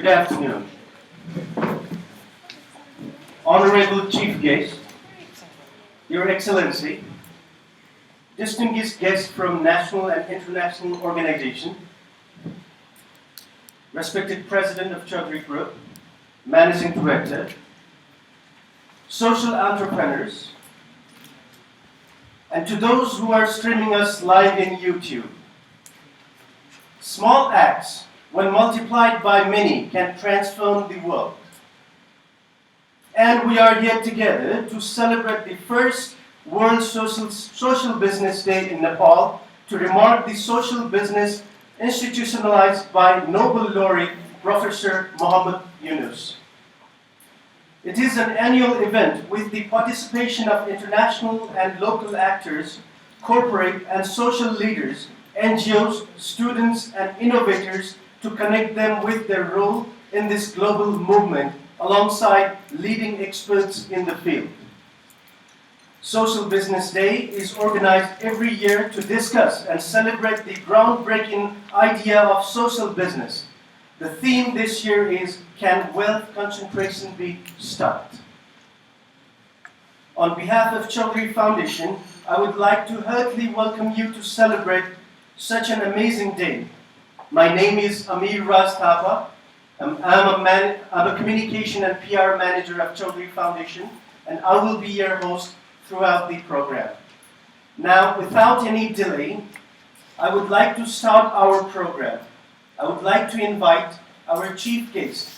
Good afternoon. Honorable Chief Guest, Your Excellency, distinguished guests from national and international organizations, respected President of Chaudhary Group, Managing Director, social entrepreneurs, and to those who are streaming us live in YouTube. Small acts, when multiplied by many, can transform the world. And we are here together to celebrate the first World Social Business Day in Nepal to remark the social business institutionalized by Nobel laureate Professor Muhammad Yunus. It is an annual event with the participation of international and local actors, corporate and social leaders, NGOs, students and innovators to connect them with their role in this global movement alongside leading experts in the field. Social Business Day is organized every year to discuss and celebrate the groundbreaking idea of social business. The theme this year is, can wealth concentration be stopped? On behalf of Chaudhary Foundation, I would like to heartily welcome you to celebrate such an amazing day. My name is Amir Raz Thapa. I'm a communication and PR manager of Chaudhary Foundation, and I will be your host throughout the program. Now, without any delay, I would like to start our program. I would like to invite our chief guest,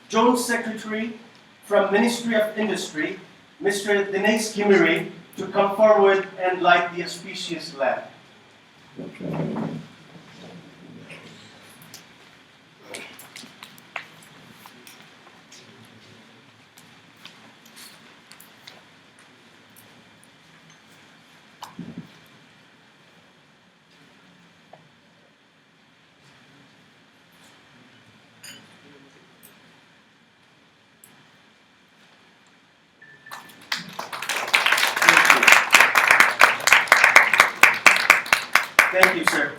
Joint Secretary from Ministry of Industry, Mr. Dinesh Gimire, to come forward and light the auspicious lamp. Thank you, sir.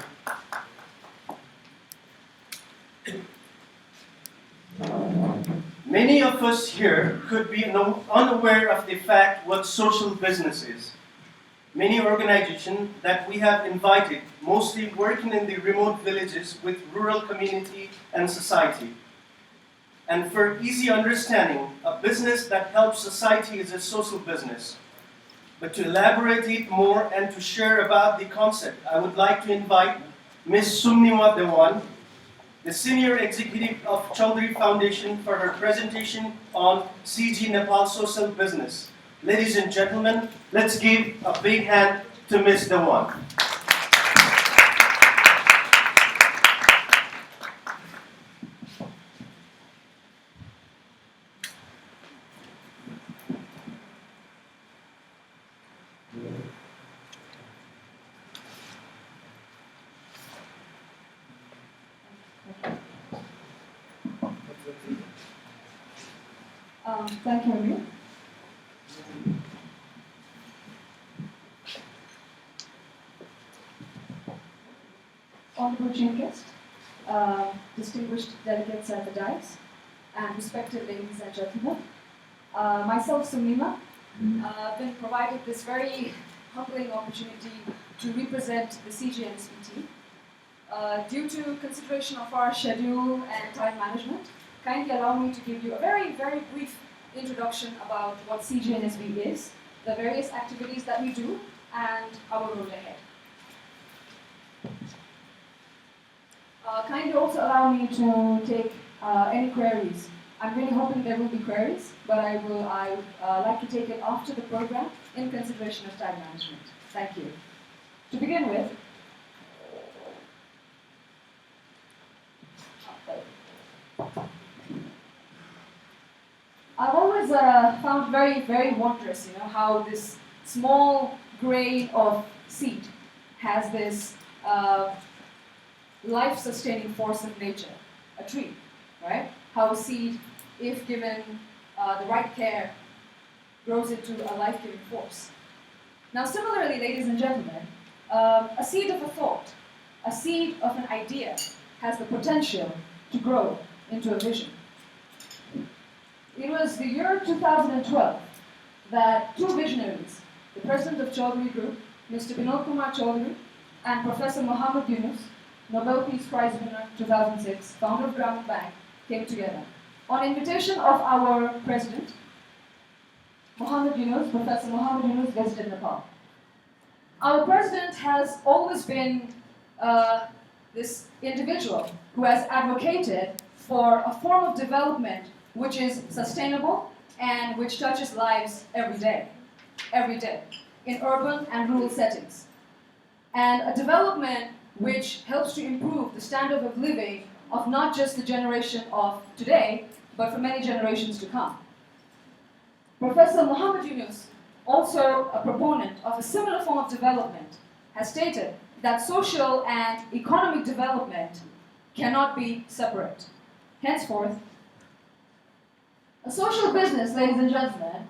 Many of us here could be unaware of the fact what social business is. Many organizations that we have invited, mostly working in the remote villages with rural community and society. And for easy understanding, a business that helps society is a social business. But to elaborate it more and to share about the concept, I would like to invite Ms. Sumniwa Dewan, the Senior Executive of Chaudhary Foundation, for her presentation on CG Nepal Social Business. Ladies and gentlemen, let's give a big hand to Ms. Dewan. Thank you, Amir. Honorable Chief Guest, distinguished delegates at the dais, and respected ladies and gentlemen. Myself, Sumnima, been provided this very humbling opportunity to represent the CGNSPT. Due to consideration of our schedule and time management, kindly allow me to give you a very, very brief introduction about what CGNSB is, the various activities that we do, and our road ahead. Kindly also allow me to take any queries. I'm really hoping there will be queries, but I would like to take it after the program in consideration of time management. Thank you. To begin with, I've always found very, very wondrous, how this small grain of seed has this life-sustaining force in nature, a tree, right? How a seed, if given the right care, grows into a life-giving force. Now, similarly, ladies and gentlemen, a seed of a thought, a seed of an idea has the potential to grow into a vision. It was the year 2012 that two visionaries, the president of Chaudhary Group, Mr. Vinod Kumar Chaudhary, and Professor Muhammad Yunus, Nobel Peace Prize winner 2006, founder of Grameen Bank, came together. On invitation of our president, Professor Muhammad Yunus visited Nepal. Our president has always been this individual who has advocated for a form of development which is sustainable and which touches lives every day, in urban and rural settings. And a development which helps to improve the standard of living of not just the generation of today, but for many generations to come. Professor Muhammad Yunus, also a proponent of a similar form of development, has stated that social and economic development cannot be separate. Henceforth, a social business, ladies and gentlemen,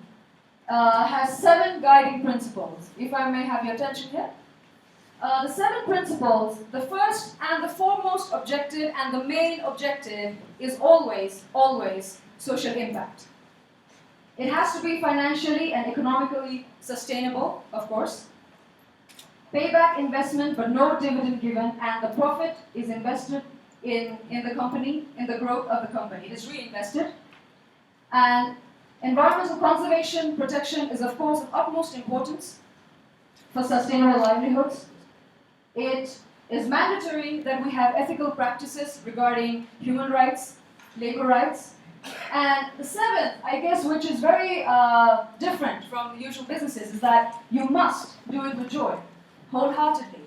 has 7 guiding principles. If I may have your attention here. The 7 principles, the first and the foremost objective and the main objective is always social impact. It has to be financially and economically sustainable, of course. Payback investment but no dividend given, and the profit is invested in the company, in the growth of the company. It is reinvested. And environmental conservation protection is of course of utmost importance for sustainable livelihoods. It is mandatory that we have ethical practices regarding human rights, labor rights. And the 7th, I guess, which is very different from the usual businesses, is that you must do it with joy, wholeheartedly.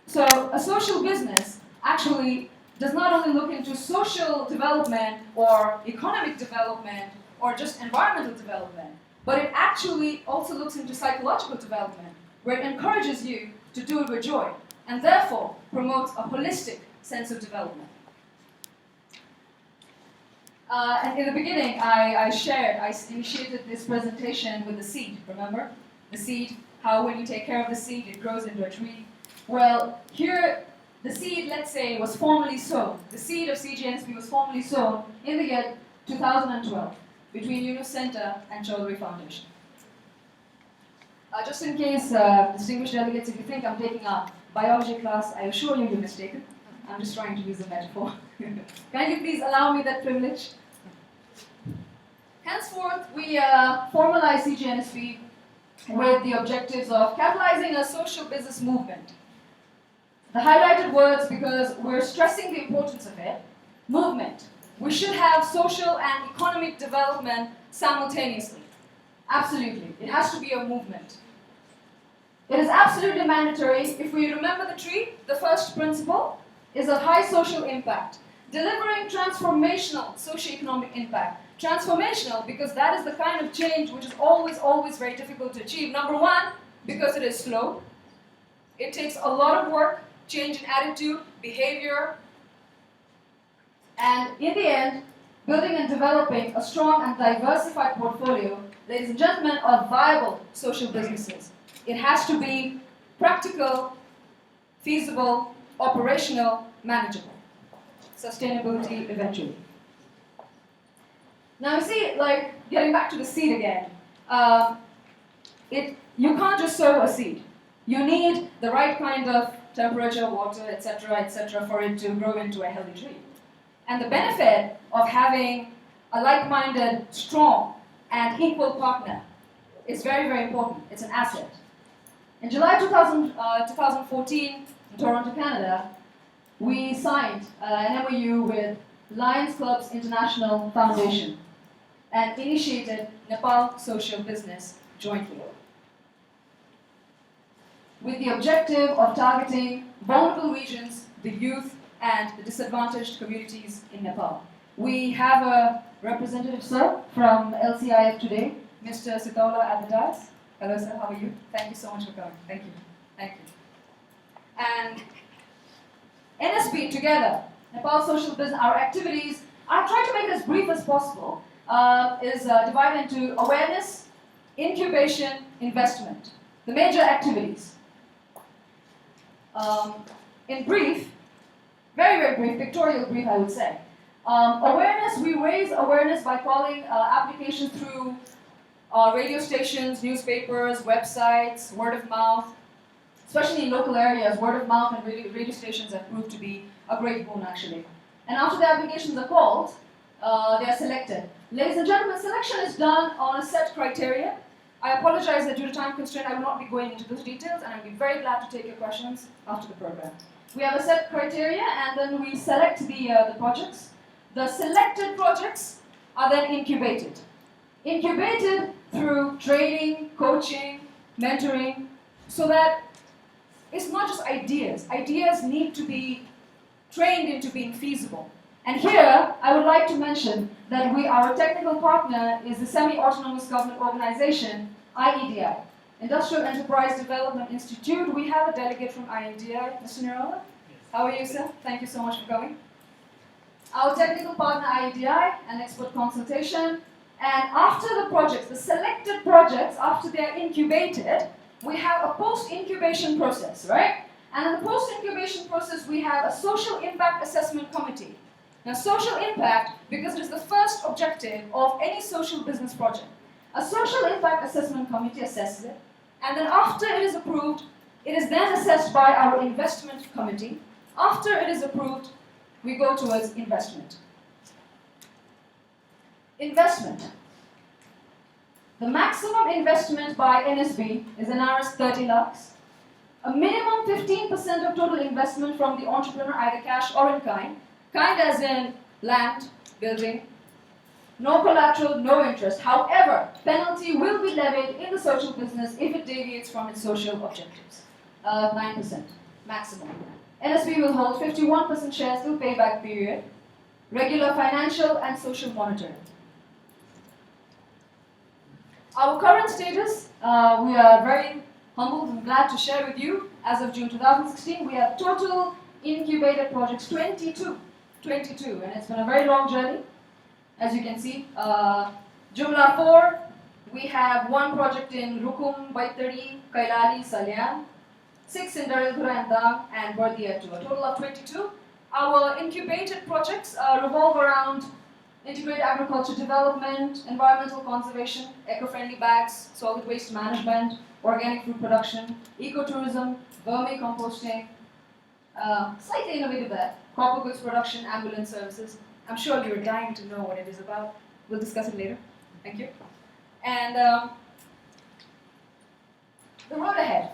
So a social business actually does not only look into social development or economic development or just environmental development, but it actually also looks into psychological development, where it encourages you to do it with joy, and therefore promotes a holistic sense of development. And in the beginning, I initiated this presentation with the seed, remember? The seed, how when you take care of the seed, it grows into a tree. Well, here, the seed, let's say, was formally sown. The seed of CGNSP was formally sown in the year 2012 between Yunus Center and Chaudhary Foundation. Just in case, distinguished delegates, if you think I'm taking a biology class, I assure you you're mistaken. I'm just trying to use a metaphor. Kindly please allow me that privilege. Henceforth, we formalize CGNSP with the objectives of catalyzing a social business movement. The highlighted words, because we're stressing the importance of it, movement. We should have social and economic development simultaneously. Absolutely. It has to be a movement. It is absolutely mandatory. If we remember the tree, the first principle is of high social impact. Delivering transformational socio-economic impact. Transformational because that is the kind of change which is always very difficult to achieve. Number one, because it is slow. It takes a lot of work, change in attitude, behavior, and in the end, building and developing a strong and diversified portfolio, ladies and gentlemen, of viable social businesses. It has to be practical, feasible, operational, manageable. Sustainability eventually. Now you see, like, getting back to the seed again, you can't just sow a seed. You need the right kind of temperature, water, etc., for it to grow into a healthy tree. And the benefit of having a like-minded, strong, and equal partner is very, very important. It's an asset. In July 2014, in Toronto, Canada, we signed an MOU with Lions Clubs International Foundation and initiated Nepal Social Business jointly, with the objective of targeting vulnerable regions, the youth, and the disadvantaged communities in Nepal. We have a representative, sir, from LCIF today, Mr. Sitaula at the dais. Hello, sir, how are you? Thank you so much for coming. Thank you. Thank you. And NSB together, Nepal Social Business, our activities, I'll try to make it as brief as possible, is divided into awareness, incubation, investment. The major activities. In brief, very, very brief, pictorial brief, I would say. Awareness, we raise awareness by calling applications through radio stations, newspapers, websites, word of mouth, especially in local areas. Word of mouth and radio stations have proved to be a great boon actually. And after the applications are called, they are selected. Ladies and gentlemen, selection is done on a set criteria. I apologize that due to time constraint, I will not be going into those details, and I'll be very glad to take your questions after the program. We have a set criteria, and then we select the projects. The selected projects are then incubated. Incubated through training, coaching, mentoring, so that it's not just ideas. Ideas need to be trained into being feasible. And here, I would like to mention that our technical partner is the Semi-Autonomous Government Organization, IEDI, Industrial Enterprise Development Institute. We have a delegate from IEDI, Mr. Nirola. How are you, sir? Thank you so much for coming. Our technical partner, IEDI, an expert consultation. And after the projects, the selected projects, after they're incubated, we have a post-incubation process, right? And in the post-incubation process, we have a social impact assessment committee. Now, social impact, because it is the first objective of any social business project. A social impact assessment committee assesses it, and then after it is approved, it is then assessed by our investment committee. After it is approved, we go towards investment. Investment. The maximum investment by NSB is an Rs 30 lakhs. A minimum 15% of total investment from the entrepreneur, either cash or in kind. Kind as in land, building. No collateral, no interest. However, penalty will be levied in the social business if it deviates from its social objectives. 9% maximum. NSB will hold 51% shares till payback period. Regular financial and social monitoring. Our current status, we are very humbled and glad to share with you. As of June 2016, we have total incubated projects, 22, and it's been a very long journey. As you can see, Jumla 4, we have one project in Rukum, Baitari, Kailali, Salyan, 6 in Darilthura and Dang, and Bardia 2, a total of 22. Our incubated projects revolve around integrated agriculture development, environmental conservation, eco-friendly bags, solid waste management, organic food production, ecotourism, vermicomposting, slightly innovative there, copper goods production, ambulance services. I'm sure you're dying to know what it is about. We'll discuss it later. Thank you. And the road ahead.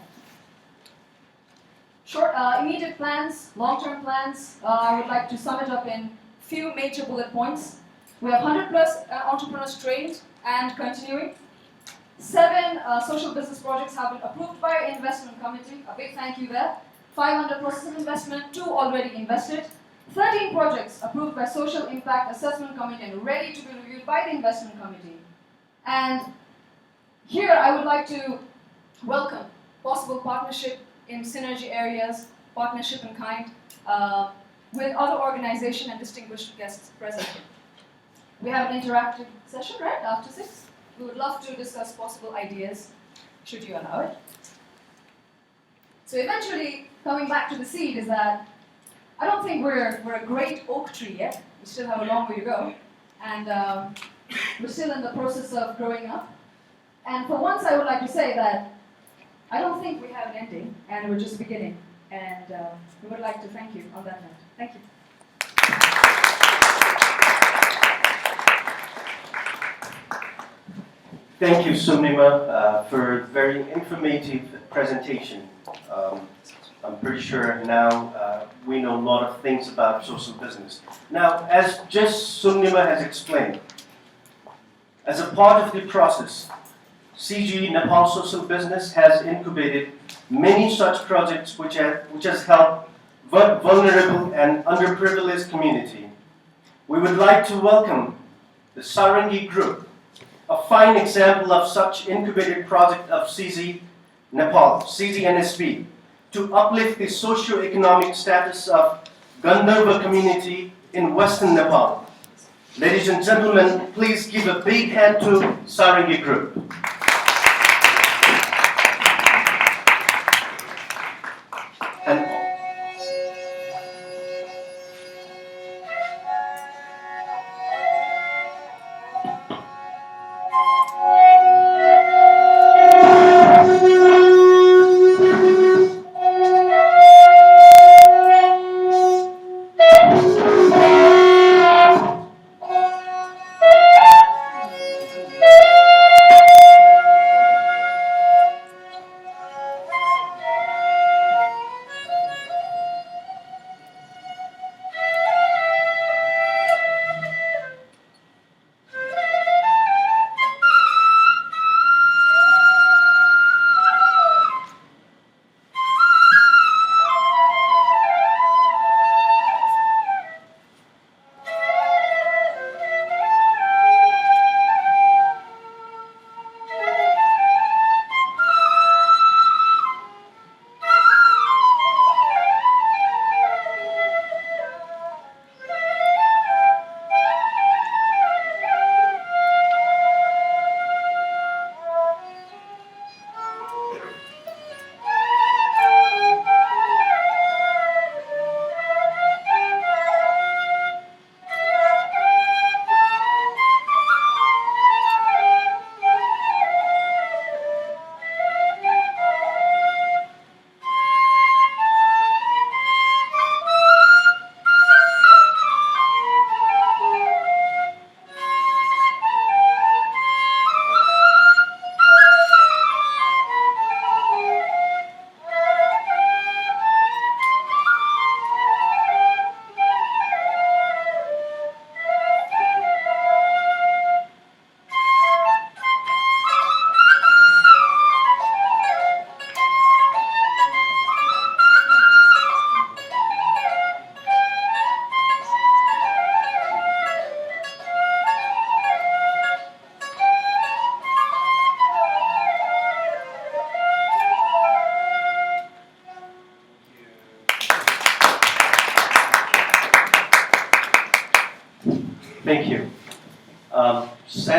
Short, immediate plans, long-term plans. I would like to sum it up in few major bullet points. We have 100 plus entrepreneurs trained and continuing. 7 social business projects have been approved by our investment committee. A big thank you there. 500 process of investment, 2 already invested. 13 projects approved by social impact assessment committee and ready to be reviewed by the investment committee. And here I would like to welcome possible partnership in synergy areas, partnership in kind, with other organizations and distinguished guests present here. We have an interactive session, right, after 6. We would love to discuss possible ideas, should you allow it. So eventually, coming back to the seed is that I don't think we're a great oak tree yet. We still have a long way to go. And we're still in the process of growing up. And for once, I would like to say that I don't think we have an ending, and we're just beginning. And we would like to thank you on that note. Thank you. Thank you, Sumnima, for a very informative presentation. I'm pretty sure now we know a lot of things about social business. Now, as just Sumnima has explained, as a part of the process, CG Nepal Social Business has incubated many such projects which has helped vulnerable and underprivileged community. We would like to welcome the Sarangi Group, a fine example of such incubated project of CZ Nepal, CZNSB, to uplift the socio-economic status of Gandharva community in Western Nepal. Ladies and gentlemen, please give a big hand to Sarangi Group.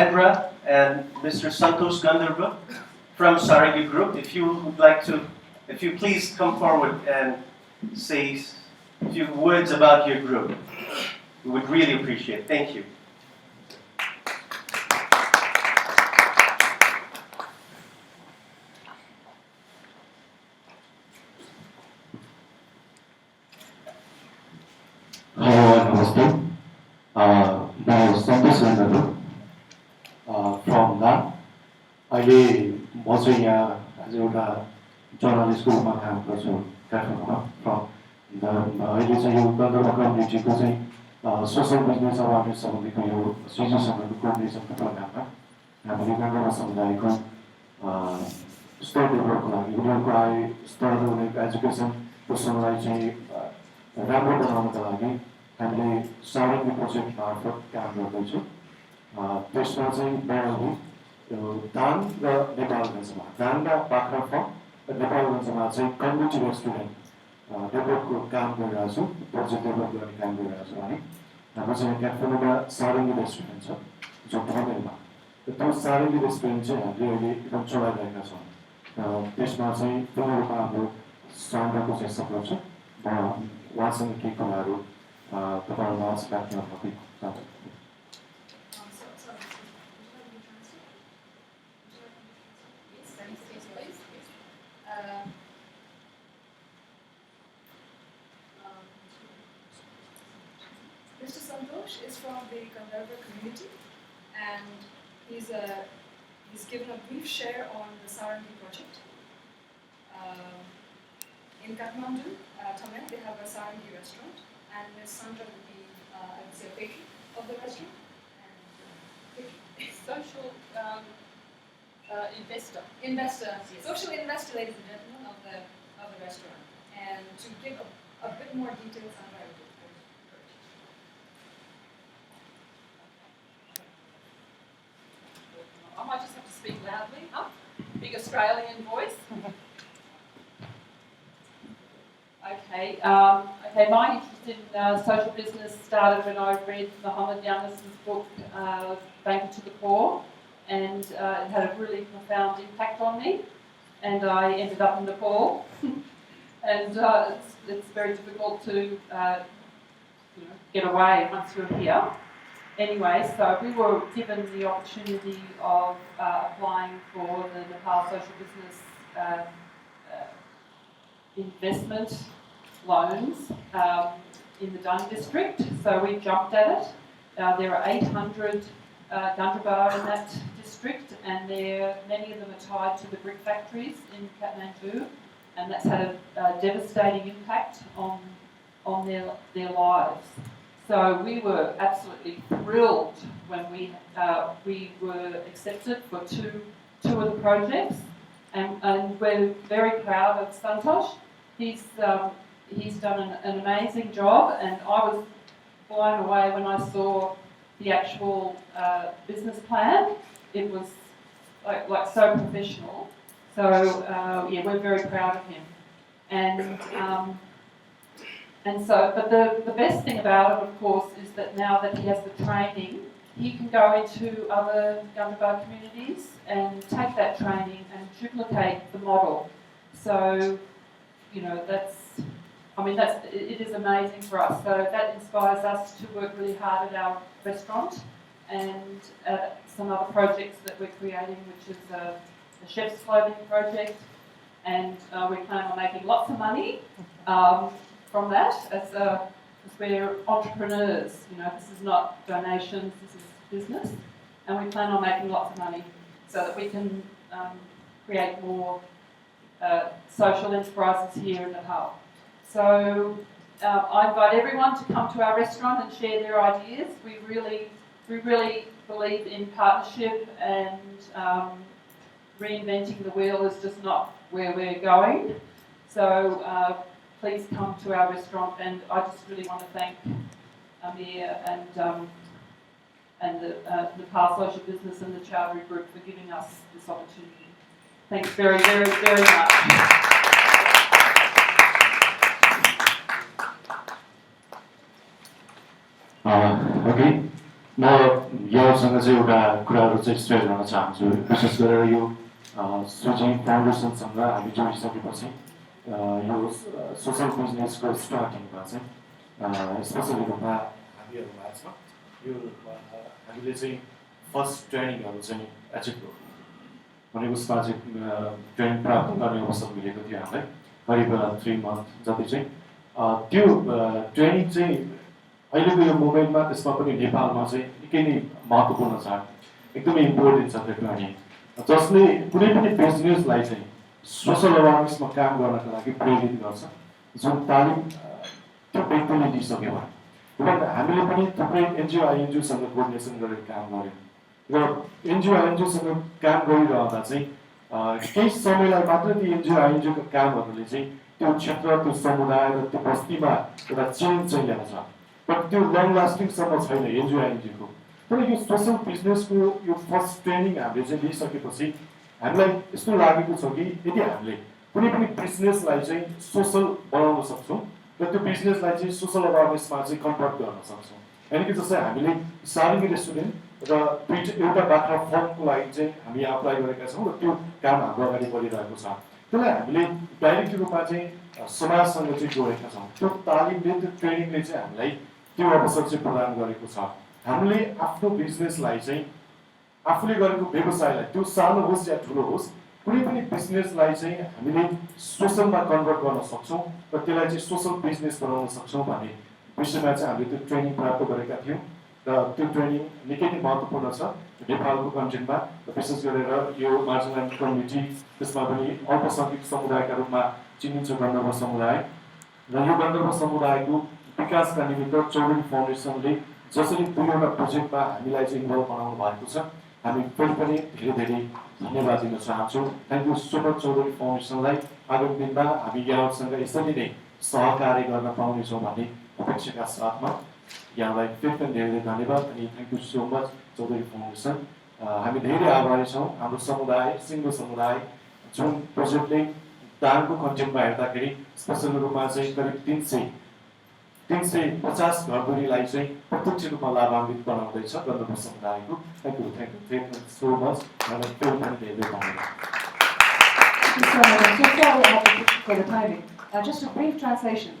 Sandra and Mr. Santosh Gandharva from Sarangi Group. If you would like to, if you please come forward and say a few words about your group. We would really appreciate it. Thank you. Hello, namaste. म सन्तोष गण्डरु from नाम। अहिले म चाहिँ यहाँ आज एउटा जर्नलिस्टको रूपमा काम गर्छु काठमाडौँमा फ्रम अहिले चाहिँ यो गन्धर्व कम्युनिटीको चाहिँ सोसल बिजनेस अवेरनेस सम्बन्धीको यो सिजुसँगको कोअर्डिनेसनको प्रोग्राममा हामीले गन्धर्व समुदायको स्तर डेभलपको लागि उनीहरूको आय स्तर उनीहरूको एजुकेसनको स्तरलाई चाहिँ राम्रो बनाउनको लागि हामीले सारङ्गी प्रोजेक्ट मार्फत काम गर्दैछौँ। त्यसमा चाहिँ मेनली दान र नेपालगञ्जमा दान र बाख्रा फर्म र नेपालगञ्जमा चाहिँ कम्युनिटी रेस्टुरेन्ट डेभलपको काम गरिरहेको छु, प्रोजेक्ट डेभलप गर्ने काम गरिरहेको छु है। हाम्रो चाहिँ काठमाडौँमा सारङ्गी रेस्टुरेन्ट छ जो भ्रमेलमा, त्यो सारङ्गी रेस्टुरेन्ट चाहिँ हामीले अहिले एकदम चलाइरहेका छौँ। त्यसमा चाहिँ पूर्ण रूपमा हाम्रो सान्द्राको चाहिँ सपोर्ट छ। उहाँसँग केही कुराहरू तपाईँहरूलाई आज राख्न चाहन्छु। Mr. Santosh is from the Gandharva community, and he's given a brief share on the Sarangi project. In Kathmandu, Thamen, they have a Sarangi restaurant, and Ms. Sandra will be, I would say, a patron of the restaurant. And Social investor. Investor, Yes. social investor, ladies and gentlemen, of the restaurant. And to give a bit more details, Sandra, I would encourage. I might just have to speak loudly. Big Australian voice. Okay. My interest in social business started when I read Mohammed Younus's book, Banker to the Poor, and it had a really profound impact on me. And I ended up in Nepal, and it's very difficult to get away once you're here. Anyway, so we were given the opportunity of applying for the Nepal Social Business investment loans in the Dung district, so we jumped at it. There are 800 Gandharva in that district, and many of them are tied to the brick factories in Kathmandu, and that's had a devastating impact on their lives. So we were absolutely thrilled when we were accepted for two of the projects, and we're very proud of Santosh. He's done an amazing job, and I was blown away when I saw the actual business plan. It was like so professional. So we're very proud of him. And so, but the best thing about it, of course, is that now that he has the training, he can go into other Gandharva communities and take that training and duplicate the model. So, it is amazing for us. So that inspires us to work really hard at our restaurant and at some other projects that we're creating, which is a chef's clothing project, and we plan on making lots of money from that as we're entrepreneurs. This is not donations, this is business, and we plan on making lots of money so that we can create more social enterprises here in Nepal. So I invite everyone to come to our restaurant and share their ideas. We really believe in partnership, and reinventing the wheel is just not where we're going. So please come to our restaurant, and I just really want to thank Amir and the Nepal Social Business and the Chaudhary Group for giving us this opportunity. Thanks very, very, very much. Okay, म यो यहाँसँग चाहिँ एउटा कुराहरू चाहिँ share गर्न चाहन्छु विशेष गरेर यो सुजी फाउन्डेसनसँग हामी जोडिसकेपछि यो सोसल बिजनेसको स्टार्टिङमा चाहिँ स्पेसली रूपमा हामीहरू भएको छ यो हामीले चाहिँ फर्स्ट ट्रेनिङहरू चाहिँ एचिभ भनेको उसमा चाहिँ ट्रेनिङ प्राप्त गर्ने अवसर मिलेको थियो हामीलाई करिब 3 मन्थ जति चाहिँ त्यो ट्रेनिङ चाहिँ अहिलेको यो मोमेन्टमा त्यसमा पनि नेपालमा चाहिँ निकै नै महत्त्वपूर्ण छ एकदमै इम्पोर्टेन्ट छ त्यो ट्रेनिङ जसले कुनै पनि बिजनेसलाई चाहिँ सोसल अवेरनेसमा काम गर्नको लागि प्रेरित गर्छ जुन तालिम त्यो व्यक्तिले लिइसक्यो भने किनभने हामीले पनि थुप्रै एनजिओ आइएनजिओसँग कोर्डिनेसन गरेर काम गऱ्यौँ र एनजिओ आइएनजिओसँग काम गरिरहँदा चाहिँ केही समयलाई मात्र ती एनजिओ आइएनजिओका कामहरूले चाहिँ त्यो क्षेत्र त्यो समुदाय र त्यो बस्तीमा एउटा चेन्ज चाहिँ ल्याउँछ तर त्यो लङ लास्टिङसम्म छैन एनजिओ आइएनजिओको तर यो सोसल बिजनेसको यो फर्स्ट ट्रेनिङ हामीले चाहिँ लिइसकेपछि हामीलाई यस्तो लागेको छ कि यदि हामीले कुनै पनि बिजनेसलाई चाहिँ सोसल बनाउन सक्छौँ र त्यो बिजनेसलाई चाहिँ सोसल अवेरनेसमा चाहिँ कन्भर्ट गर्न सक्छौँ यानि कि जस्तै हामीले सारङ्गी रेस्टुरेन्ट र एउटा बाख्रा फर्मको लागि चाहिँ हामी अप्लाई गरेका छौँ र त्यो काम हाम्रो अगाडि बढिरहेको छ त्यसलाई हामीले डाइरेक्ट रूपमा चाहिँ समाजसँग चाहिँ जोडेका छौँ त्यो तालिमले त्यो ट्रेनिङले चाहिँ हामीलाई त्यो अवसर चाहिँ प्रदान गरेको छ हामीले आफ्नो बिजनेसलाई चाहिँ आफूले गरेको व्यवसायलाई त्यो सानो होस् या ठुलो होस् कुनै पनि बिजनेसलाई चाहिँ हामीले सोसलमा कन्भर्ट गर्न सक्छौँ र त्यसलाई चाहिँ सोसल बिजनेस बनाउन सक्छौँ भन्ने विषयमा चाहिँ हामीले त्यो ट्रेनिङ प्राप्त गरेका थियौँ र त्यो ट्रेनिङ निकै नै महत्त्वपूर्ण छ नेपालको कन्टेन्टमा र विशेष गरेर यो मार्जिनलाइज कम्युनिटी त्यसमा पनि अल्पसङ्ख्यक समुदायका रूपमा चिनिन्छ गन्धर्व समुदाय र यो गन्धर्व समुदायको विकासका निमित्त चौधरी फाउन्डेसनले जसरी दुईवटा प्रोजेक्टमा हामीलाई चाहिँ इन्भल्भ बनाउनु भएको छ हामी फेरि पनि धेरै धेरै धन्यवाद दिन चाहन्छौँ thank you so much Chaudhary फाउन्डेसनलाई आगामी दिनमा हामी यहाँहरूसँग यसरी नै सहकार्य गर्न पाउनेछौँ भन्ने अपेक्षाका साथमा यहाँलाई फेरि पनि धेरै धेरै धन्यवाद अनि thank you so much Chaudhary foundation हामी धेरै आभारी छौँ हाम्रो समुदाय सिङ्गो समुदाय जुन प्रोजेक्टले दानको कन्टेन्टमा हेर्दाखेरि स्पेसल रूपमा चाहिँ करिब 350 घरधुरीलाई चाहिँ प्रत्यक्ष रूपमा लाभान्वित बनाउँदैछ गन्धर्व समुदायको थ्याङ्क यू सो मच मलाई फेरि पनि धेरै धेरै धन्यवाद For the timing, just a brief translation.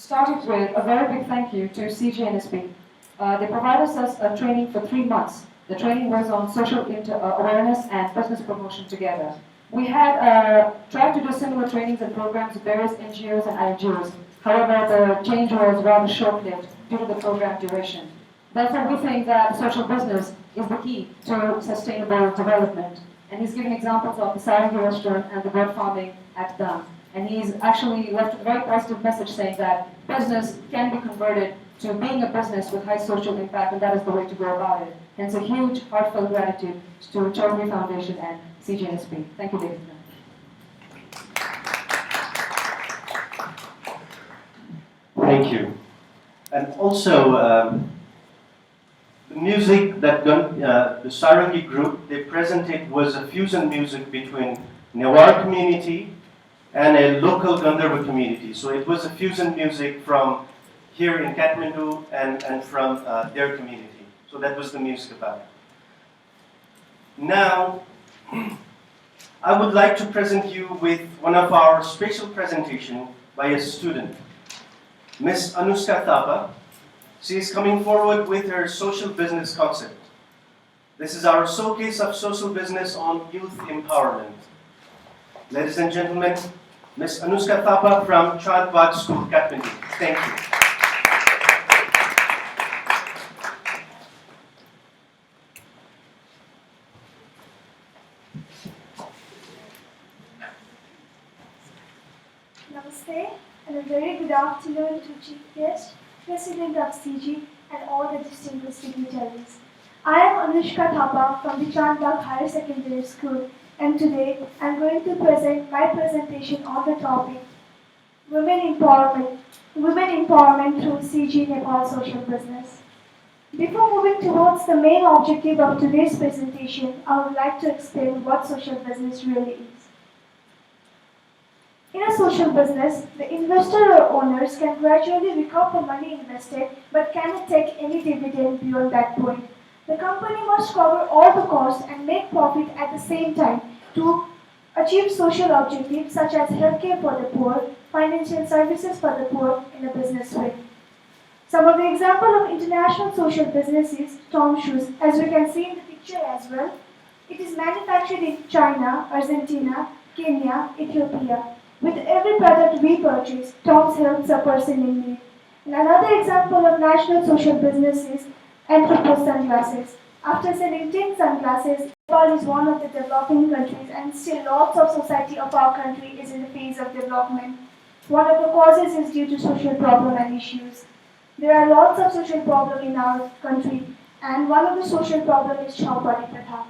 Started with a very big thank you to CGNSB. They provided us a training for 3 months. The training was on social awareness and business promotion together. We had tried to do similar trainings and programs with various NGOs and INGOs. However, the change was rather short-lived due to the program duration. Therefore, we think that social business is the key to sustainable development. And he's given examples of the Sarangi restaurant and the bird farming at Dam. And he's actually left a very positive message saying that business can be converted to being a business with high social impact, and that is the way to go about it. Hence a huge heartfelt gratitude to Chaudhary Foundation and CGNSB. Thank you, David. Thank you. And also, the music that the Sarangi group they presented was a fusion music between Newar community and a local Gandharva community. So it was a fusion music from here in Kathmandu and from their community. So that was the music about it. Now, I would like to present you with one of our special presentation by a student, Miss Anushka Thapa. She is coming forward with her social business concept. This is our showcase of social business on youth empowerment. Ladies and gentlemen, Miss Anushka Thapa from Chaudhary School, Kathmandu. Thank you. Namaste and a very good afternoon to Chief Guest, President of CG and all the distinguished dignitaries. I am Anushka Thapa from the Chandbagh Higher Secondary School and today I am going to present my presentation on the topic Women Empowerment through CG Nepal Social Business. Before moving towards the main objective of today's presentation, I would like to explain what social business really is. In a social business, the investor or owners can gradually recover the money invested but cannot take any dividend beyond that point. The company must cover all the costs and make profit at the same time to achieve social objectives such as healthcare for the poor, financial services for the poor in a business way. Some of the example of international social business is Tom Shoes, as we can see in the picture as well. It is manufactured in China, Argentina, Kenya, Ethiopia. With every product we purchase, Tom's helps a person in need. And another example of national social business is Anthropos Sunglasses. After selling 10 sunglasses, Nepal is one of the developing countries and still lots of society of our country is in the phase of development. One of the causes is due to social problem and issues. There are lots of social problems in our country and one of the social problems is Chaudhary Pratha.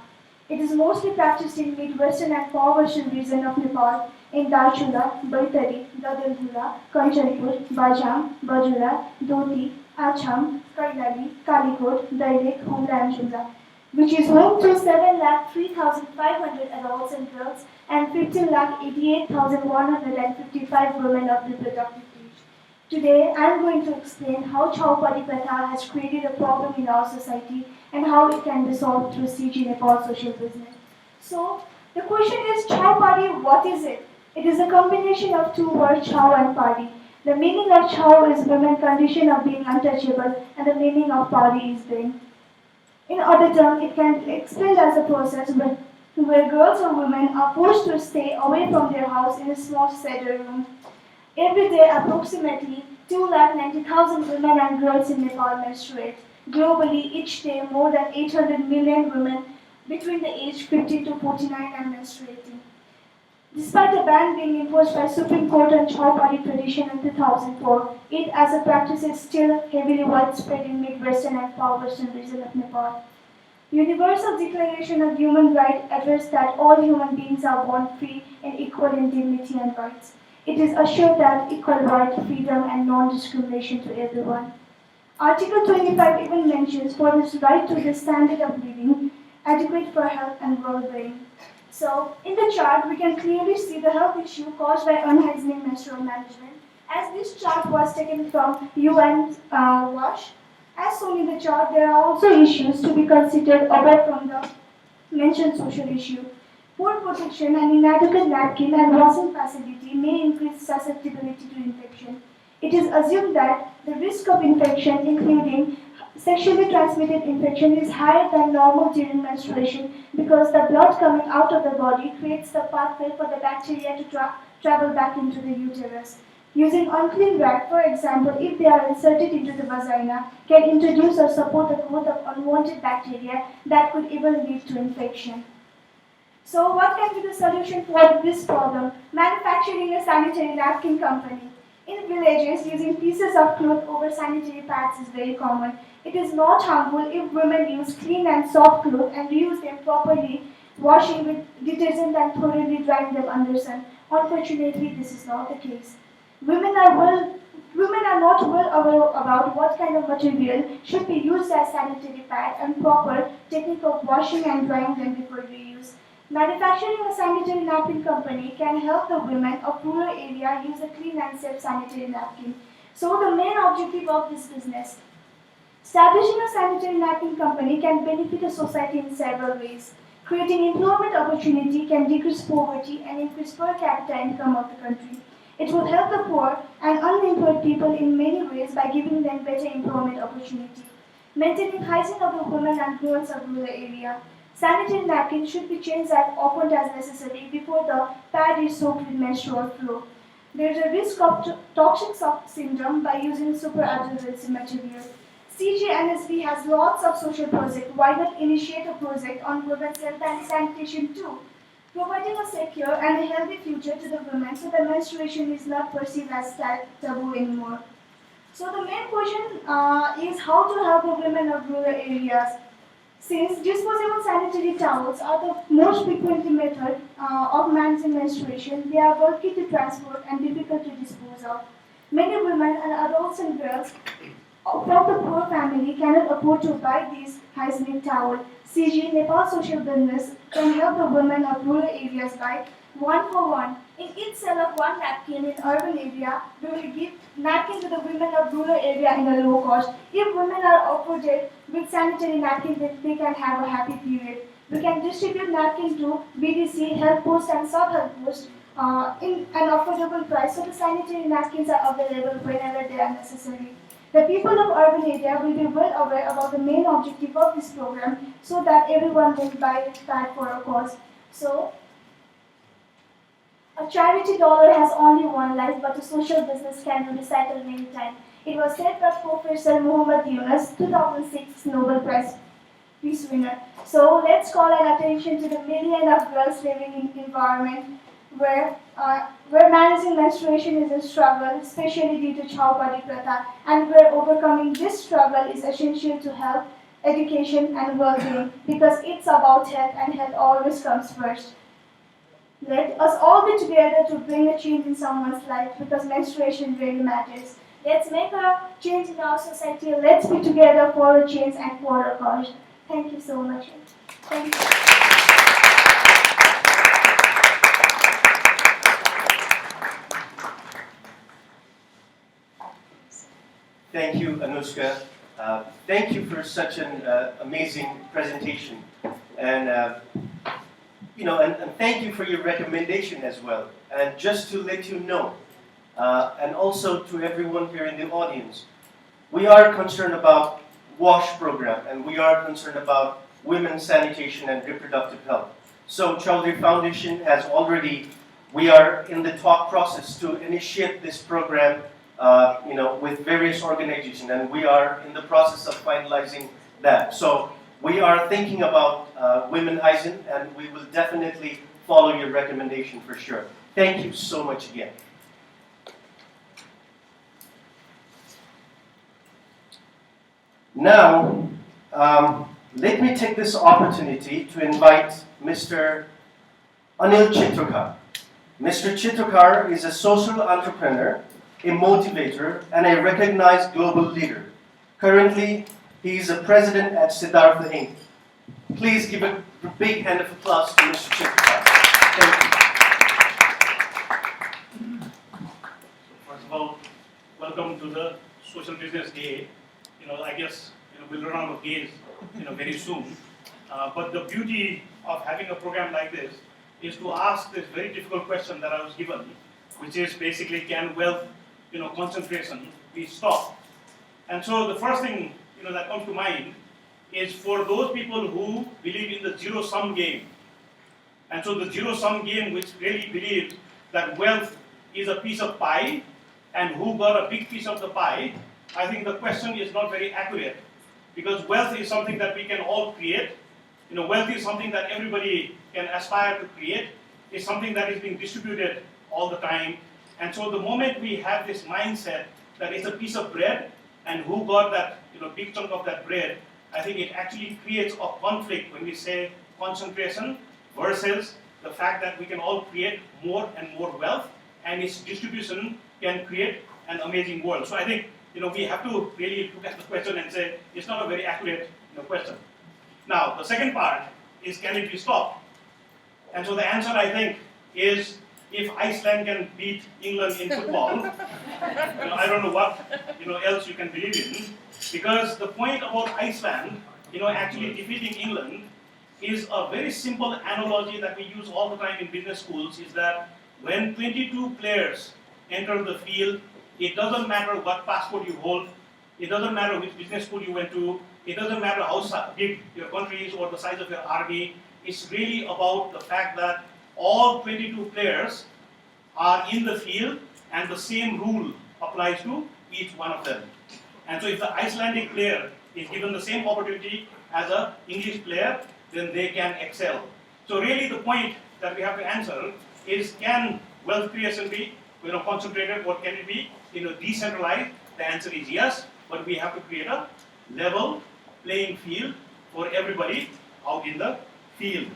It is mostly practiced in mid-western and far-western region of Nepal in Darchula, Baitari, Dadalhula, Kanchanpur, Bajam, Bajura, Doti, Acham, Kailali, Kalikot, Dailek, Humla and Jumla, which is home to 7,03,500 adults and girls and 15,88,155 women of reproductive age. Today, I am going to explain how Chaudhary Pratha has created a problem in our society and how it can be solved through CG Nepal social business. So, the question is, Chaudhary, what is it? It is a combination of two words, Chau and Pari. The meaning of Chau is women's condition of being untouchable, and the meaning of Pari is being. In other terms, it can be explained as a process where girls or women are forced to stay away from their house in a small cedar room. Every day, approximately 290,000 women and girls in Nepal menstruate. Globally, each day, more than 800 million women between the age 15 to 49 are menstruating. Despite the ban being imposed by Supreme Court on Chaudhary tradition in 2004, it as a practice is still heavily widespread in mid-western and far-western region of Nepal. Universal Declaration of Human Rights addresses that all human beings are born free and equal in dignity and rights. It is assured that equal right, freedom, and non-discrimination to everyone. Article 25 even mentions for this right to the standard of living, adequate for health and well-being. So, in the chart, we can clearly see the health issue caused by unhygienic menstrual management. As this chart was taken from UN WASH, as shown in the chart, there are also issues to be considered apart from the mentioned social issue. Poor protection and inadequate napkin and washing facility may increase susceptibility to infection. It is assumed that the risk of infection, including sexually transmitted infection, is higher than normal during menstruation because the blood coming out of the body creates the pathway for the bacteria to travel back into the uterus. Using unclean rag, for example, if they are inserted into the vagina, can introduce or support the growth of unwanted bacteria that could even lead to infection. So what can be the solution for this problem? Manufacturing a sanitary napkin company. In villages, using pieces of cloth over sanitary pads is very common. It is not harmful if women use clean and soft cloth and reuse them properly, washing with detergent and thoroughly drying them under sun. Unfortunately, this is not the case. Women are not well aware about what kind of material should be used as sanitary pad and proper technique of washing and drying them before reuse. Manufacturing a sanitary napkin company can help the women of rural area use a clean and safe sanitary napkin. So the main objective of this business, establishing a sanitary napkin company can benefit a society in several ways. Creating employment opportunity can decrease poverty and increase per capita income of the country. It will help the poor and unemployed people in many ways by giving them better employment opportunity. Maintaining hygiene of the women and girls of rural area. Sanitary napkins should be changed as often as necessary before the pad is soaked with menstrual flow. There is a risk of toxic shock syndrome by using superabsorbent material. CGNSB has lots of social projects. Why not initiate a project on women's health and sanitation too? Providing a secure and a healthy future to the women so the menstruation is not perceived as taboo anymore. So the main question is how to help the women of rural areas. Since disposable sanitary towels are the most frequent method of managing menstruation, they are bulky to transport and difficult to dispose of. Many women and adults and girls from the poor family cannot afford to buy these hygienic towels. CG Nepal Social Business can help the women of rural areas by one for one. In each sale of one napkin in urban area, we will give napkin to the women of rural area in a low cost. If women are afforded with sanitary napkins, they can have a happy period. We can distribute napkin to BDC, health post and sub-health post in an affordable price, so the sanitary napkins are available whenever they are necessary. The people of urban area will be well aware about the main objective of this program so that everyone will buy that for a cause. So, a charity dollar has only one life, but a social business can be recycled many times. It was said by Professor Muhammad Yunus, 2006 Nobel Prize Peace winner. So let's call an attention to the million of girls living in environment where managing menstruation is a struggle, especially due to Chaudhary Pratha, and where overcoming this struggle is essential to health, education, and well-being, because it's about health, and health always comes first. Let us all be together to bring a change in someone's life, because menstruation really matters. Let's make a change in our society. Let's be together for a change and for a cause. Thank you so much. Thank you. Thank you, Anushka. Thank you for such an amazing presentation, and and thank you for your recommendation as well. And just to let you know, and also to everyone here in the audience, we are concerned about WASH program, and we are concerned about women's sanitation and reproductive health. So Chaudhary Foundation has already, we are in the talk process to initiate this program, with various organizations, and we are in the process of finalizing that. So we are thinking about Women Eisen, and we will definitely follow your recommendation for sure. Thank you so much again. Now, let me take this opportunity to invite Mr. Anil Chitrakar. Mr. Chitrakar is a social entrepreneur, a motivator, and a recognized global leader. Currently, he is a president at Siddhartha Inc. Please give a big hand of applause to Mr. Chitrakar. Thank you. First of all, welcome to the Social Business Day. I guess we'll run out of days, very soon. But the beauty of having a program like this is to ask this very difficult question that I was given, which is basically, can wealth, concentration be stopped? And so the first thing, that comes to mind is for those people who believe in the zero-sum game. And so the zero-sum game, which really believes that wealth is a piece of pie, and who got a big piece of the pie, I think the question is not very accurate, because wealth is something that we can all create. Wealth is something that everybody can aspire to create. It's something that is being distributed all the time. And so the moment we have this mindset that it's a piece of bread, and who got that big chunk of that bread, I think it actually creates a conflict when we say concentration versus the fact that we can all create more and more wealth, and its distribution can create an amazing world. So I think we have to really look at the question and say it's not a very accurate question. Now the second part is, can it be stopped? And so the answer, I think, is if Iceland can beat England in football, I don't know what else you can believe in, because the point about Iceland, actually defeating England is a very simple analogy that we use all the time in business schools, is that when 22 players enter the field, it doesn't matter what passport you hold, it doesn't matter which business school you went to, it doesn't matter how big your country is or the size of your army. It's really about the fact that all 22 players are in the field and the same rule applies to each one of them. And so if the Icelandic player is given the same opportunity as an English player, then they can excel. So really the point that we have to answer is, can wealth creation be concentrated, or can it be decentralized? The answer is yes, but we have to create a level playing field for everybody out in the field.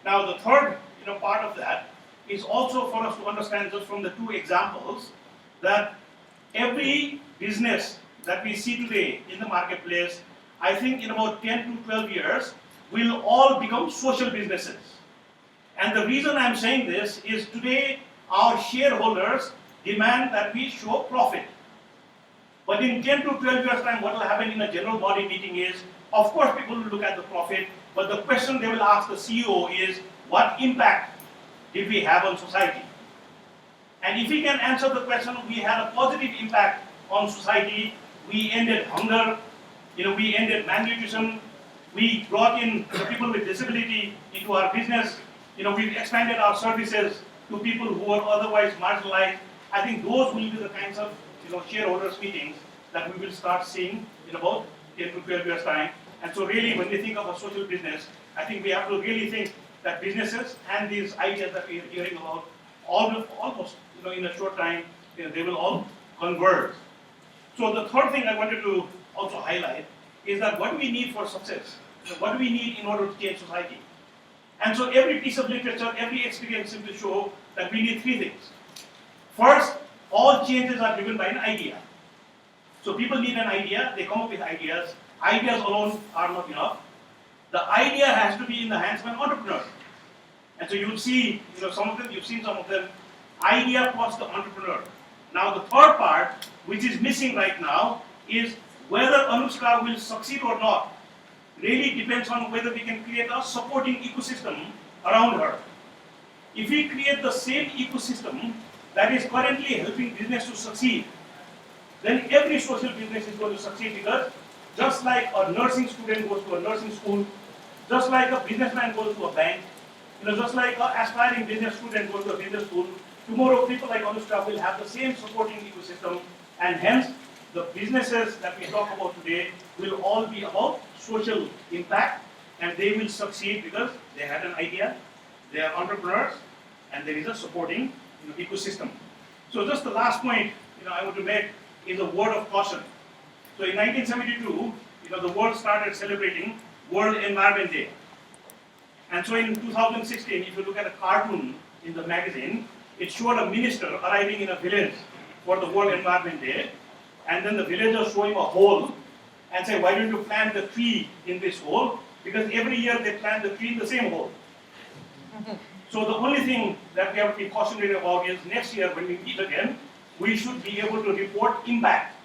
Now the third part of that is also for us to understand, just from the two examples, that every business that we see today in the marketplace, I think in about 10 to 12 years, will all become social businesses. And the reason I'm saying this is today our shareholders demand that we show profit. But in 10 to 12 years' time, what will happen in a general body meeting is, of course, people will look at the profit, but the question they will ask the CEO is, what impact did we have on society? And if we can answer the question, we had a positive impact on society, we ended hunger, we ended malnutrition, we brought in the people with disability into our business, we've expanded our services to people who are otherwise marginalized. I think those will be the kinds of shareholders meetings that we will start seeing in about 10 to 12 years' time. And so really, when we think of a social business, I think we have to really think that businesses and these ideas that we are hearing about almost in a short time, they will all converge. So the third thing I wanted to also highlight is that what do we need for success? What do we need in order to change society? And so every piece of literature, every experience seems to show that we need three things. First, all changes are driven by an idea. So people need an idea, they come up with ideas. Ideas alone are not enough. The idea has to be in the hands of an entrepreneur. And so you'll see, some of them, you've seen some of them, idea plus the entrepreneur. Now the third part, which is missing right now, is whether Anushka will succeed or not really depends on whether we can create a supporting ecosystem around her. If we create the same ecosystem that is currently helping business to succeed, then every social business is going to succeed, because just like a nursing student goes to a nursing school, just like a businessman goes to a bank, just like an aspiring business student goes to a business school, tomorrow people like Anushka will have the same supporting ecosystem, and hence the businesses that we talk about today will all be about social impact, and they will succeed because they had an idea, they are entrepreneurs, and there is a supporting ecosystem. So just the last point I want to make is a word of caution. So in 1972, the world started celebrating World Environment Day. And so in 2016, if you look at a cartoon in the magazine, it showed a minister arriving in a village for the World Environment Day, and then the villagers show him a hole and say, why don't you plant the tree in this hole? Because every year they plant the tree in the same hole. So the only thing that we have to be cautionary about is next year when we meet again, we should be able to report impact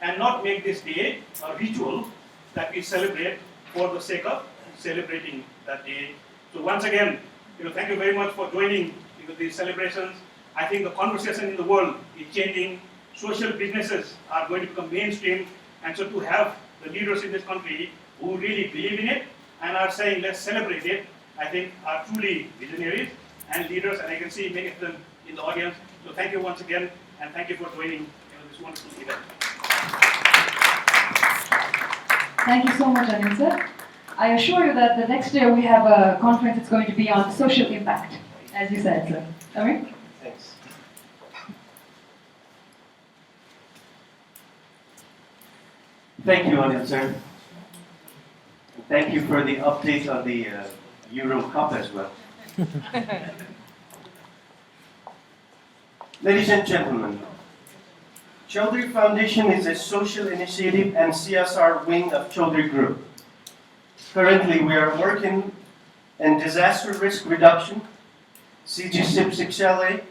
and not make this day a ritual that we celebrate for the sake of celebrating that day. So once again, thank you very much for joining these celebrations. I think the conversation in the world is changing. Social businesses are going to become mainstream, and so to have the leaders in this country who really believe in it and are saying let's celebrate it, I think are truly visionaries and leaders, and I can see many of them in the audience. So thank you once again, and thank you for joining this wonderful event. Thank you so much, Anil sir. I assure you that the next year we have a conference that's going to be on social impact, as you said, sir. Amir? Thanks. Thank you, Anil sir. Thank you for the update on the Euro Cup as well. Ladies and gentlemen, Chaudhary Foundation is a social initiative and CSR wing of Chaudhary Group. Currently, we are working in disaster risk reduction, CG SIP 6LA,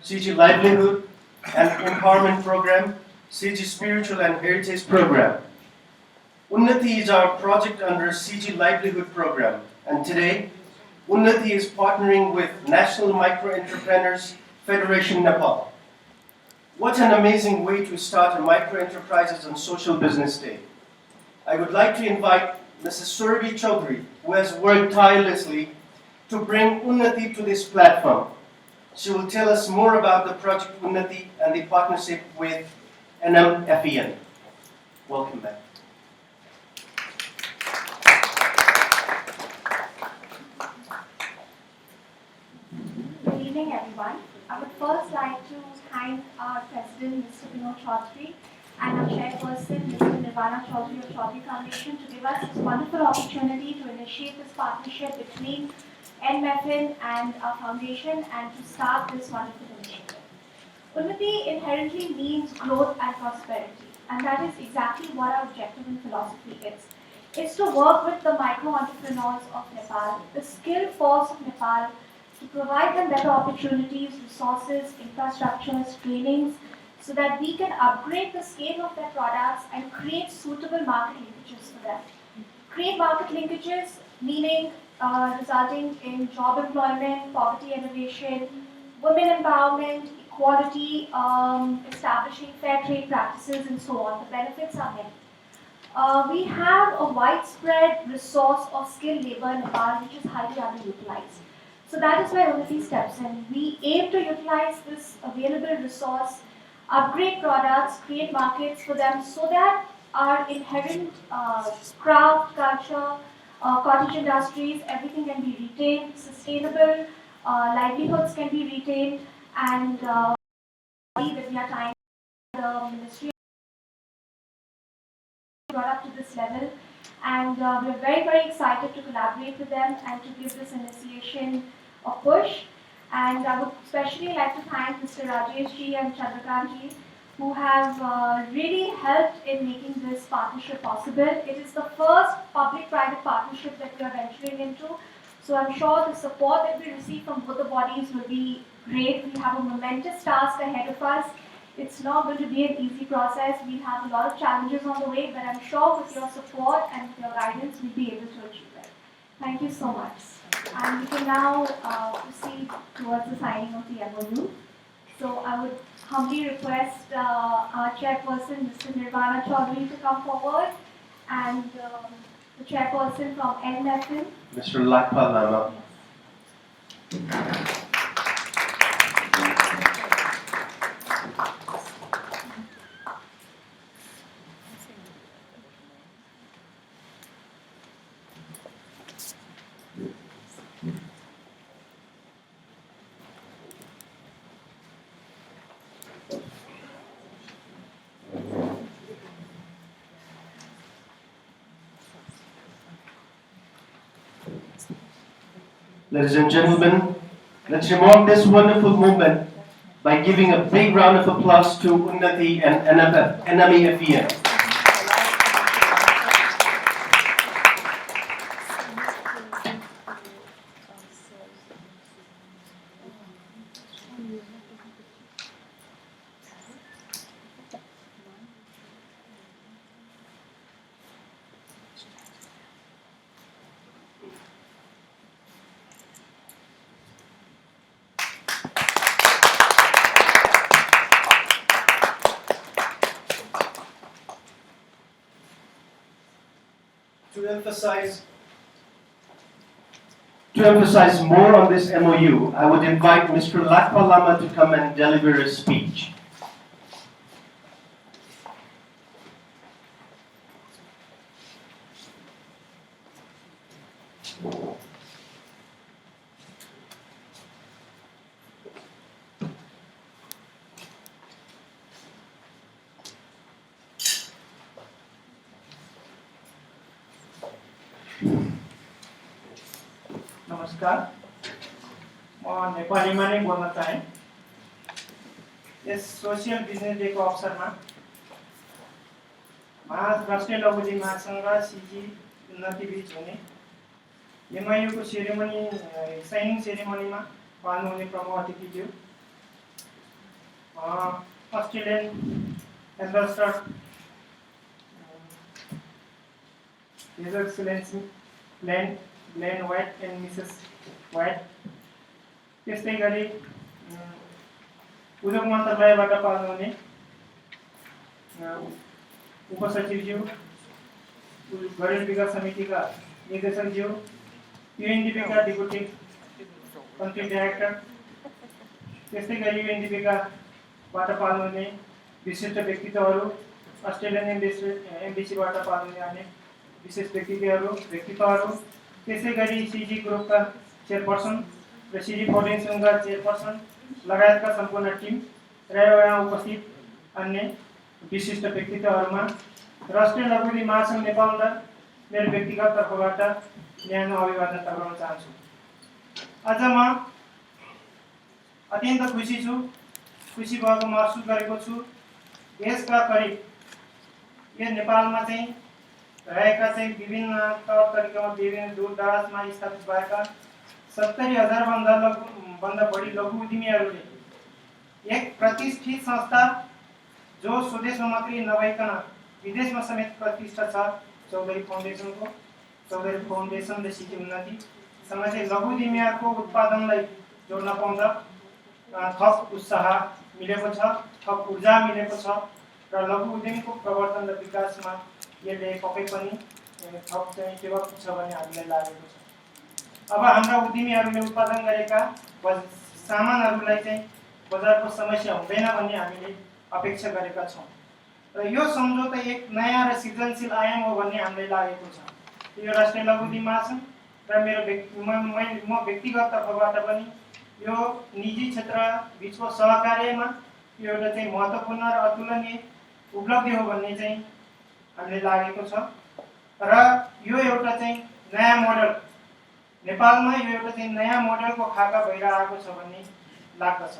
CG Livelihood and Empowerment Program, CG Spiritual and Heritage Program. Unnati is our project under CG Livelihood Program, and today, Unnati is partnering with National Micro Entrepreneurs Federation Nepal. What an amazing way to start a micro enterprises and social business day. I would like to invite Mrs. Surabhi Chaudhary, who has worked tirelessly to bring Unnati to this platform. She will tell us more about the project Unnati and the partnership with NMFEN. Welcome back. Good evening, everyone. I would first like to thank our President, Mr. Vinod Chaudhary, and our Chairperson, Mr. Nirvana Chaudhary of Chaudhary Foundation, to give us this wonderful opportunity to initiate this partnership between NMFN and our foundation and to start this wonderful initiative. Unnati inherently means growth and prosperity, and that is exactly what our objective and philosophy is. is to work with the micro entrepreneurs of Nepal, the skilled force of Nepal, to provide them better opportunities, resources, infrastructures, trainings, so that we can upgrade the scale of their products and create suitable market linkages for them. Create market linkages, meaning resulting in job employment, poverty elevation, women empowerment, equality, establishing fair trade practices, and so on. The benefits are many. We have a widespread resource of skilled labor in Nepal which is highly underutilized. So that is why Unnati steps in. We aim to utilize this available resource, upgrade products, create markets for them so that our inherent craft, culture, cottage industries, everything can be retained, sustainable livelihoods can be retained, and that we are trying the ministry brought up to this level, and we're very, very excited to collaborate with them and to give this initiation a push. And I would especially like to thank Mr. Rajesh ji and Chandrakant ji, who have really helped in making this partnership possible. It is the first public-private partnership that we are venturing into, so I'm sure the support that we receive from both the bodies will be great. We have a momentous task ahead of us. It's not going to be an easy process. We have a lot of challenges on the way, but I'm sure with your support and with your guidance, we'll be able to achieve it. Thank you so much. And we can now proceed towards the signing of the MOU. So I would humbly request our chairperson, Mr. Nirvana Chaudhary, to come forward, and the chairperson from NFM, Mr. Lakpa Lama. Ladies and gentlemen, let's remark this wonderful movement by giving a big round of applause to Unnati and Enami FEM. To emphasize more on this MOU, I would invite Mr. Lakpa Lama to come and deliver a speech. नमस्कार, म नेपालीमा नै बोल्न चाहे। Yes social business deco अवसरमा राष्ट्रिय लघुजी महासङ्घ सिजी उन्नति बीच हुने एमआईयूको सेरेमनी साइनिङ सेरेमनीमा पाल्नुहुने प्रमुख अतिथिज्यू, Australian ambassador his excellency Glenn White and Mrs. White, त्यस्तै गरी उद्योग मन्त्रालयबाट पाल्नुहुने उपसचिवज्यू, गरीब विकास समितिका निर्देशकज्यू, युएनडीपीका डेपुटी कन्ट्री डाइरेक्टर, त्यस्तै गरी युएनडीपीबाट पाल्नुहुने विशिष्ट व्यक्तित्वहरू, अस्ट्रेलियन एम्बेसीबाट पाल्नुहुने अन्य विशेष व्यक्तित्वहरू, त्यसै गरी सिजी ग्रुपका चेयरपर्सन र सिजी फाउन्डेसनका चेयरपर्सन लगायतका सम्पूर्ण टिम र यहाँ उपस्थित अन्य विशिष्ट व्यक्तित्वहरूमा राष्ट्रिय लघुजी महासङ्घ नेपाललाई मेरो व्यक्तिगत तर्फबाट न्यानो अभिवादन टक्राउन चाहन्छु। आज म अत्यन्त खुसी छु, खुसी भएको महसुस गरेको छु। देशका करिब यो नेपालमा चाहिँ रहेका चाहिँ विभिन्न तौर तरिकामा विभिन्न दूर दराजमा स्थापित भएका 70,000 भन्दा बढी लघु उद्यमीहरूले एक प्रतिष्ठित संस्था जो स्वदेशमा मात्रै नभइकन विदेशमा समेत प्रतिष्ठा छ चौधरी फाउन्डेसनको चौधरी फाउन्डेसनले सिक्किम उन्नतिसँग चाहिँ लघु उद्यमीहरूको उत्पादनलाई जोड्न पाउँदा थप उत्साह मिलेको छ, थप ऊर्जा मिलेको छ र लघु उद्यमीको प्रवर्धन र विकासमा यसले पक्कै पनि थप चाहिँ टेवा पुग्छ भन्ने हामीलाई लागेको छ। अब हाम्रा उद्यमीहरूले उत्पादन गरेका सामानहरूलाई चाहिँ बजारको समस्या हुँदैन भन्ने हामीले अपेक्षा गरेका छौँ र यो सम्झौता एक नयाँ र सृजनशील आयाम हो भन्ने हामीलाई लागेको छ। यो राष्ट्रिय लघु उद्यम महासङ्घ र म व्यक्तिगत तर्फबाट पनि यो निजी क्षेत्र बिचको सहकार्यमा यो एउटा चाहिँ महत्त्वपूर्ण र अतुलनीय उपलब्धि हो भन्ने चाहिँ हामीलाई लागेको छ र यो एउटा चाहिँ नयाँ मोडल नेपालमा यो एउटा चाहिँ नयाँ मोडलको खाका भइरहेको छ भन्ने लाग्दछ।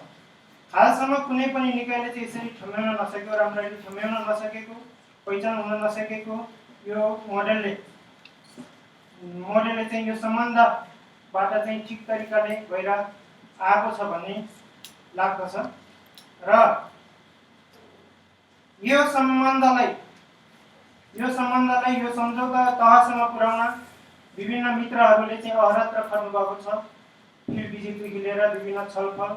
हालसम्म कुनै पनि निकायले चाहिँ यसरी ठम्याउन नसकेको, राम्ररी ठम्याउन नसकेको, पहिचान हुन नसकेको यो मोडलले चाहिँ यो सम्बन्धबाट चाहिँ ठिक तरिकाले गएर आएको छ भन्ने लाग्दछ र यो सम्बन्धलाई यो सम्झौता तहसम्म पुर्याउन विभिन्न मित्रहरूले चाहिँ अहरत र खट्नु भएको छ। फिल्ड भिजिटदेखि लिएर विभिन्न छलफल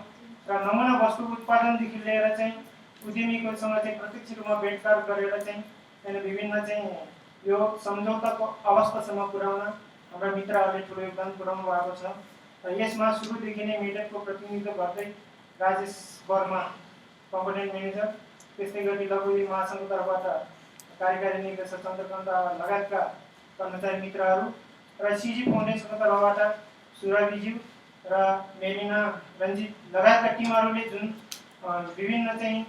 र नमुना वस्तु उत्पादनदेखि लिएर चाहिँ उद्यमीकोसँग चाहिँ प्रत्यक्ष रूपमा भेटघाट गरेर चाहिँ विभिन्न चाहिँ यो सम्झौताको अवस्थासम्म पुर्याउन हाम्रा मित्रहरूले ठुलो योगदान पुर्याउनु भएको छ र यसमा सुरुदेखि नै मेडेटको प्रतिनिधित्व गर्दै राजेश वर्मा कम्पोनेन्ट म्यानेजर, त्यस्तै गरी लघु उद्यम महासङ्घको तर्फबाट कार्यकारी निर्देशक चन्द्रकान्त लगायतका कर्मचारी मित्रहरू र सिजी फाउन्डेसनको तर्फबाट सुरभिज्यू र मेरिना रञ्जित लगायतका टिमहरूले जुन विभिन्न चाहिँ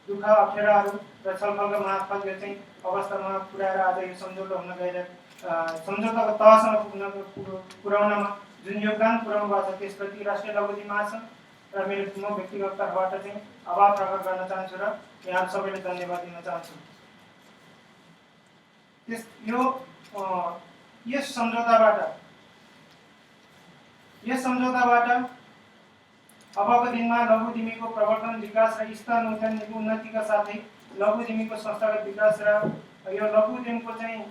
दुःख अप्ठ्याराहरू र छलफलका मार्फत यो चाहिँ अवस्थामा पुर्याएर आज यो सम्झौता हुन गएर सम्झौताको तहसम्म पुर्याउनमा जुन योगदान पुर्याउनु भएको छ त्यसप्रति राष्ट्रिय लघु उद्यम महासङ्घ र मेरो म व्यक्तिगत तर्फबाट चाहिँ आभार प्रकट गर्न चाहन्छु र यहाँहरू सबैले धन्यवाद दिन चाहन्छु। यस सम्झौताबाट अबको दिनमा लघु उद्यमीको प्रवर्धन विकास र स्तर उन्नतिका साथै लघु उद्यमीको संस्थागत विकास र यो लघु उद्यमको चाहिँ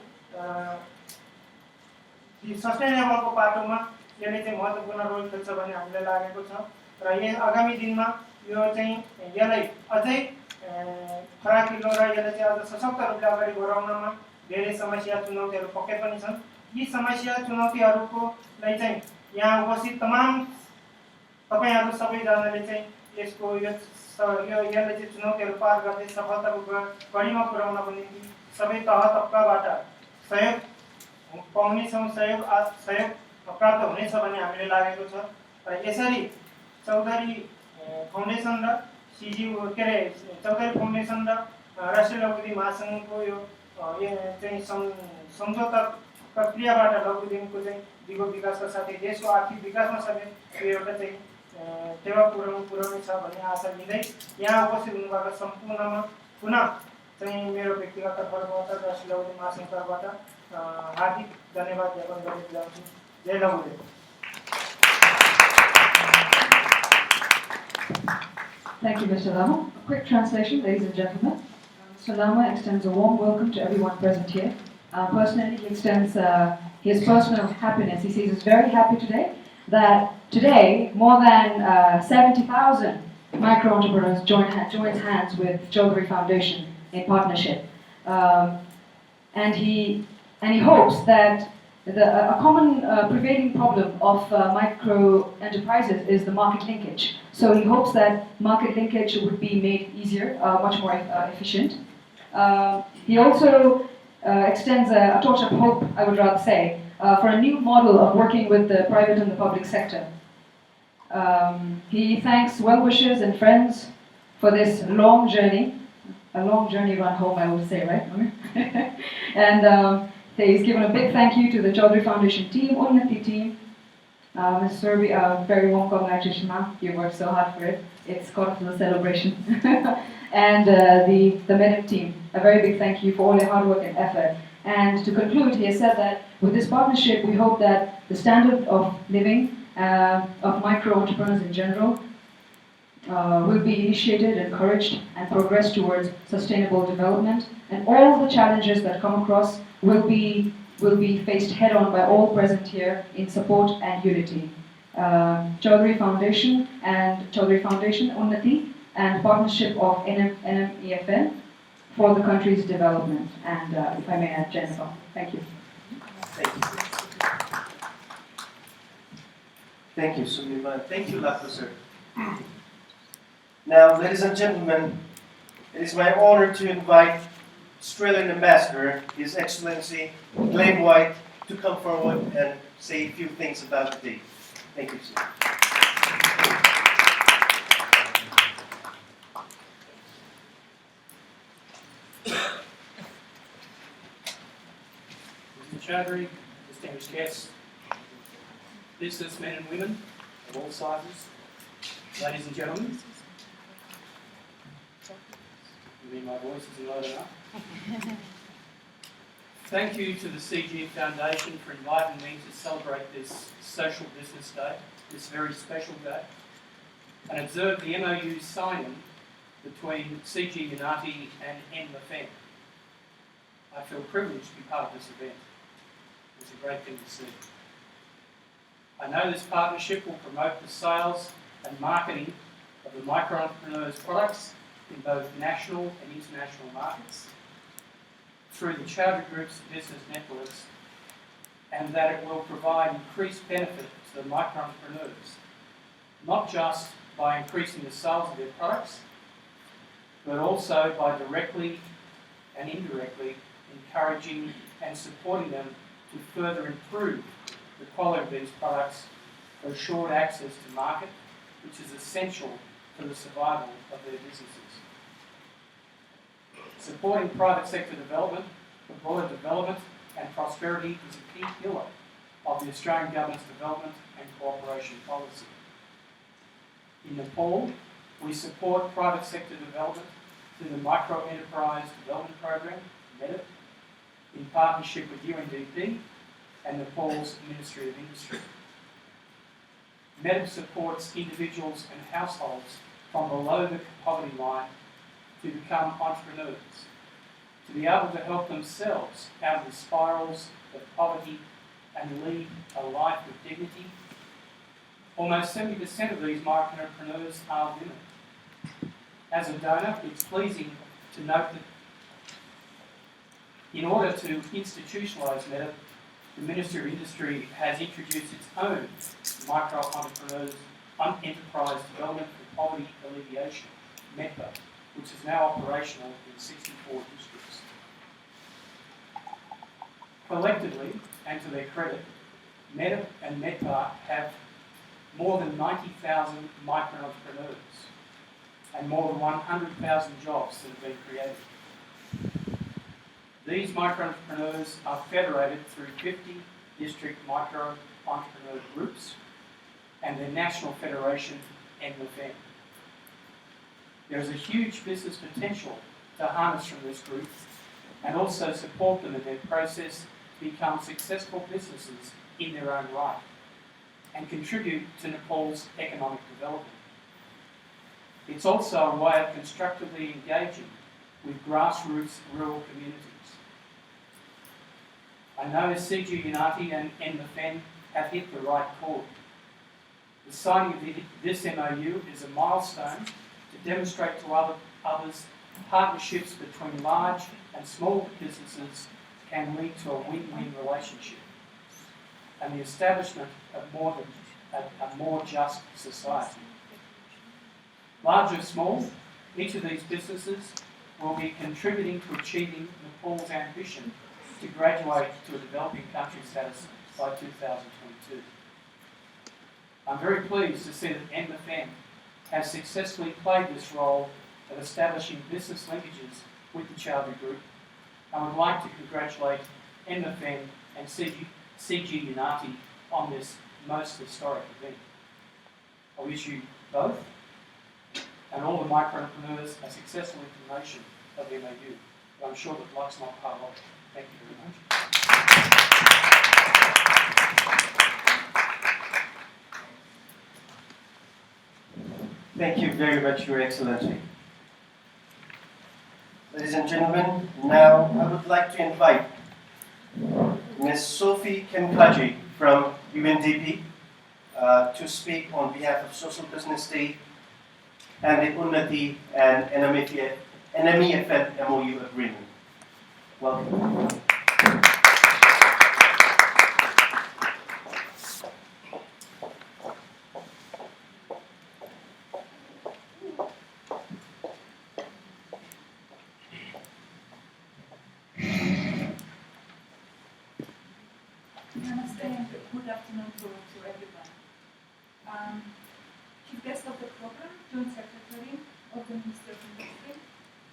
सस्टेनेबलको पाटोमा यसले चाहिँ महत्त्वपूर्ण रोल खेल्छ भन्ने हामीलाई लागेको छ र आगामी दिनमा यो चाहिँ यसलाई अझै फराकिलो र यसलाई चाहिँ अझ सशक्त रूपले अगाडि बढाउनमा धेरै समस्या चुनौतीहरू पक्कै पनि छन्। यी समस्या चुनौतीहरूको चाहिँ यहाँ उपस्थित तमाम तपाईहरु सबैजनाले चाहिँ यसको यसले चाहिँ चुनौतीहरू पार गर्दै सफलताको कडीमा पुर्याउनको निम्ति सबै तह तबकाबाट सहयोग पाउनेछौँ, सहयोग प्राप्त हुनेछ भन्ने हामीले लागेको छ र यसरी चौधरी फाउन्डेसन र चौधरी फाउन्डेसन र राष्ट्रिय लघु उद्यम महासङ्घको यो चाहिँ सम्झौता प्रक्रियाबाट लघु उद्यमको चाहिँ दिगो विकासका साथै देशको आर्थिक विकासमा समेत यो एउटा चाहिँ टेवा पुर्याउने छ भन्ने आशा लिँदै यहाँ उपस्थित हुनुभएको सम्पूर्णमा पुनः चाहिँ मेरो व्यक्तिगत तर्फबाट राष्ट्रिय लघु उद्यम महासङ्घ तर्फबाट हार्दिक धन्यवाद ज्ञापन गर्न चाहन्छु। जय लघु उद्यम। Thank you, Mr. Lama. A quick translation, ladies and gentlemen. Mr. Lama extends a warm welcome to everyone present here. Personally, he extends his personal happiness. He says he's very happy today that today more than 70,000 micro-entrepreneurs joins hands with Chaudhary Foundation in partnership. And he hopes that a common prevailing problem of micro enterprises is the market linkage. So he hopes that market linkage would be made easier, much more efficient. He also extends a torch of hope, I would rather say, for a new model of working with the private and the public sector. He thanks well-wishers and friends for this long journey, a long journey run home, I would say, right? And he's given a big thank you to the Chaudhary Foundation team, Unnati team, Mr. Surby, very warm congratulations, ma'am. You worked so hard for it. It's got to the celebration. And the MEDIP team, a very big thank you for all your hard work and effort. And to conclude, he has said that with this partnership, we hope that the standard of living of micro entrepreneurs in general will be initiated, encouraged, and progress towards sustainable development. And all the challenges that come across will be faced head-on by all present here in support and unity. Chaudhary Foundation Unnati and partnership of NMEFN for the country's development. And if I may add, Jennifer, thank you. Thank you. Thank you, Sumima. Thank you, Lafazur. Now, ladies and gentlemen, it is my honor to invite Australian Ambassador, His Excellency Glenn White, to come forward and say a few things about the day. Thank you, sir. Mr. Chaudhary, distinguished guests, businessmen and women of all sizes, ladies and gentlemen. You mean my voice isn't loud enough? Thank you to the CG Foundation for inviting me to celebrate this Social Business Day, this very special day, and observe the MOU signing between CG Unati and NMFN. I feel privileged to be part of this event. It's a great thing to see. I know this partnership will promote the sales and marketing of the micro-entrepreneurs' products in both national and international markets through the Chaudhary Group's business networks, and that it will provide increased benefit to the micro-entrepreneurs, not just by increasing the sales of their products, but also by directly and indirectly encouraging and supporting them to further improve the quality of these products for assured access to market, which is essential for the survival of their businesses. Supporting private sector development for broader development and prosperity is a key pillar of the Australian Government's development and cooperation policy. In Nepal, we support private sector development through the Micro Enterprise Development Program, MEDIP, in partnership with UNDP and Nepal's Ministry of Industry. MEDIP supports individuals and households from below the poverty line to become entrepreneurs, to be able to help themselves out of the spirals of poverty and lead a life with dignity. Almost 70% of these micro-entrepreneurs are women. As a donor, it's pleasing to note that in order to institutionalise MEDIP, the Ministry of Industry has introduced its own micro-entrepreneurs enterprise development for poverty alleviation, MEDPA, which is now operational in 64 districts. Collectively, and to their credit, MEDIP and MEDPA have more than 90,000 micro-entrepreneurs and more than 100,000 jobs that have been created. These micro-entrepreneurs are federated through 50 district micro-entrepreneur groups and their national federation, NMFN. There is a huge business potential to harness from this group and also support them in their process to become successful businesses in their own right and contribute to Nepal's economic development. It's also a way of constructively engaging with grassroots rural communities. I know CG Unati and NMFN have hit the right chord. The signing of this MOU is a milestone to demonstrate to others partnerships between large and small businesses can lead to a win-win relationship and the establishment of a more just society. Large or small, each of these businesses will be contributing to achieving Nepal's ambition to graduate to a developing country status by 2022. I'm very pleased to see that NMFN has successfully played this role of establishing business linkages with the Chaudhary Group. I would like to congratulate NMFN and CG Unati on this most historic event. I wish you both and all the micro-entrepreneurs a successful implementation of MOU. But I'm sure that luck's not part of it. Thank you very much. Thank you very much, Your Excellency. Ladies and gentlemen, now I would like to invite Ms. Sophie Kimkaji from UNDP to speak on behalf of Social Business Day and the Unnati and NMEFF MOU agreement. Welcome. Namaste and good afternoon to everyone. Chief guest of the program, Joint Secretary of the Ministry of Industry,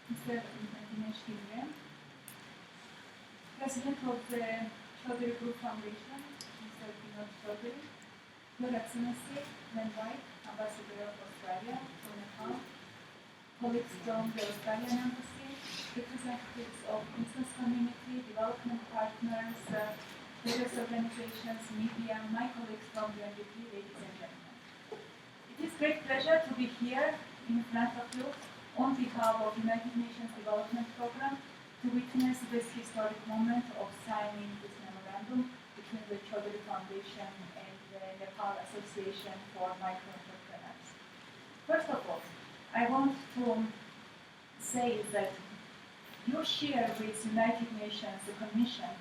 Mr. Dinesh Hindran, President of the Chaudhary Group Foundation, Mr. Vinod Chaudhary, Your Excellency, Len White, Ambassador of Australia to Nepal, colleagues from the Australian Embassy, representatives of business community, development partners, various organizations, media, my colleagues from the UNDP, ladies and gentlemen. It is great pleasure to be here in front of you on behalf of United Nations Development Programme to witness this historic moment of signing this memorandum between the Chaudhary Foundation and the Nepal Association for Micro-Entrepreneurs. First of all, I want to say that you share with United Nations the Commission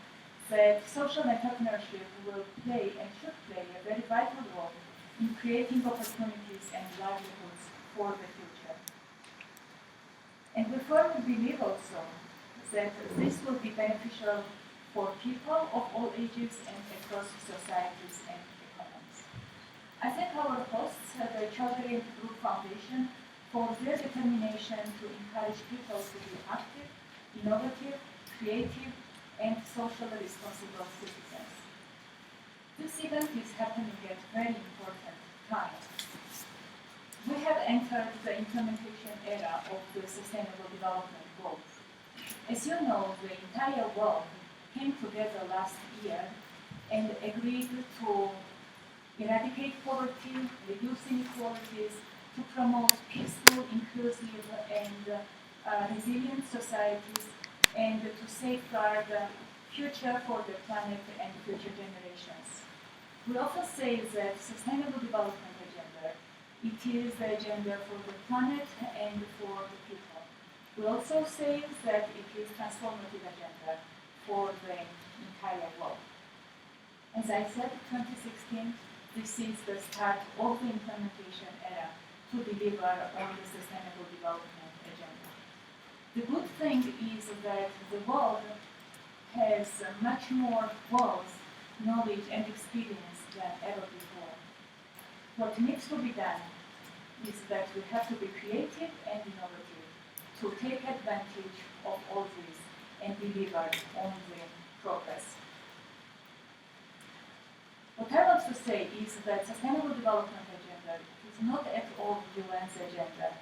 that social entrepreneurship will play and should play a very vital role in creating opportunities and livelihoods for the future. And we firmly believe also that this will be beneficial for people of all ages and across societies and economies. I thank our hosts at the Chaudhary Group Foundation for their determination to encourage people to be active, innovative, creative, and socially responsible citizens. This event is happening at a very important time. We have entered the implementation era of the Sustainable Development Goals. As you know, the entire world came together last year and agreed to eradicate poverty, reduce inequalities, to promote peaceful, inclusive, and resilient societies, and to safeguard the future for the planet and future generations. We often say that Sustainable Development Agenda, it is the agenda for the planet and for the people. We also say that it is transformative agenda for the entire world. As I said, 2016, this is the start of the implementation era to deliver on the Sustainable Development Agenda. The good thing is that the world has much more wealth, knowledge, and experience than ever before. What needs to be done is that we have to be creative and innovative to take advantage of all this and deliver on the progress. What I want to say is that Sustainable Development Agenda is not at all UN's agenda.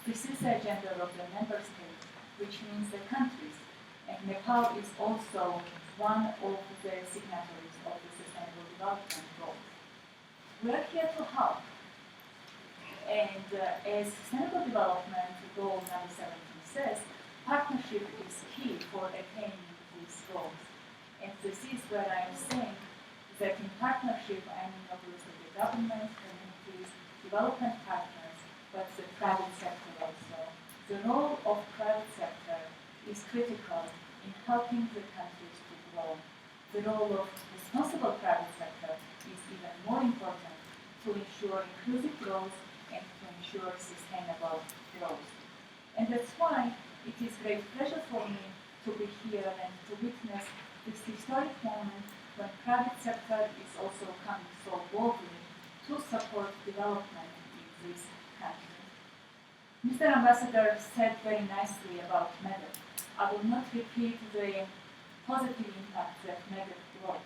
This is the agenda of the member states, which means the countries, and Nepal is also one of the signatories of the Sustainable Development Goals. We are here to help, and as Sustainable Development Goal number 17 says, partnership is key for attaining these goals. And this is where I am saying that in partnership I mean obviously the government, communities, development partners, but the private sector also. The role of private sector is critical in helping the countries to grow. The role of responsible private sector is even more important to ensure inclusive growth and to ensure sustainable growth. And that's why it is great pleasure for me to be here and to witness this historic moment when private sector is also coming so boldly to support development in this country. Mr. Ambassador said very nicely about MEDEF. I will not repeat the positive impact that MEDEF brought,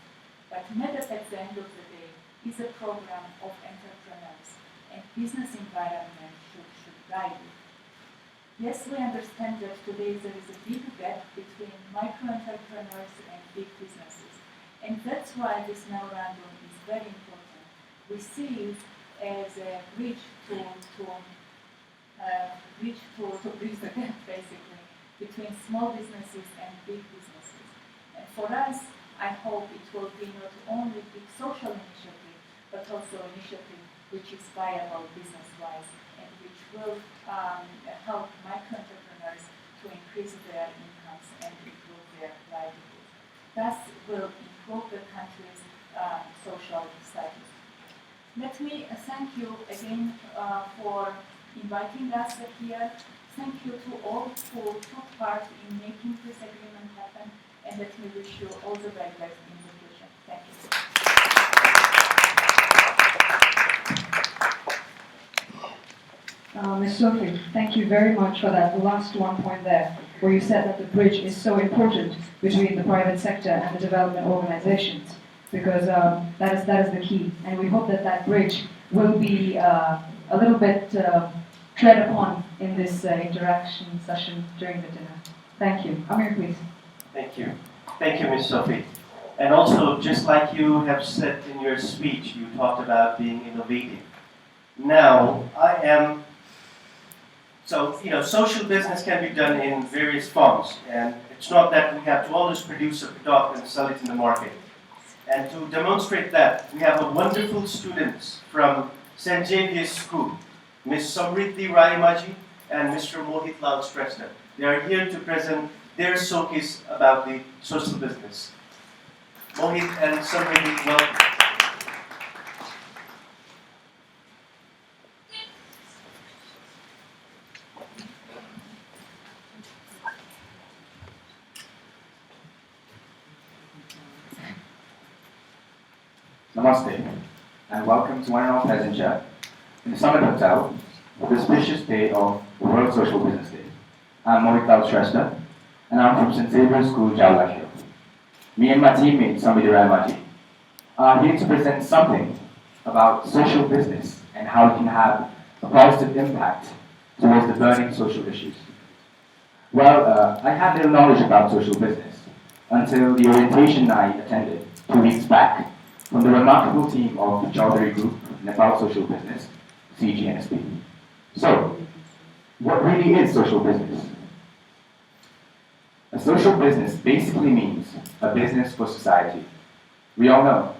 but MEDEF at the end of the day is a program of entrepreneurs, and business environment should guide it. Yes, we understand that today there is a big gap between micro-entrepreneurs and big businesses. And that's why this memorandum is very important. We see it as a bridge to bridge the gap, basically, between small businesses and big businesses. And for us, I hope it will be not only big social initiative, but also initiative which is viable business-wise and which will help micro-entrepreneurs to increase their incomes and improve their livelihoods. Thus will improve the country's social status. Let me thank you again for inviting us here. Thank you to all who took part in making this agreement happen, and let me wish you all the very best in the future. Thank you. Ms. Sophie, thank you very much for that last one point there, where you said that the bridge is so important between the private sector and the development organizations, because that is the key. And we hope that that bridge will be a little bit tread upon in this interaction session during the dinner. Thank you. Amir, please. Thank you. Thank you, Ms. Sophie. And also, just like you have said in your speech, you talked about being innovative. Now, social business can be done in various forms, and it's not that we have to always produce a product and sell it in the market. And to demonstrate that, we have a wonderful students from St. Xavier's School, Ms. Samriddhi Raimaji and Mr. Mohit Lal Shrestha. They are here to present their showcase about the social business. Mohit and Samriddhi, welcome. Namaste, and welcome to one and all present here in the Summit Hotel, the auspicious day of the World Social Business Day. I'm Mohit Lal Shrestha, and I'm from St. Xavier's School, Jawaharlal. Me and my teammate, Samriddhi Raimaji, are here to present something about social business and how it can have a positive impact towards the burning social issues. Well, I had little knowledge about social business until the orientation I attended 2 weeks back from the remarkable team of the Chaudhary Group, Nepal Social Business, CGNSB. So, what really is social business? A social business basically means a business for society. We all know,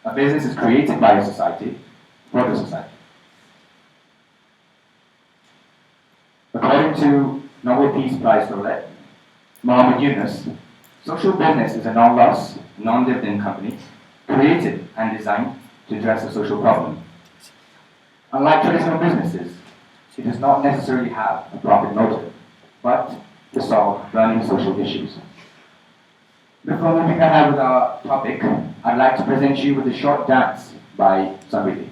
a business is created by a society for the society. According to Nobel Peace Prize laureate Muhammad Yunus, social business is a non-loss, non-dividend company created and designed to address a social problem. Unlike traditional businesses, it does not necessarily have a profit motive, but to solve burning social issues. Before moving ahead with our topic, I'd like to present you with a short dance by Samriddhi.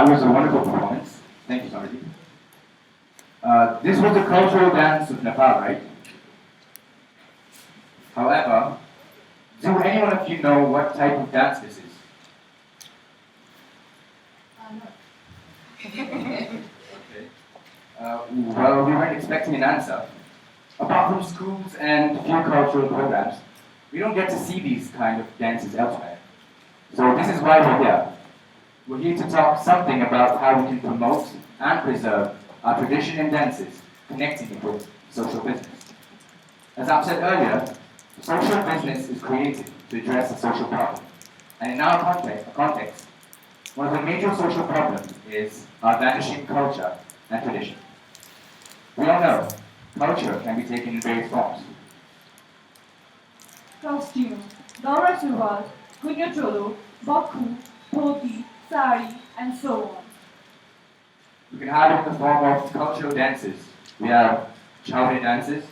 that was a wonderful performance. Thank you, Chaudhary. This was the cultural dance of Nepal, right? However, do any one of you know what type of dance this is? No. Okay. Well, we weren't expecting an answer. Apart from schools and few cultural programs, we don't get to see these kind of dances elsewhere. So this is why we're here. We're here to talk something about how we can promote and preserve our tradition and dances, connecting it with social business. As I've said earlier, social business is created to address a social problem. And in our context, one of the major social problems is our vanishing culture and tradition. We all know culture can be taken in various forms. Costume, Daura Surwal, Gunya Cholo, Bakhu, Dhoti, Sari, and so on. We can have it in the form of cultural dances. We have Chaudhary dances,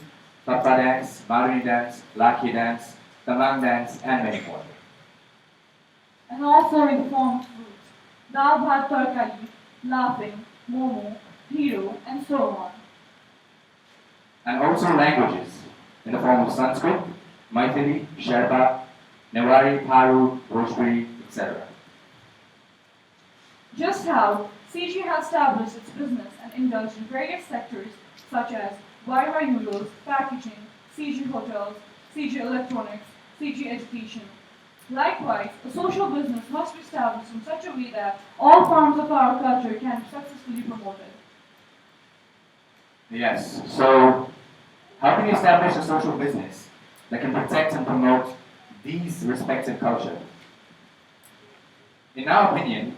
Tappa dance, Marwari dance, Lakhi dance, Tamang dance, and many more. And also in the form of food, Dal Bhat Tarkari, Laughing, Momo, Hero, and so on. And also languages in the form of Sanskrit, Maithili, Sherpa, Newari, Paru, Bhojpuri, etc. Just how CG has established its business and indulged in various sectors such as Wi-Fi noodles, packaging, CG hotels, CG electronics, CG education. Likewise, a social business must be established in such a way that all forms of our culture can be successfully promoted. Yes, so how can we establish a social business that can protect and promote these respective cultures? In our opinion,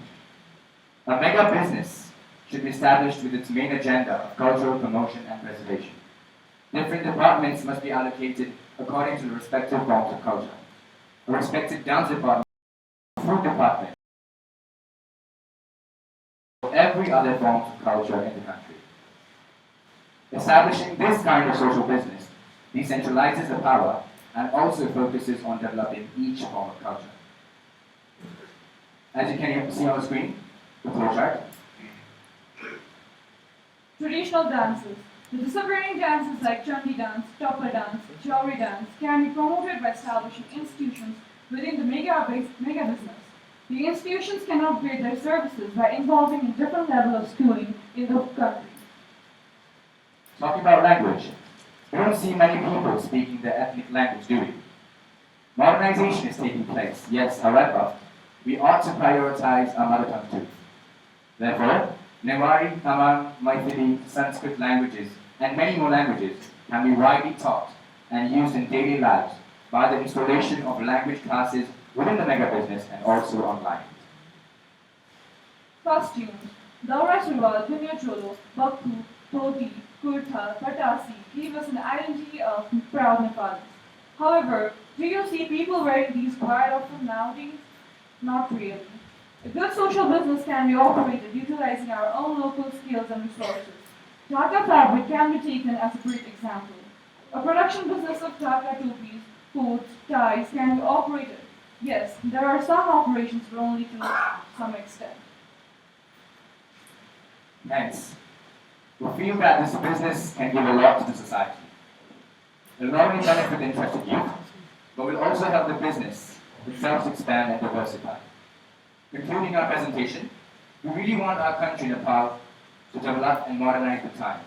a mega business should be established with its main agenda of cultural promotion and preservation. Different departments must be allocated according to the respective forms of culture. A respective dance department, food department, or every other form of culture in the country. Establishing this kind of social business decentralizes the power and also focuses on developing each form of culture. As you can see on the screen, the flowchart. Traditional dances. The disappearing dances like Chandi dance, Topper dance, Chaudhary dance can be promoted by establishing institutions within the mega business. The institutions can upgrade their services by involving in different level of schooling in the country. Talking about language, we don't see many people speaking their ethnic language, do we? Modernization is taking place, yes, however, we ought to prioritize our mother tongue too. Therefore, Newari, Tamang, Maithili, Sanskrit languages, and many more languages can be widely taught and used in daily lives by the installation of language classes within the mega business and also online. Costumes. Daura Surwal, Gunya Cholo, Bakhu, Dhoti, Kurta, Patasi give us an identity of proud Nepalis. However, do you see people wearing these quite often nowadays? Not really. A good social business can be operated utilizing our own local skills and resources. Dhaka fabric can be taken as a great example. A production business of Dhaka topis, coats, ties can be operated. Yes, there are some operations, but only to some extent. Hence, we feel that this business can give a lot to the society. It will not only benefit the interested youth, but will also help the business itself to expand and diversify. Concluding our presentation, we really want our country, Nepal, to develop and modernize with time,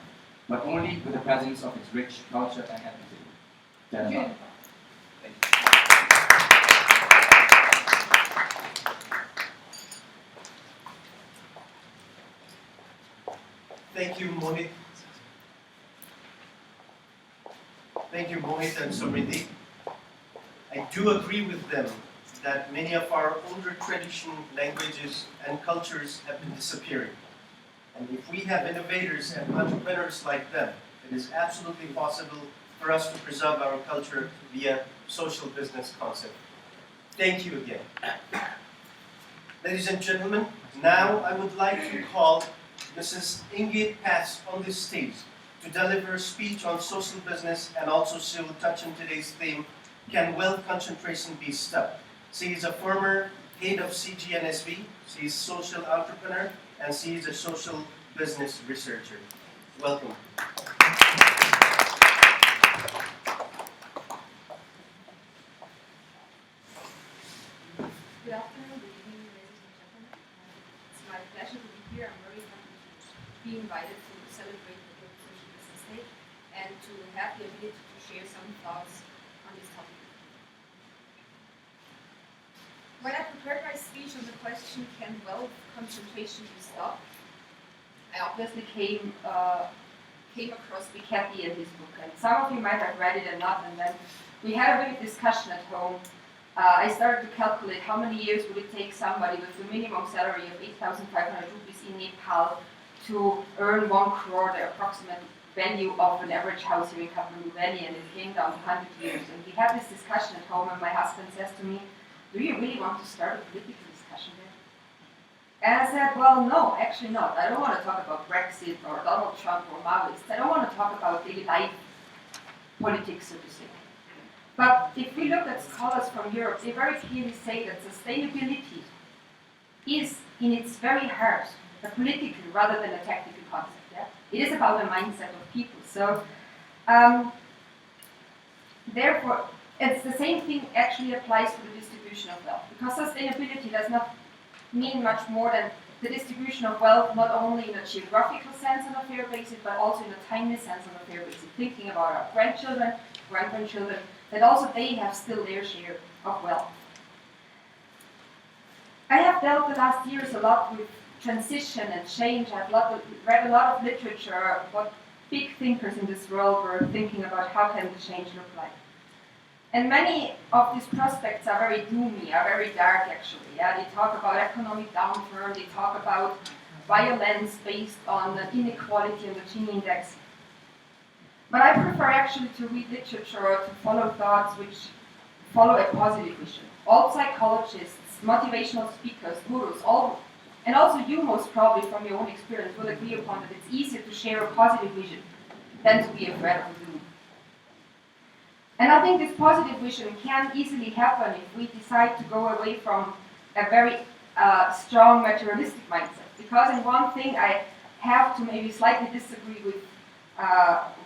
but only with the presence of its rich culture and ethnicity. Jai Nepal. Thank you. Thank you, Mohit. Thank you, Mohit and Samriddhi. I do agree with them that many of our older traditional languages and cultures have been disappearing. And if we have innovators and entrepreneurs like them, it is absolutely possible for us to preserve our culture via social business concept. Thank you again. Ladies and gentlemen, now I would like to call Mrs. Ingrid Pass on this stage to deliver a speech on social business, and also she will touch on today's theme, Can Wealth Concentration Be Stopped? She is a former head of CG and SV. She is a social entrepreneur and she is a social business researcher. Welcome. Good afternoon, good evening, ladies and gentlemen. It's my pleasure to be here. I'm very happy to be invited to celebrate the Global Social Business Day and to have the ability to share some thoughts on this topic. When I prepared my speech on the question, can wealth concentration be stopped? I obviously came across Piketty in his book, and some of you might have read it and not, and then we had a big discussion at home. I started to calculate how many years would it take somebody with a minimum salary of 8,500 rupees in Nepal to earn 1 crore, the approximate value of an average house here in Kathmandu Valley, and it came down to 100 years. And we had this discussion at home, and my husband says to me, "Do you really want to start a political discussion there?" And I said, well, no, actually not. I don't want to talk about Brexit or Donald Trump or Maoists. I don't want to talk about daily life politics, so to say. But if we look at scholars from Europe, they very clearly say that sustainability is, in its very heart, a political rather than a technical concept. Yeah? It is about the mindset of people. So, therefore, it's the same thing actually applies to the distribution of wealth. Because sustainability does not mean much more than the distribution of wealth, not only in a geographical sense on a fair basis, but also in a timely sense on a fair basis. Thinking about our grandchildren, great-grandchildren, that also they have still their share of wealth. I have dealt the last years a lot with transition and change. I've read a lot of literature, what big thinkers in this world were thinking about how can the change look like. And many of these prospects are very doomy, are very dark actually. Yeah? They talk about economic downturn, they talk about violence based on inequality and the Gini index. But I prefer actually to read literature or to follow thoughts which follow a positive vision. All psychologists, motivational speakers, gurus, all, and also you most probably from your own experience will agree upon that it's easier to share a positive vision than to be afraid of the doom. And I think this positive vision can easily happen if we decide to go away from a very strong materialistic mindset. Because in one thing I have to maybe slightly disagree with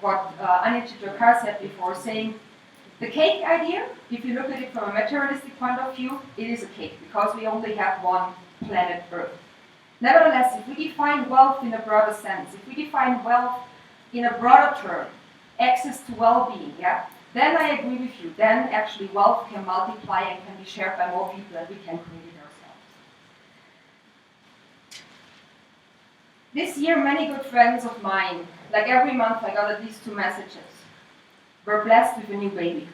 what Anita Jokar said before, saying the cake idea, if you look at it from a materialistic point of view, it is a cake because we only have one planet Earth. Nevertheless, if we define wealth in a broader sense, if we define wealth in a broader term, access to well-being, yeah, then I agree with you. Then actually wealth can multiply and can be shared by more people and we can create it ourselves. This year, many good friends of mine, like every month I got at least 2 messages, were blessed with a new baby.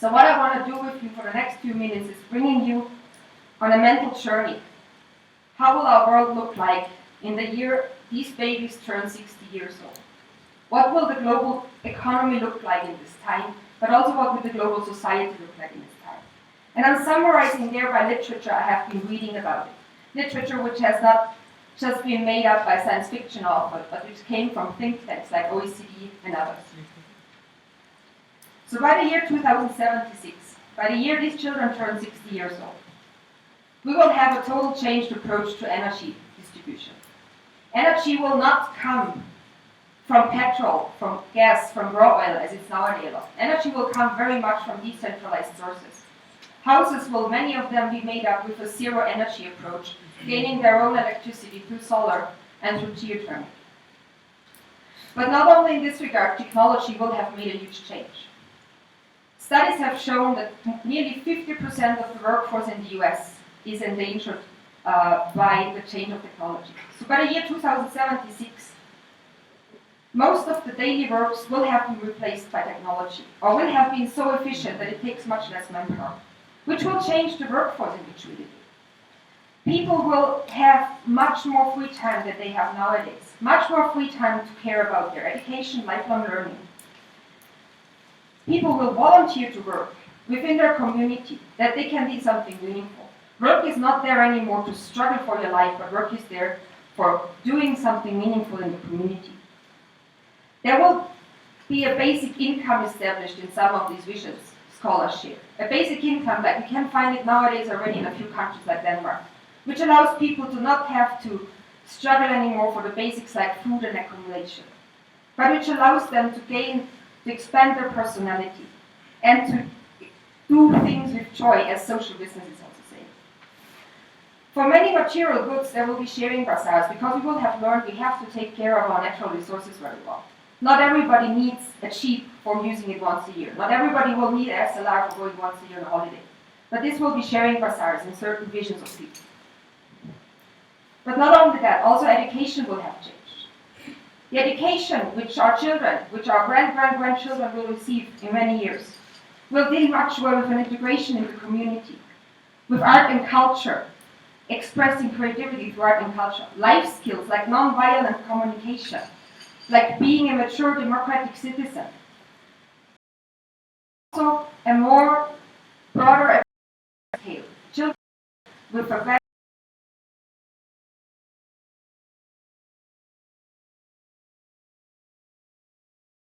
So what I want to do with you for the next few minutes is bringing you on a mental journey. How will our world look like in the year these babies turn 60 years old? What will the global economy look like in this time, but also what will the global society look like in this time? And I'm summarizing there by literature I have been reading about it. Literature which has not just been made up by science fiction authors, but which came from think tanks like OECD and others. So by the year 2076, by the year these children turn 60 years old, we will have a total changed approach to energy distribution. Energy will not come from petrol, from gas, from raw oil, as it's nowadays. Energy will come very much from decentralized sources. Houses will, many of them, be made up with a zero energy approach, gaining their own electricity through solar and through geothermal. But not only in this regard, technology will have made a huge change. Studies have shown that nearly 50% of the workforce in the US is endangered by the change of technology. So by the year 2076, most of the daily works will have been replaced by technology, or will have been so efficient that it takes much less manpower, which will change the workforce in which we live. People will have much more free time than they have nowadays, much more free time to care about their education, lifelong learning. People will volunteer to work within their community, that they can do something meaningful. Work is not there anymore to struggle for your life, but work is there for doing something meaningful in the community. There will be a basic income established in some of these visions, scholars share. A basic income, like you can find it nowadays already in a few countries like Denmark, which allows people to not have to struggle anymore for the basics like food and accommodation, but which allows them to expand their personality and to do things with joy, as social business is also saying. For many material goods, there will be sharing bazaars because we will have learned we have to take care of our natural resources very well. Not everybody needs a cheap for using it once a year. Not everybody will need SLR for going once a year on holiday. But this will be sharing bazaars in certain visions of people. But not only that, also education will have changed. The education which our children, which our grandchildren will receive in many years, will deal much more with an integration in the community, with art and culture, expressing creativity through art and culture, life skills like non-violent communication, like being a mature democratic citizen. Also, a more broader scale, children with a very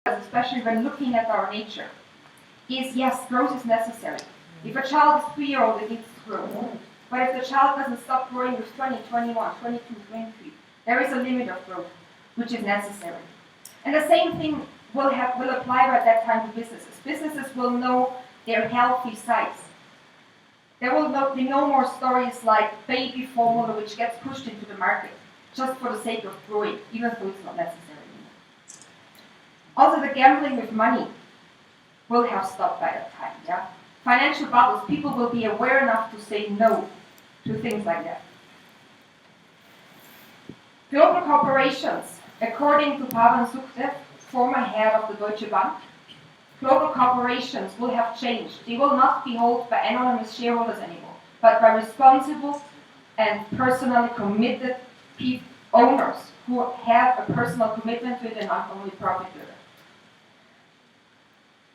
especially when looking at our nature, is yes, growth is necessary. If a child is 3-year-old, it needs to grow. But if the child doesn't stop growing with 20, 21, 22, 23, there is a limit of growth, which is necessary. And the same thing will apply at that time to businesses. Businesses will know their healthy size. There will be no more stories like baby formula which gets pushed into the market just for the sake of growing, even though it's not necessary anymore. Also, the gambling with money will have stopped by that time. Yeah? Financial bubbles, people will be aware enough to say no to things like that. Global corporations, according to Pavan Sukhdev, former head of the Deutsche Bank, global corporations will have changed. They will not be held by anonymous shareholders anymore, but by responsible and personally committed owners who have a personal commitment to it and not only profit driven.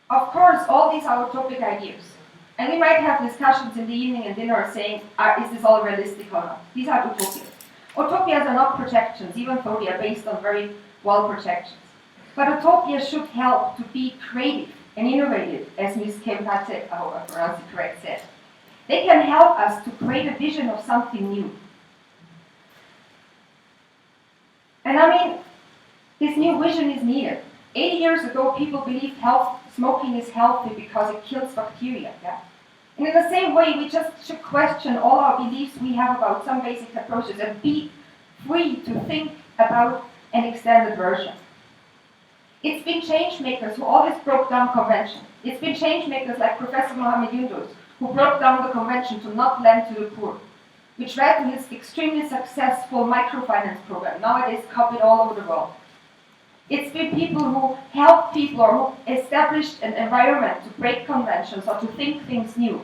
Of course, all these are utopic ideas. And we might have discussions in the evening and dinner saying, is this all realistic or not? These are utopias. Utopias are not projections, even though they are based on very well projections. But utopias should help to be creative and innovative, as Ms. Kempate, I hope I pronounced it correct, said. They can help us to create a vision of something new. And I mean, this new vision is needed. 80 years ago, people believed smoking is healthy because it kills bacteria. Yeah? And in the same way, we just should question all our beliefs we have about some basic approaches and be free to think about an extended version. It's been change makers who always broke down convention. It's been change makers like Professor Mohamed Yunus, who broke down the convention to not lend to the poor, which led to his extremely successful microfinance program, nowadays copied all over the world. It's been people who helped people or who established an environment to break conventions or to think things new.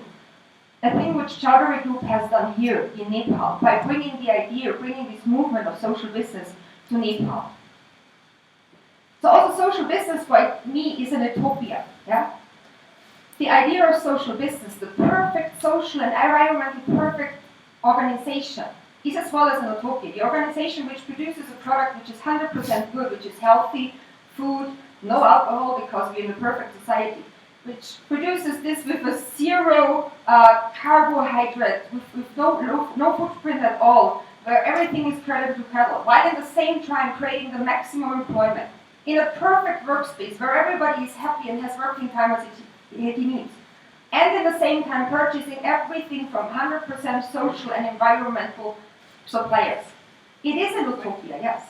A thing which Chaudhary Group has done here in Nepal by bringing the idea, bringing this movement of social business to Nepal. So also social business for me is an utopia. Yeah? The idea of social business, the perfect social and environmentally perfect organization, is as well as an utopia. The organization which produces a product which is 100% good, which is healthy, food, no alcohol because we're in a perfect society, which produces this with a zero carbohydrate, with no footprint at all, where everything is cradle to cradle, while at the same time creating the maximum employment in a perfect workspace where everybody is happy and has working time as he needs. And at the same time purchasing everything from 100% social and environmental suppliers. It is an utopia, yes.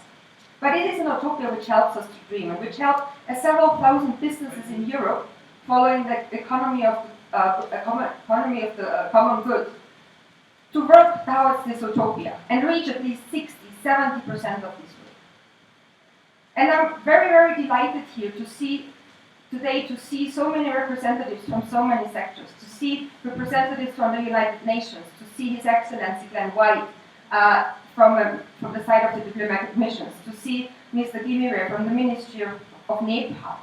But it is an utopia which helps us to dream and which helped several thousand businesses in Europe following the economy of the common good to work towards this utopia and reach at least 60, 70% of this work. And I'm very, very delighted here today to see so many representatives from so many sectors, to see representatives from the United Nations, to see His Excellency Glenn White from the side of the diplomatic missions, to see Mr. Gimire from the Ministry of Nepal.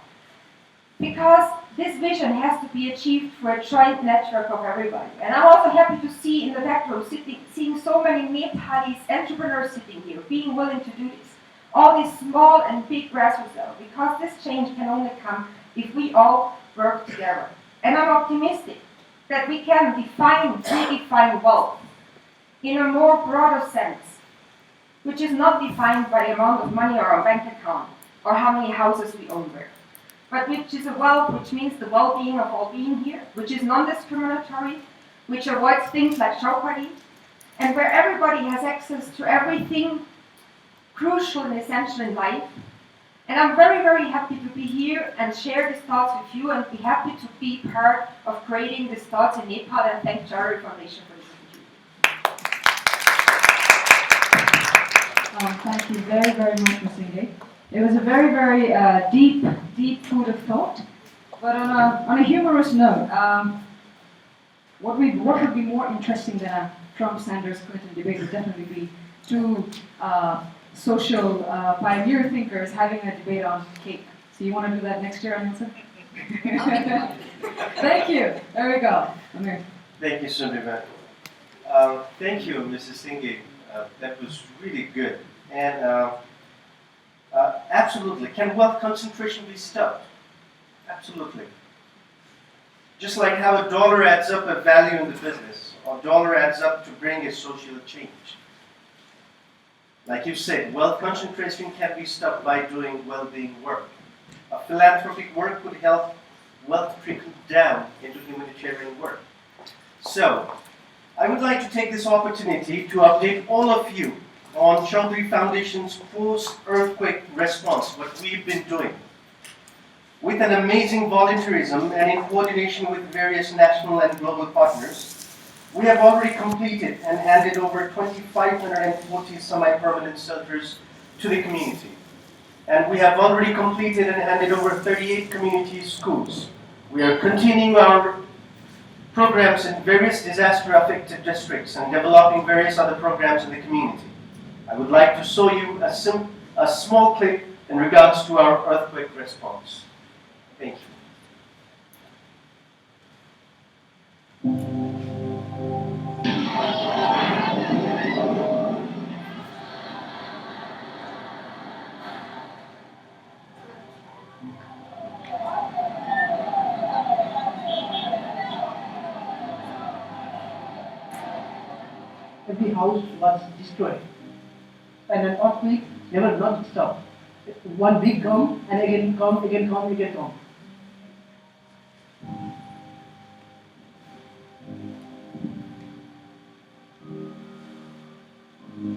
Because this vision has to be achieved for a joint network of everybody. And I'm also happy to see in the back row, seeing so many Nepalese entrepreneurs sitting here, being willing to do this. All these small and big grassroots level, because this change can only come if we all work together. And I'm optimistic that we can redefine wealth in a more broader sense which is not defined by the amount of money or our bank account, or how many houses we own where, but which is a wealth which means the well-being of all being here, which is non-discriminatory, which avoids things like Chaudhary, and where everybody has access to everything crucial and essential in life. And I'm very, very happy to be here and share these thoughts with you, and be happy to be part of creating these thoughts in Nepal, and thank Chaudhary Foundation for this opportunity. Thank you very, very much, Ms. Inge. It was a very, very deep food of thought. But on a humorous note, what would be more interesting than a Trump-Sanders-Clinton debate would definitely be two social pioneer thinkers having a debate on cake. So you want to do that next year, Anilson? Thank you. There we go. Amir. Thank you, Sundar. Thank you, Mrs. Singh. That was really good. And absolutely, can wealth concentration be stopped? Absolutely. Just like how a dollar adds up a value in the business, or a dollar adds up to bring a social change. Like you said, wealth concentration can be stopped by doing well-being work. A philanthropic work could help wealth trickle down into humanitarian work. So, I would like to take this opportunity to update all of you on Chaudhary Foundation's post-earthquake response, what we've been doing. With an amazing volunteerism and in coordination with various national and global partners, we have already completed and handed over 2,540 semi-permanent shelters to the community. And we have already completed and handed over 38 community schools. We are continuing our programs in various disaster-affected districts and developing various other programs in the community. I would like to show you a small clip in regards to our earthquake response. Thank you. Every house was destroyed, and an earthquake never not stop. One big come and again come, again come, again come.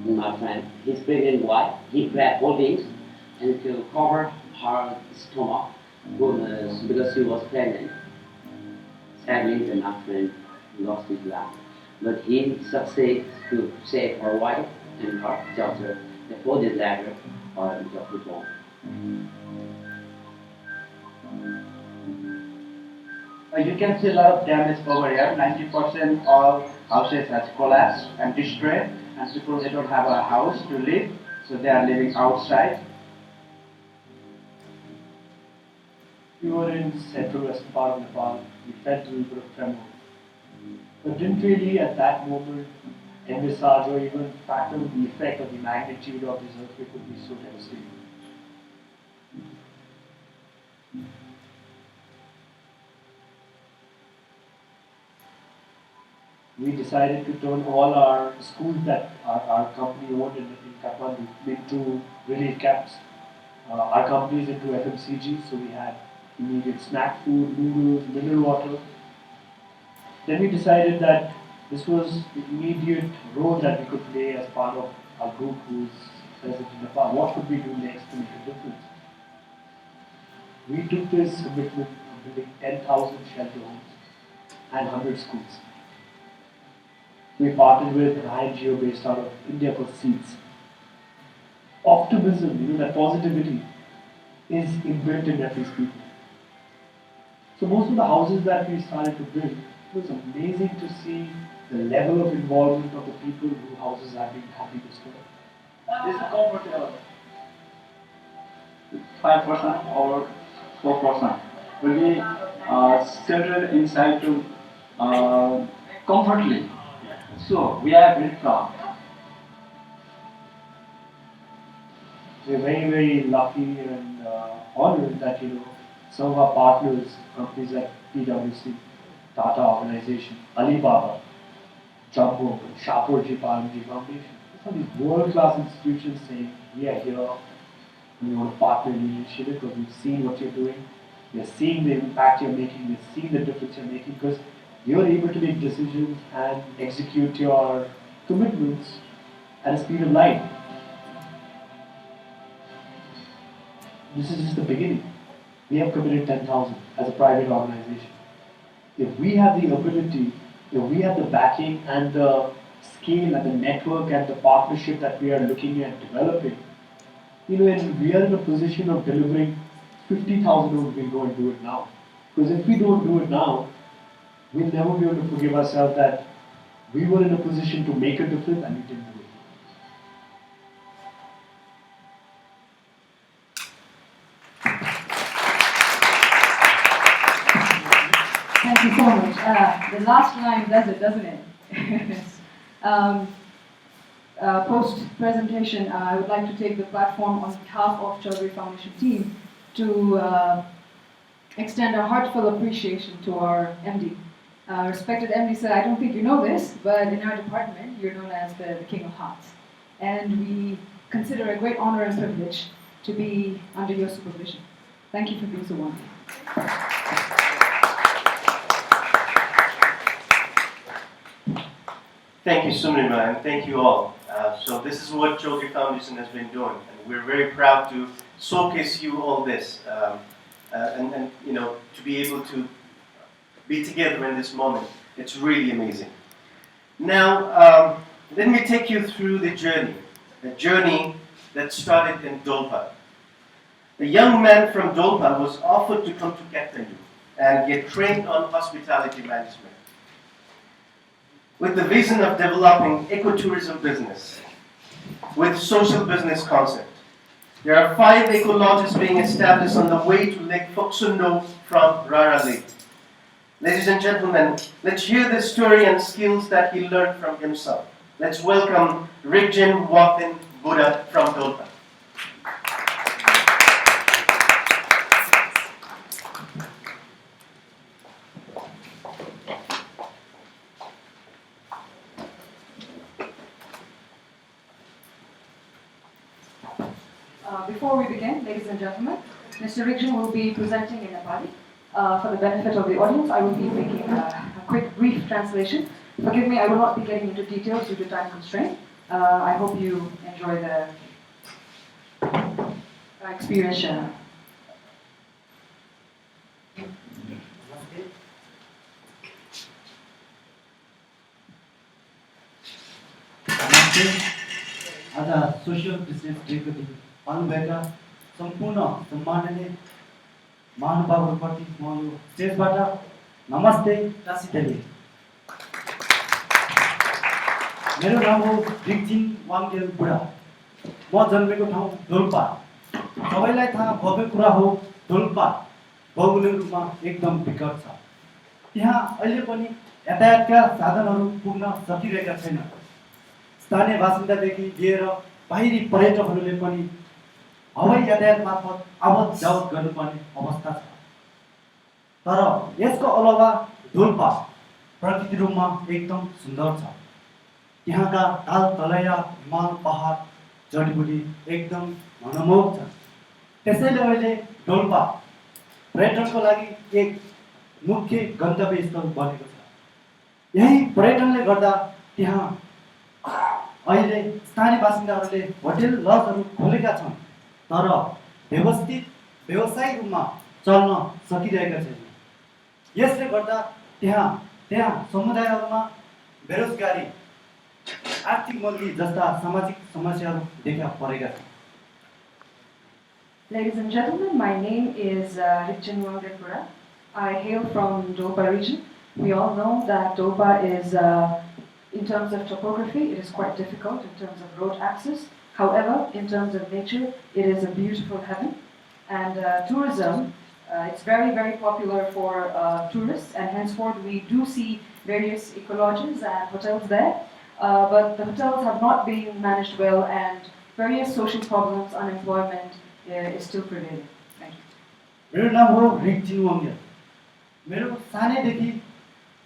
My friend, his pregnant wife, he grabbed holdings and to cover her stomach because she was pregnant. Sadly, my friend lost his life. But he succeeded to save her wife and her daughter before disaster or just before. You can see a lot of damage over here. 90% of houses has collapsed and destroyed, and people they don't have a house to live, so they are living outside. We were in central western part of Nepal. We felt a little bit of tremor, but didn't really at that moment envisage or even fathom the effect or the magnitude of this earthquake would be so devastating. We decided to turn all our schools that our company owned in Kathmandu into relief camps. Our company is into FMCG, so we had immediate snack food, noodles, mineral water. Then we decided that this was the immediate role that we could play as part of our group who's present in Nepal. What could we do next to make a difference? We took this commitment of building 10,000 shelter homes and 100 schools. We partnered with an INGO based out of India for seeds. Optimism, that positivity is inbuilt in every people. So most of the houses that we started to build, it was amazing to see the level of involvement of the people whose houses have been destroyed. This is comfortable. 5% or 4% will be sheltered inside to comfortably. So we are very proud. We're very, very lucky and honored that some of our partners, companies like PwC, Tata Organization, Alibaba, Jumbo, Shapoorji Pallonji Foundation, some of these world-class institutions saying, we are here, and we want to partner in the initiative because we've seen what you're doing, we're seeing the impact you're making, we're seeing the difference you're making, because you're able to make decisions and execute your commitments at a speed of light. This is just the beginning. We have committed 10,000 as a private organization. If we have the ability, if we have the backing and the scale and the network and the partnership that we are looking at developing, and we are in a position of delivering 50,000, we'll go and do it now. Because if we don't do it now, we'll never be able to forgive ourselves that we were in a position to make a difference and we didn't do it. Thank you so much. The last line does it, doesn't it? Post-presentation, I would like to take the platform on behalf of Chaudhary Foundation team to extend a heartfelt appreciation to our MD. Respected MD sir, I don't think you know this, but in our department, you're known as the King of Hearts. And we consider a great honor and privilege to be under your supervision. Thank you for being so wonderful. Thank you, Sunima, and thank you all. So this is what Chaudhary Foundation has been doing, and we're very proud to showcase you all this, and to be able to be together in this moment. It's really amazing. Now, let me take you through the journey that started in Dolpa. A young man from Dolpa was offered to come to Kathmandu and get trained on hospitality management, with the vision of developing ecotourism business with social business concept. There are 5 eco lodges being established on the way to Lake Foksundo from Rara Lake. Ladies and gentlemen, let's hear the story and skills that he learned from himself. Let's welcome Rigjin Watin Buddha from Dolpa. Before we begin, ladies and gentlemen, Mr. Rigjin will be presenting in Nepali. For the benefit of the audience, I will be making a quick, brief translation. Forgive me, I will not be getting into details due to time constraint. I hope you enjoy the experience. आज social business deco दिन आउनुभएका सम्पूर्ण सम्माननीय महानुभावहरूप्रति म यो स्टेजबाट नमस्ते टासिटेली। मेरो नाम हो रिक्जिन वाङगेल बुढा। म जन्मेको ठाउँ डोल्पा। सबैलाई थाहा भएको कुरा हो, डोल्पा भौगोलिक रूपमा एकदम विकट छ। त्यहाँ अहिले पनि यातायातका साधनहरू पुग्न सकिरहेका छैनन्। स्थानीय बासिन्दादेखि लिएर बाहिरी पर्यटकहरूले पनि हवाई यातायात मार्फत आवत जावत गर्नुपर्ने अवस्था छ। तर यसको अलावा डोल्पा प्रकृति रूपमा एकदम सुन्दर छ। त्यहाँका ताल तलैया, हिमाल, पहाड, जडीबुटी एकदम मनमोहक छ। त्यसैले अहिले डोल्पा पर्यटनको लागि एक मुख्य गन्तव्य स्थल बनेको छ। यही पर्यटनले गर्दा त्यहाँ अहिले स्थानीय बासिन्दाहरूले होटेल लजहरू खोलेका छन्, तर व्यवस्थित व्यवसायिक रूपमा चल्न सकिरहेका छैनन्। यसले गर्दा त्यहाँ समुदायहरूमा बेरोजगारी, आर्थिक मन्दी जस्ता सामाजिक समस्याहरू देखा परेका छन्। Ladies and gentlemen, my name is Rigjin Waङgel Buddha. I hail from Dolpa region. We all know that Dolpa is in terms of topography, it is quite difficult in terms of road access. However, in terms of nature, it is a beautiful heaven. And tourism, it's very, very popular for tourists, and henceforth we do see various eco-lodges and hotels there. But the hotels have not been managed well, and various social problems, unemployment is still prevailing. Thank you. मेरो नाम हो रिक्जिन वाङगेल। मेरो सानैदेखि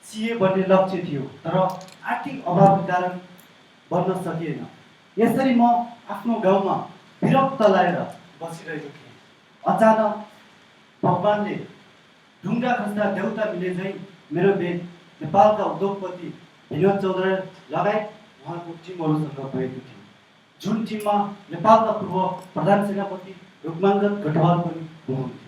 सिए बन्ने लक्ष्य थियो, तर आर्थिक अभावका कारण बन्न सकिएन। यसरी म आफ्नो गाउँमा विरक्त लाएर बसिरहेको थिएँ। अचानक भगवानले ढुङ्गा खस्दा देउता मिले झैँ मेरो भेट नेपालका उद्योगपति विनोद चौधरी लगायत उहाँको टिमहरूसँग भएको थियो, जुन टिममा नेपालका पूर्व प्रधान सेनापति रुक्माङ्गद गढवाल पनि हुनुहुन्थ्यो।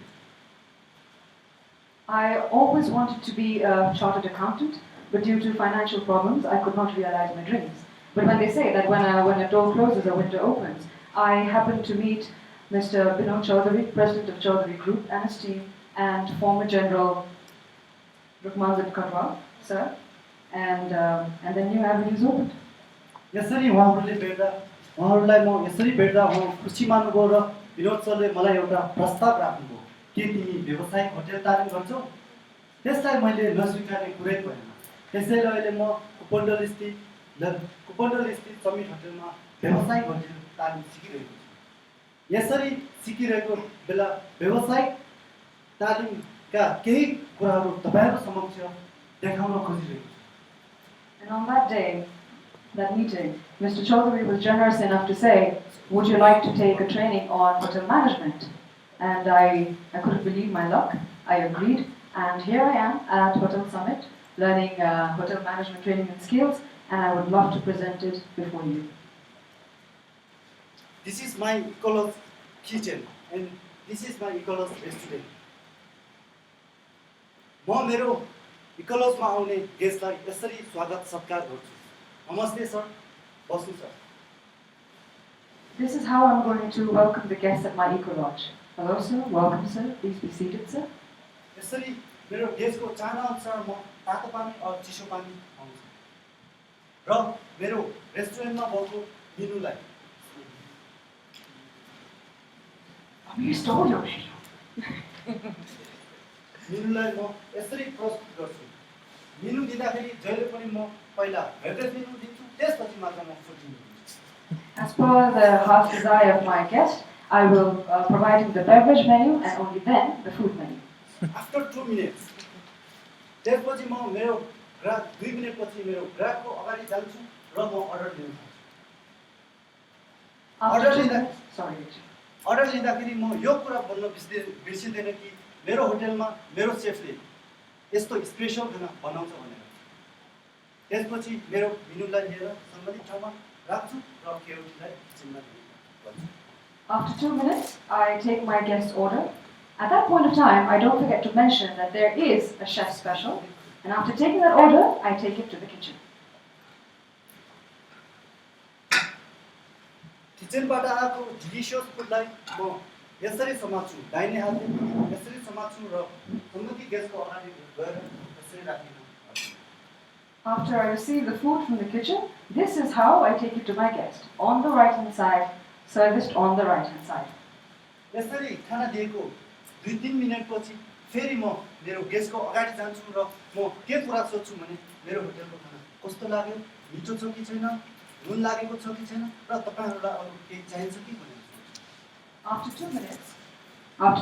I always wanted to be a chartered accountant, but due to financial problems, I could not realize my dreams. But when they say that when a door closes, a window opens, I happened to meet Mr. Vinod Chaudhary, president of Chaudhary Group, and his team, and former General Rukmanjit Katwal, sir, and then new avenues opened. यसरी उहाँहरूलाई म यसरी भेट्दा उहाँ खुसी मान्नुभयो र विनोद सरले मलाई एउटा प्रस्ताव राख्नुभयो, के तिमी व्यावसायिक होटल तालिम गर्छौ? त्यसलाई मैले नस्वीकार्ने कुरै भएन। त्यसैले अहिले म कुपण्डल स्थित समिट होटलमा व्यावसायिक होटल तालिम सिकिरहेको छु। यसरी सिकिरहेको बेला व्यावसायिक तालिमका केही कुराहरू तपाईहरु समक्ष देखाउन खोजिरहेको छु। And on that day, that meeting, Mr. Chaudhary was generous enough to say, would you like to take a training on hotel management? And I couldn't believe my luck. I agreed, and here I am at Hotel Summit, learning hotel management training and skills, and I would love to present it before you. This is my Ecolos kitchen, and this is my Ecolos restaurant. म मेरो इकोलोसमा आउने गेस्टलाई यसरी स्वागत सत्कार गर्छु। नमस्ते sir, बस्नु sir. This is how I'm going to welcome the guests at my Eco Lodge. Hello sir, welcome sir, please be seated sir. यसरी मेरो गेस्टको चाहना अनुसार म तातो पानी र चिसो पानी पाउँछु र मेरो रेस्टुरेन्टमा भएको मेनुलाई You stole your menu. मेनुलाई म यसरी प्रस्तुत गर्छु। मेनु दिँदाखेरि जहिले पनि म पहिला बेभरेज मेनु दिन्छु, त्यसपछि मात्र म फुड मेनु दिन्छु। As per the heart's desire of my guest, I will provide him the beverage menu and only then the food menu. After 2 minutes, त्यसपछि म मेरो ग्राहक 2 मिनेटपछि मेरो ग्राहकको अगाडि जान्छु र म अर्डर लिन थाल्छु। अर्डर लिँदाखेरि म यो कुरा भन्न बिर्सिँदैन कि मेरो होटलमा मेरो सेफले यस्तो स्पेशल खाना बनाउँछ भनेर। त्यसपछि मेरो मेनुलाई लिएर सम्बन्धित ठाउँमा राख्छु र केटीलाई किचनमा दिन्छु। After 2 minutes, I take my guest's order. At that point of time, I don't forget to mention that there is a chef special, and after taking that order, I take it to the kitchen. किचनबाट आएको delicious फुडलाई म यसरी समात्छु, दाहिने हातले यसरी समात्छु र सम्बन्धित गेस्टको अगाडि गएर यसरी राखिन। After I receive the food from the kitchen, this is how I take it to my guest, on the right-hand side, serviced on the right-hand side. यसरी खाना दिएको 2-3 मिनेटपछि फेरि म मेरो गेस्टको अगाडि जान्छु र म के कुरा सोध्छु भने मेरो होटलको खाना कस्तो लाग्यो, मिठो छ कि छैन, नुन लागेको छ कि छैन र तपाईहरुलाई अरु केही चाहिन्छ कि भनेर। After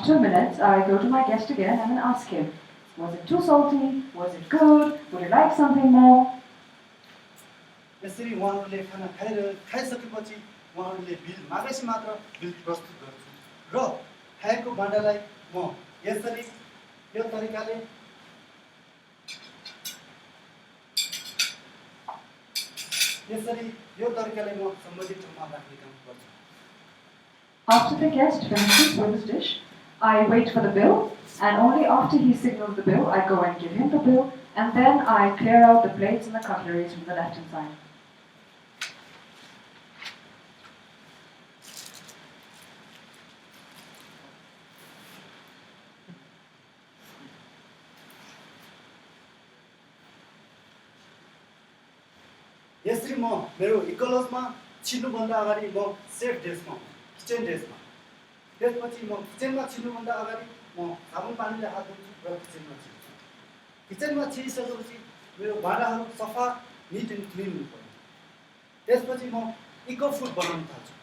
2 minutes, I go to my guest again and then ask him, was it too salty? Was it good? Would you like something more? यसरी उहाँहरूले खाना खाइसकेपछि उहाँहरूले बिल मागेपछि मात्र बिल प्रस्तुत गर्छु र खाएको भाँडालाई म यसरी यो तरिकाले म सम्बन्धित ठाउँमा राख्ने काम गर्छु। After the guest finishes with his dish, I wait for the bill, and only after he signals the bill, I go and give him the bill, and then I clear out the plates and the cutleries from the left-hand side. यसरी म मेरो इकोलोसमा छिर्नुभन्दा अगाडि म safe ड्रेसमा kitchen ड्रेसमा, त्यसपछि म किचनमा छिर्नुभन्दा अगाडि म साबुन पानीले हात धुन्छु र किचनमा छिर्छु। किचनमा छिरिसकेपछि मेरो भाँडाहरू सफा निट एन्ड क्लिन हुनु पर्यो। त्यसपछि म इको फुड बनाउन थाल्छु।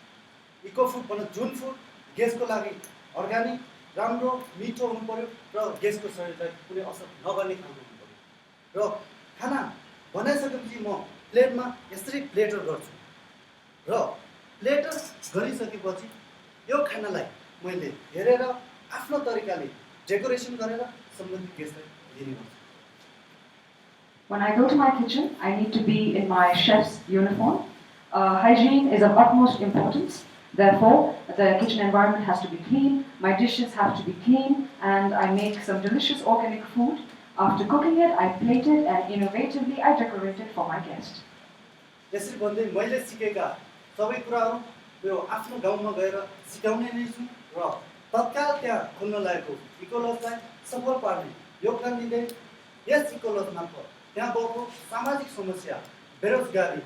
इको फुड जुन फुड गेस्टको लागि अर्ग्यानिक, राम्रो, मिठो हुनु पर्यो र गेस्टको शरीरलाई कुनै असर नगर्ने खालको हुनु पर्यो। र खाना बनाइसकेपछि म प्लेटमा यसरी प्लेटर गर्छु र प्लेटर गरिसकेपछि यो खानालाई मैले हेरेर आफ्नो तरिकाले डेकोरेसन गरेर सम्बन्धित गेस्टलाई दिने गर्छु। When I go to my kitchen, I need to be in my chef's uniform. Hygiene is of utmost importance. Therefore, the kitchen environment has to be clean, my dishes have to be clean, and I make some delicious organic food. After cooking it, I plate it and innovatively I decorate it for my guest. यसरी भन्दै मैले सिकेका सबै कुराहरू मेरो आफ्नो गाउँमा गएर सिकाउने नै छु र तत्काल त्यहाँ खोल्न लागेको इकोलजलाई सफल पार्ने योगदान दिँदै यस इकोलज मार्फत त्यहाँ भएको सामाजिक समस्या, बेरोजगारी,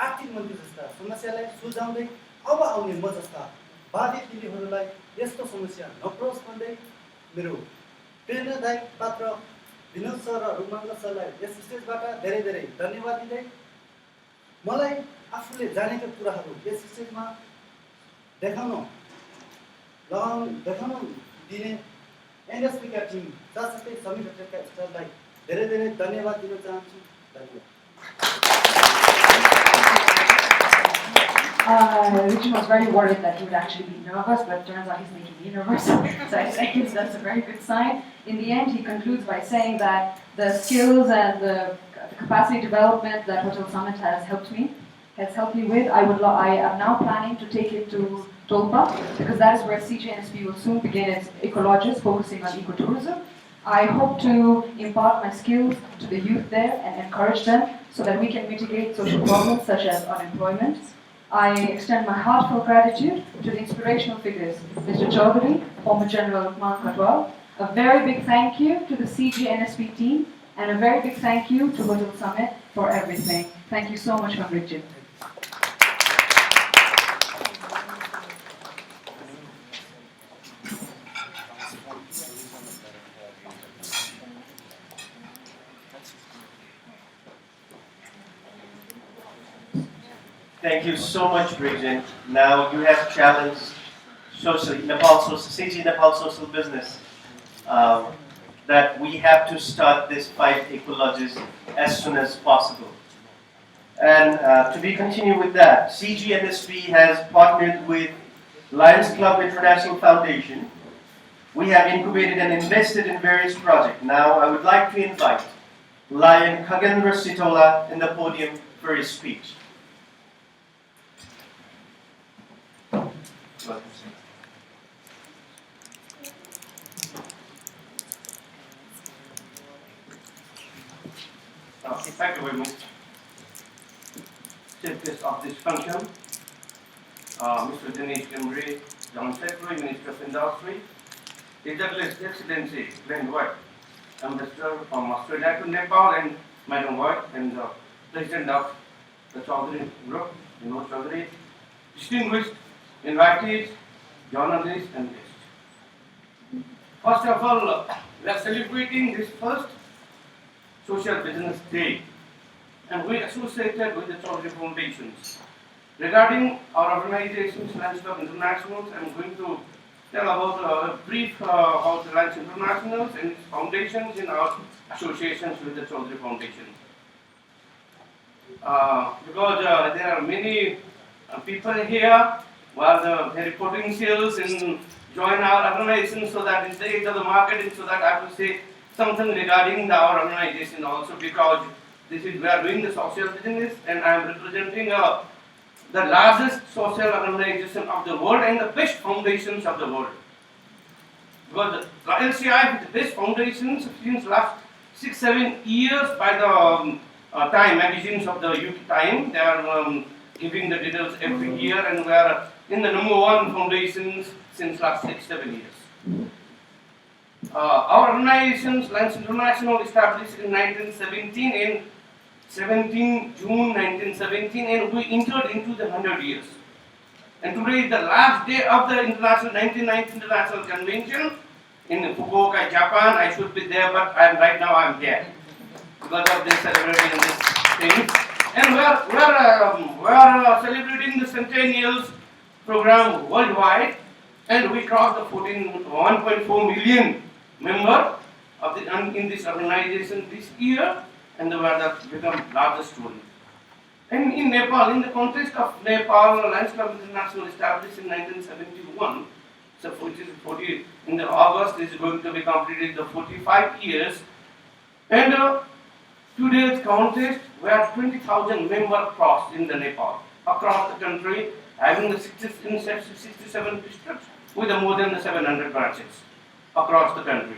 आर्थिक मन्दी जस्ता समस्यालाई सुल्झाउँदै अब आउने म जस्ता बाधित दिदीहरूलाई यस्तो समस्या नपरोस् भन्दै मेरो प्रेरणादायक पात्र विनोद सर र रुमाङ्ग सरलाई यस स्टेजबाट धेरै धेरै धन्यवाद दिँदै मलाई आफूले जानेका कुराहरू यस स्टेजमा देखाउन दिने एनएसपीका टिम साथसाथै समीर होटेलका स्टाफलाई धेरै धेरै धन्यवाद दिन चाहन्छु। धन्यवाद। Richard was very worried that he would actually be nervous, but turns out he's making me nervous. So I think that's a very good sign. In the end, he concludes by saying that the skills and the capacity development that Hotel Summit has helped me with, I am now planning to take it to Tolpa, because that is where CJNSP will soon begin its ecologist, focusing on ecotourism. I hope to impart my skills to the youth there and encourage them so that we can mitigate social problems such as unemployment. I extend my heartfelt gratitude to the inspirational figures, Mr. Chaudhary, former General Maan Katwal. A very big thank you to the CGNSP team, and a very big thank you to Hotel Summit for everything. Thank you so much, Richard. Thank you so much, Bridget. Now you have challenged CG Nepal Social Business that we have to start this fight ecologies as soon as possible. And to be continued with that, CGNSP has partnered with Lions Club International Foundation. We have incubated and invested in various projects. Now I would like to invite Lion Khagendra Sitola in the podium for his speech. Thank you very much. Chief guest of this function, Mr. Dinesh Gimri, Joint Secretary, Minister of Industry, His Excellency Glenn White, Ambassador from Australia to Nepal, and Madam White, and the President of the Chaudhary Group, Vinod Chaudhary, distinguished invitees, journalists, and guests. First of all, we are celebrating this first Social Business Day, and we associated with the Chaudhary Foundations. Regarding our organizations, Lions Club Internationals, I'm going to tell about a brief about the Lions Internationals and its foundations in our associations with the Chaudhary Foundation. Because there are many people here who are the very potentials in join our organization, so that in the age of the marketing, so that I will say something regarding our organization also, because this is we are doing the social business, and I am representing the largest social organization of the world and the best foundations of the world. Because the LCI is the best foundations since last 6-7 years by the Time magazines of the UK Time. They are giving the details every year, and we are in the #1 foundations since last 6-7 years. Our organizations, Lions International, established in 1917, in 17 June 1917, and we entered into the 100 years. And today is the last day of the 1990 International Convention in Fukuoka, Japan. I should be there, but right now I am here because of this celebrating this thing. And we are celebrating the centennials program worldwide, and we crossed the 1.4 million member of in this organization this year, and we are become largest one. And in Nepal, in the context of Nepal, Lions Club International established in 1971, so which is 40, in the August is going to be completed the 45 years. And today's contest, we have 20,000 members crossed in the Nepal, across the country, having the 67 districts with more than the 700 branches across the country.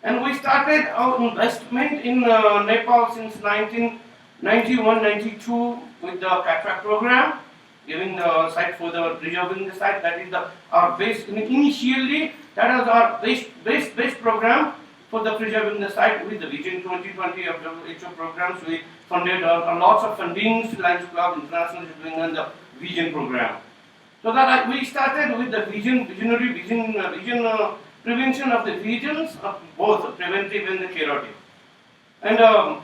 And we started our investment in Nepal since 1991-92 with the cataract program, giving the site for the preserving the site. That is our base. Initially, that was our base program for the preserving the site with the Vision 2020 of WHO programs. We funded lots of fundings. Lions Club International is doing on the Vision program. So that we started with the prevention of the visions of both preventive and the curative. And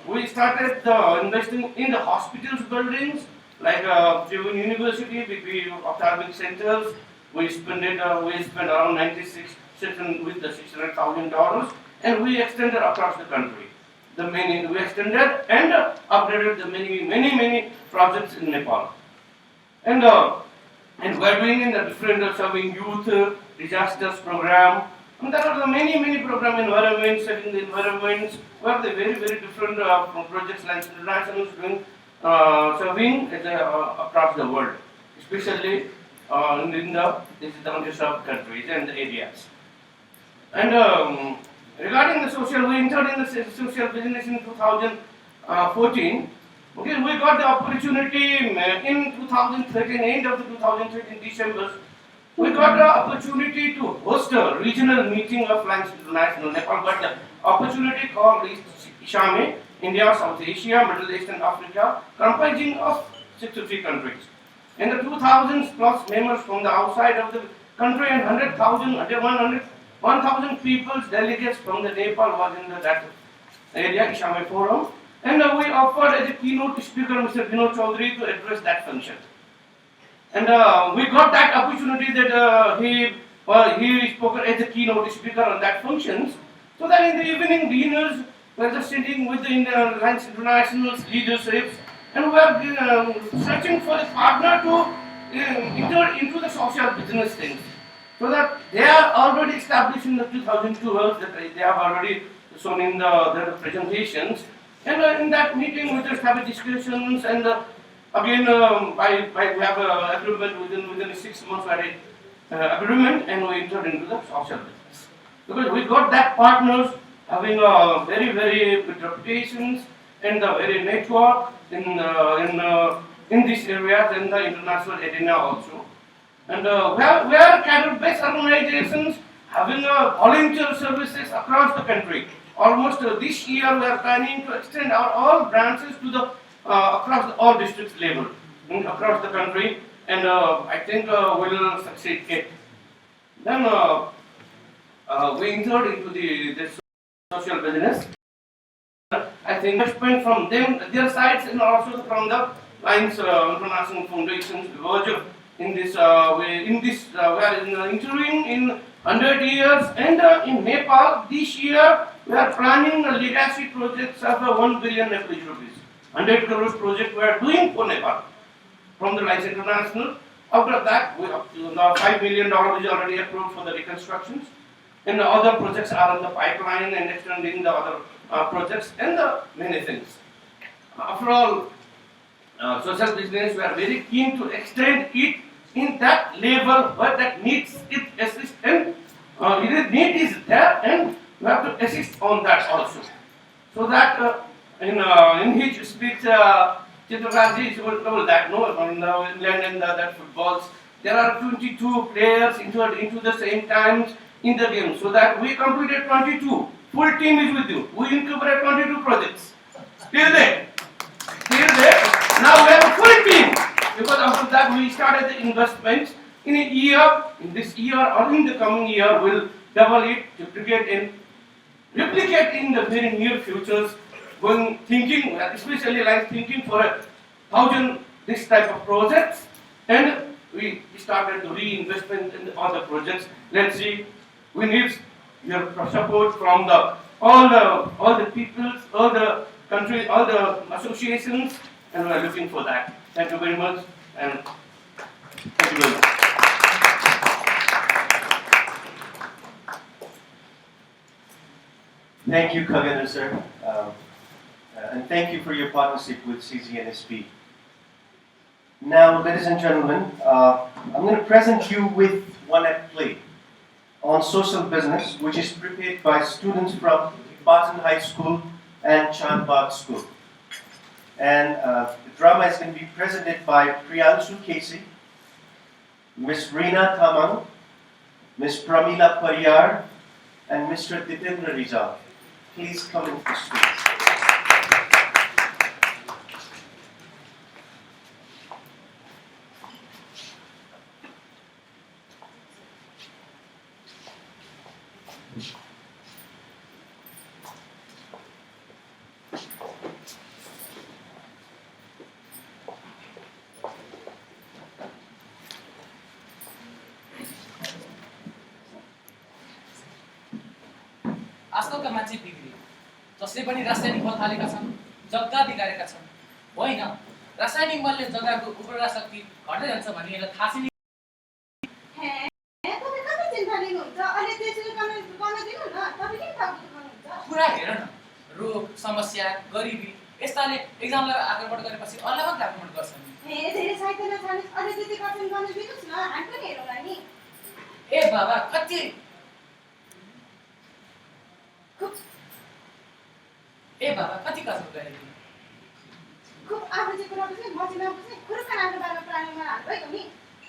we started investing in the hospitals buildings, like Tribune University, we ophthalmic centers. We spent around 96 with the $600,000, and we extended across the country. We extended and upgraded the many projects in Nepal. And we're doing in the different serving youth disasters program. And there are the many program environments, saving the environments, where the very different projects like international is doing serving across the world, especially in the underserved countries and the areas. And regarding the social, we entered in the social business in 2014. Okay, we got the opportunity in 2013, end of the 2013 December. We got the opportunity to host a regional meeting of Lions International Nepal, but the opportunity called is Ishame, India, South Asia, Middle East and Africa, comprising of 63 countries. And the 2,000 plus members from the outside of the country and 1,000 people, delegates from the Nepal was in that area, Ishame Forum. And we offered as a keynote speaker Mr. Chaudhary to address that function. And we got that opportunity that he spoke as a keynote speaker on that functions. So that in the evening dinners, we were just sitting with the Lions International leaderships, and we were searching for a partner to enter into the social business things. So that they are already established in the 2012, that they have already shown in the presentations. And in that meeting, we just have discussions, and again, we have an agreement within 6 months. We had an agreement, and we entered into the social business because we got that partners having very good reputations and the very network in these areas and the international arena also. And we are cadre-based organizations having volunteer services across the country. Almost this year we are planning to extend our all branches to the across all districts level across the country, and I think we will succeed it. Then we entered into this social business. I think investment from their sides and also from the Lions International Foundations because in this we are entering in 100 years, and in Nepal this year we are planning a legacy projects of 1 billion Nepalese rupees. 100 crores project we are doing for Nepal from the Lions International. After that, $5 million is already approved for the reconstructions, and the other projects are in the pipeline and extending the other projects and the many things. After all, social business, we are very keen to extend it in that level where that needs it assist, and need is there, and we have to assist on that also. So that in his speech, Chaudhary told that in England and that footballs, there are 22 players into the same times in the game. So that we completed 22. Full team is with you. We incorporate 22 projects. Till then, now we have a full team. Because after that we started the investments in a year, in this year or in the coming year, we'll double it, replicate in the very near futures, thinking, especially like thinking for 1,000 this type of projects, and we started the reinvestment in other projects. Let's see, we need your support from all the peoples, all the countries, all the associations, and we are looking for that. Thank you very much, and thank you very much. Thank you, Kagana sir, and thank you for your partnership with CZNSP. Now, ladies and gentlemen, I'm going to present you with one act play on social business, which is prepared by students from Barton High School and Chandbagh School. And the drama is going to be presented by Priyanshu Casey, Miss Reena Thamang, Miss Pramila Pariyar, and Mr. Ditendra Rizal. Please come into the stage. आजकलका मान्छे बिग्रिए जसले पनि रासायनिक मल हालेका छन् जग्गा बिगारेका छन् होइन रासायनिक मलले जग्गाको उर्वरा शक्ति घट्दै जान्छ भन्ने यसलाई थाहा छैन कुरा हेर न रोग समस्या गरिबी यस्ताले एक्जामलाई आक्रमण गरेपछि अलग आक्रमण गर्छन् ए बाबा कति ए बाबा कति कसो गरे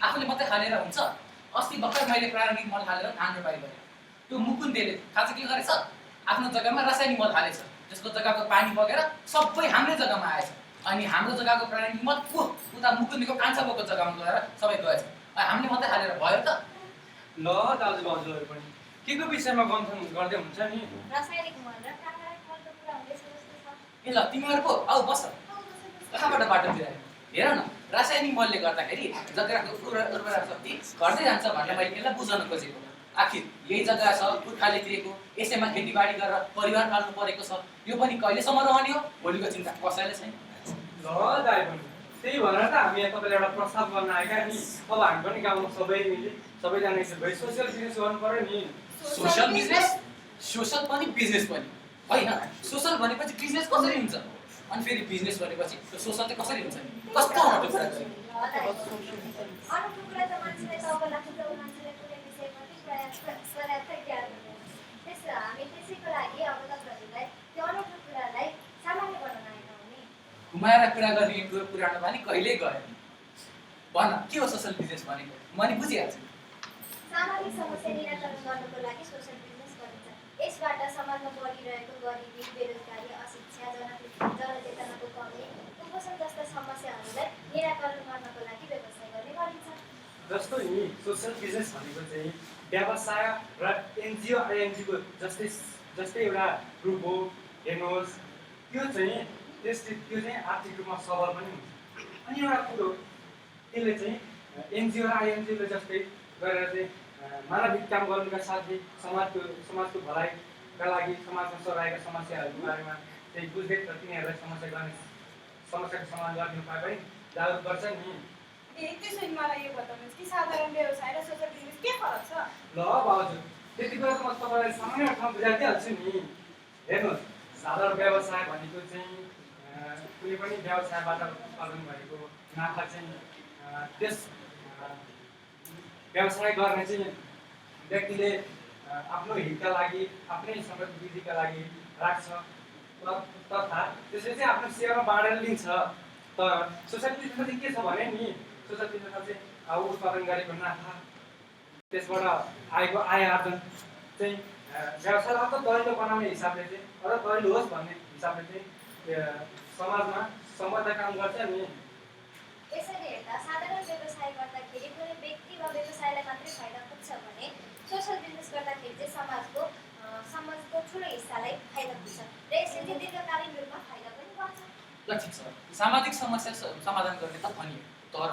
आफूले मात्रै हालेर हुन्छ अस्ति भर्खर मैले प्रारम्भिक मल हालेर धान रोपाइ गरेँ त्यो मुकुन्देले थाहा छ के गरेछ आफ्नो जग्गामा रासायनिक मल हालेछ जसको जग्गाको पानी बगेर सबै हाम्रै जग्गामा आएछ अनि हाम्रो जग्गाको प्रारम्भिक मल उता मुकुन्देको कान्छा बोको जग्गामा गएर सबै गएछ हामीले मात्रै हालेर भयो त ल दाजु भाउजूहरू पनि के को विषयमा गन्थन गर्दै हुन्छ नि रासायनिक मल र प्राकृतिक मलको कुरा हुँदैछ जस्तो छ ए ल तिमीहरू पो आऊ बस कहाँबाट बाटोतिर आयो हेर न रासायनिक मलले गर्दाखेरि जग्गाको उर्वरा शक्ति घट्दै जान्छ भनेर मैले यसलाई बुझाउन खोजेको आखिर यही जग्गा छ पुर्खालेतिरेको यसैमा खेतीबाडी गरेर परिवार पाल्नु परेको छ यो पनि कहिलेसम्म रहने हो भोलिको चिन्ता कसैले छैन ल दाइ पनि त्यही भनेर त हामी यहाँ तपाईँलाई एउटा प्रस्ताव गर्न आएका नि अब हामी पनि गाउँमा सबै मिली सबैजना यसो भई सोसियल बिजनेस गर्नु पर्यो नि सोशल बिजनेस सोशल पनि बिजनेस पनि होइन सोशल भनेपछि बिजनेस कसरी हुन्छ अनि फेरि बिजनेस भनेपछि त्यो सोशल चाहिँ कसरी हुन्छ कस्तो अनौठो कुरा अनौठो कुरा त मान्छेलाई त अब लाग्छ जब मान्छेलाई कुनै विषयप्रति पर्याप्त ज्ञान हुँदैन त्यसो हामी त्यसैको लागि अवगतहरूलाई त्यो अनौठो कुरालाई सामान्य बनाउन आएका हौँ नि घुमाएर कुरा गर्ने कुरो पुरानो बानी कहिल्यै गएन भन के हो सोशल बिजनेस भनेको मैले बुझिहाल्छु सामाजिक समस्या निराकरण गर्नको लागि सोशल बिजनेस गरिन्छ यसबाट समाजमा बढिरहेको गरिबी बेरोजगारी अशिक्षा जनचेतनाको कमी कुपोषण जस्ता समस्याहरूलाई निराकरण गर्नको लागि व्यवसाय गर्ने गरिन्छ जस्तो नि सोसियल बिजनेस भनेको चाहिँ व्यवसाय र एनजिओ आइएनजिओको जस्तै एउटा ग्रुप हो हेर्नुहोस् त्यो चाहिँ आर्थिक रूपमा सबल पनि हुन्छ अनि एउटा कुरो त्यसले चाहिँ एनजिओ र आइएनजिओले जस्तै गरेर चाहिँ मानविक काम गर्नुका साथै समाजको भलाइका लागि समाजमा सराएका समस्याहरूको बारेमा चाहिँ बुझ्दै र तिनीहरूलाई समस्याको समाधान गर्ने उपाय पनि जागरुक गर्छ नि त्यसो मलाई यो बताउनुहोस् कि साधारण व्यवसाय र सोशल बिजनेस के फरक छ ल भाउजू त्यति बेला त म तपाईँलाई सामान्य ठाउँ बुझाइदिइहाल्छु नि हेर्नुहोस् साधारण व्यवसाय भनेको चाहिँ कुनै पनि व्यवसायबाट उत्पादन भएको नाफा चाहिँ त्यस व्यवसाय गर्ने चाहिँ व्यक्तिले आफ्नो हितका लागि आफ्नै सम्पत्ति वृद्धिका लागि राख्छ तथा त्यसले चाहिँ आफ्नो सेयरमा बाँडेर लिन्छ तर सोसाइटी बिजनेसमा चाहिँ के छ भने नि सोसाइटी बिजनेसमा चाहिँ अब उत्पादन गरेको नाफा त्यसबाट आएको आय आर्जन चाहिँ व्यवसायलाई त दरिलो बनाउने हिसाबले चाहिँ अझ दरिलो होस् भन्ने हिसाबले चाहिँ समाजमा सम्बद्ध काम गर्छ नि यसरी हेर्दा साधारण व्यवसाय गर्दाखेरि कुनै व्यक्ति वा व्यवसायलाई मात्रै फाइदा पुग्छ भने सोशल बिजनेस गर्दाखेरि चाहिँ समाजको ठुलो हिस्सालाई फाइदा पुग्छ र यसले चाहिँ दीर्घकालीन रूपमा फाइदा पनि गर्छ ल ठिक छ सामाजिक समस्या समाधान गर्ने त भनियो तर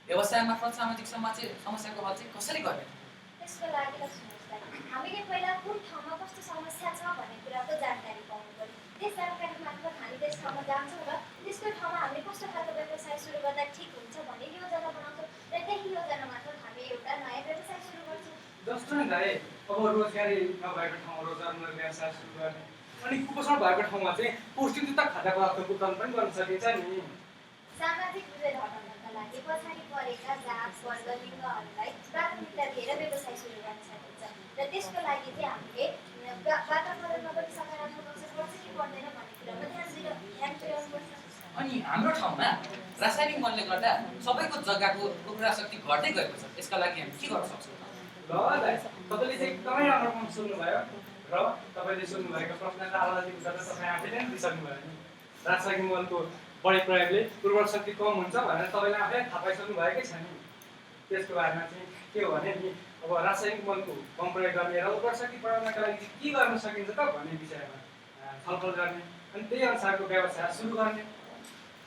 व्यवसाय मार्फत सामाजिक समस्याको हल चाहिँ कसरी गर्ने त्यसको लागि त सुन्नुहोस् हामीले पहिला कुन ठाउँमा कस्तो समस्या छ भन्ने कुराको जानकारी पाउनु पर्यो त्यस जानकारी मार्फत हामी त्यस ठाउँमा जान्छौँ र त्यसको ठाउँमा हामीले दाइ अब रोजगारी नभएको ठाउँमा रोजगारमूलक व्यवसाय सुरु गर्ने अनि कुपोषण भएको ठाउँमा चाहिँ पौष्टिक जुत्ता खाद्य पदार्थको उत्पादन पनि गर्न सकिन्छ नि सामाजिक विभेद हटाउनका लागि पछाडि परेका जात वर्ग लिङ्गहरूलाई प्राथमिकता दिएर व्यवसाय सुरु गर्न सकिन्छ र त्यसको लागि चाहिँ हामीले वातावरणमा पनि सकारात्मक असर पर्छ कि पर्दैन भन्ने कुरामा ध्यान दिनुपर्छ अनि हाम्रो ठाउँमा रासायनिक मलले गर्दा सबैको जग्गाको उर्वरा शक्ति घट्दै गएको छ यसका लागि हामी के गर्न सक्छौँ ल दाइ तपाईँले चाहिँ एकदमै राम्रो काम सुन्नुभयो र तपाईँले सुन्नुभएको प्रश्नका आधारित उत्तर तपाईँ आफैले नै दिइसक्नुभयो नि रासायनिक मलको बढी प्रयोगले उर्वरा शक्ति कम हुन्छ भनेर तपाईँले आफै थाहा पाइसक्नु भएकै छ नि त्यसको बारेमा चाहिँ के हो भने नि अब रासायनिक मलको कम प्रयोग गर्ने र उर्वरा शक्ति बढाउनका लागि के गर्न सकिन्छ त भन्ने विषयमा छलफल गर्ने अनि त्यही अनुसारको व्यवसाय सुरु गर्ने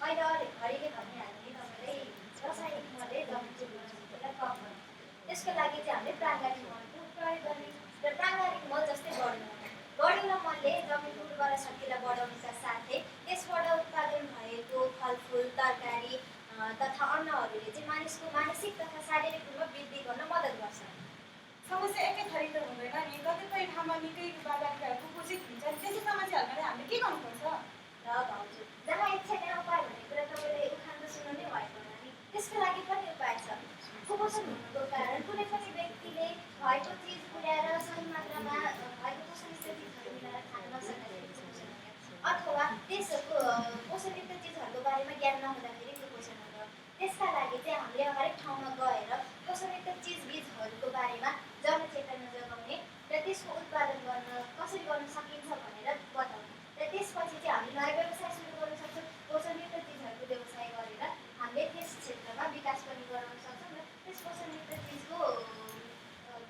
अहिले घरिले भनिहाल्ने तपाईँले रासायनिक मलले जमिनको उर्वरा कम गर्ने त्यसको लागि चाहिँ हामीले प्राङ्गारिक मलको प्रयोग गर्ने र प्राङ्गारिक मल जस्तै बढेको मलले जमिनको उर्वरा शक्तिलाई बढाउनुका साथै त्यसबाट उत्पादन भएको फलफुल तरकारी तथा अन्नहरूले चाहिँ मानिसको मानसिक तथा शारीरिक रूपमा वृद्धि गर्न मद्दत गर्छ समस्या एकै थरी त हुँदैन नि कतिपय ठाउँमा निकै बालबालिकाहरू कुपोषित हुन्छन् त्यस्तो समस्याहरूको लागि हामीले के गर्नुपर्छ र भाउजू जहाँ इच्छा त्यहाँ उपाय भन्ने कुरा तपाईँले उखान त सुन्नु नै भएको होला नि त्यसको लागि पनि उपाय छ कुपोषण हुनुको कारण कुनै पनि व्यक्तिले भएको चिज पुर्याएर सही मात्रामा भएको पोषणयुक्त चिजहरू मिलाएर खान नसक्दाखेरि कुपोषण हुन्छ अथवा त्यसको पोषणयुक्त चिजहरूको बारेमा ज्ञान नहुँदाखेरि कुपोषण हुन्छ त्यसका लागि चाहिँ हामीले हरेक ठाउँमा गएर पोषणयुक्त चिज बीजहरूको बारेमा जनचेतना जगाउने र त्यसको उत्पादन गर्न कसरी गर्न सकिन्छ भनेर बताउने र त्यसपछि चाहिँ हामीले नयाँ व्यवसाय सुरु गर्न सक्छौँ पोषणयुक्त चिजहरूको व्यवसाय गरेर हामीले त्यस क्षेत्रमा विकास पनि गराउन सक्छौँ र त्यस पोषणयुक्त चिजको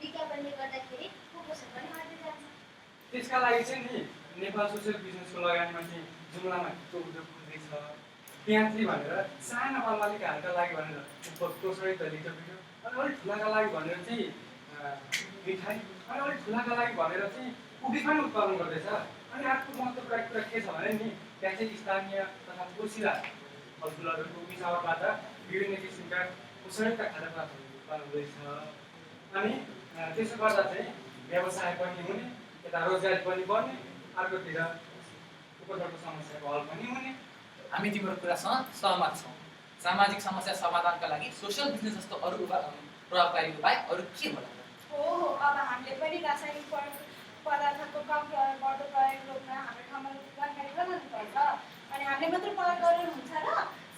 विज्ञापनले गर्दाखेरि कुपोषण पनि हट्दै जान्छ त्यसका लागि चाहिँ नि नेपाल सोसियल बिजनेसको लगानीमा चाहिँ जुम्लामा उद्योग खुल्दैछ प्यात्री भनेर साना बालबालिकाहरूका लागि भनेर प्रोत्साहित लिटर पिटो अनि अलिक ठुलाका लागि भनेर चाहिँ मिठाई अनि अलिक ठुलाका लागि भनेर चाहिँ उडी पनि उत्पादन गर्दैछ अनि अर्को महत्त्वपूर्ण कुरा के छ भने नि त्यहाँ चाहिँ स्थानीय तथा पोसिला फलफुलहरूको मिसावटबाट विभिन्न किसिमका पोषणयुक्त खाद्य पदार्थहरू उत्पादन हुँदैछ अनि त्यसो गर्दा चाहिँ व्यवसाय पनि हुने यता रोजगारी पनि बढ्ने अर्कोतिर कुपोषणको समस्याको हल पनि हुने हामी तिम्रो कुरासँग सहमत छौँ सामाजिक समस्या समाधानका लागि सोसियल बिजनेस जस्तो अरू प्रभावकारी उपाय अरू के होला हो अब हामीले पनि रासायनिक पदार्थको कम प्रयोग बढ्दो प्रयोग रोक्न हाम्रो ठाउँमा जानकारी गराउनुपर्छ अनि हामीले मात्र प्रयोग गरेर हुन्छ र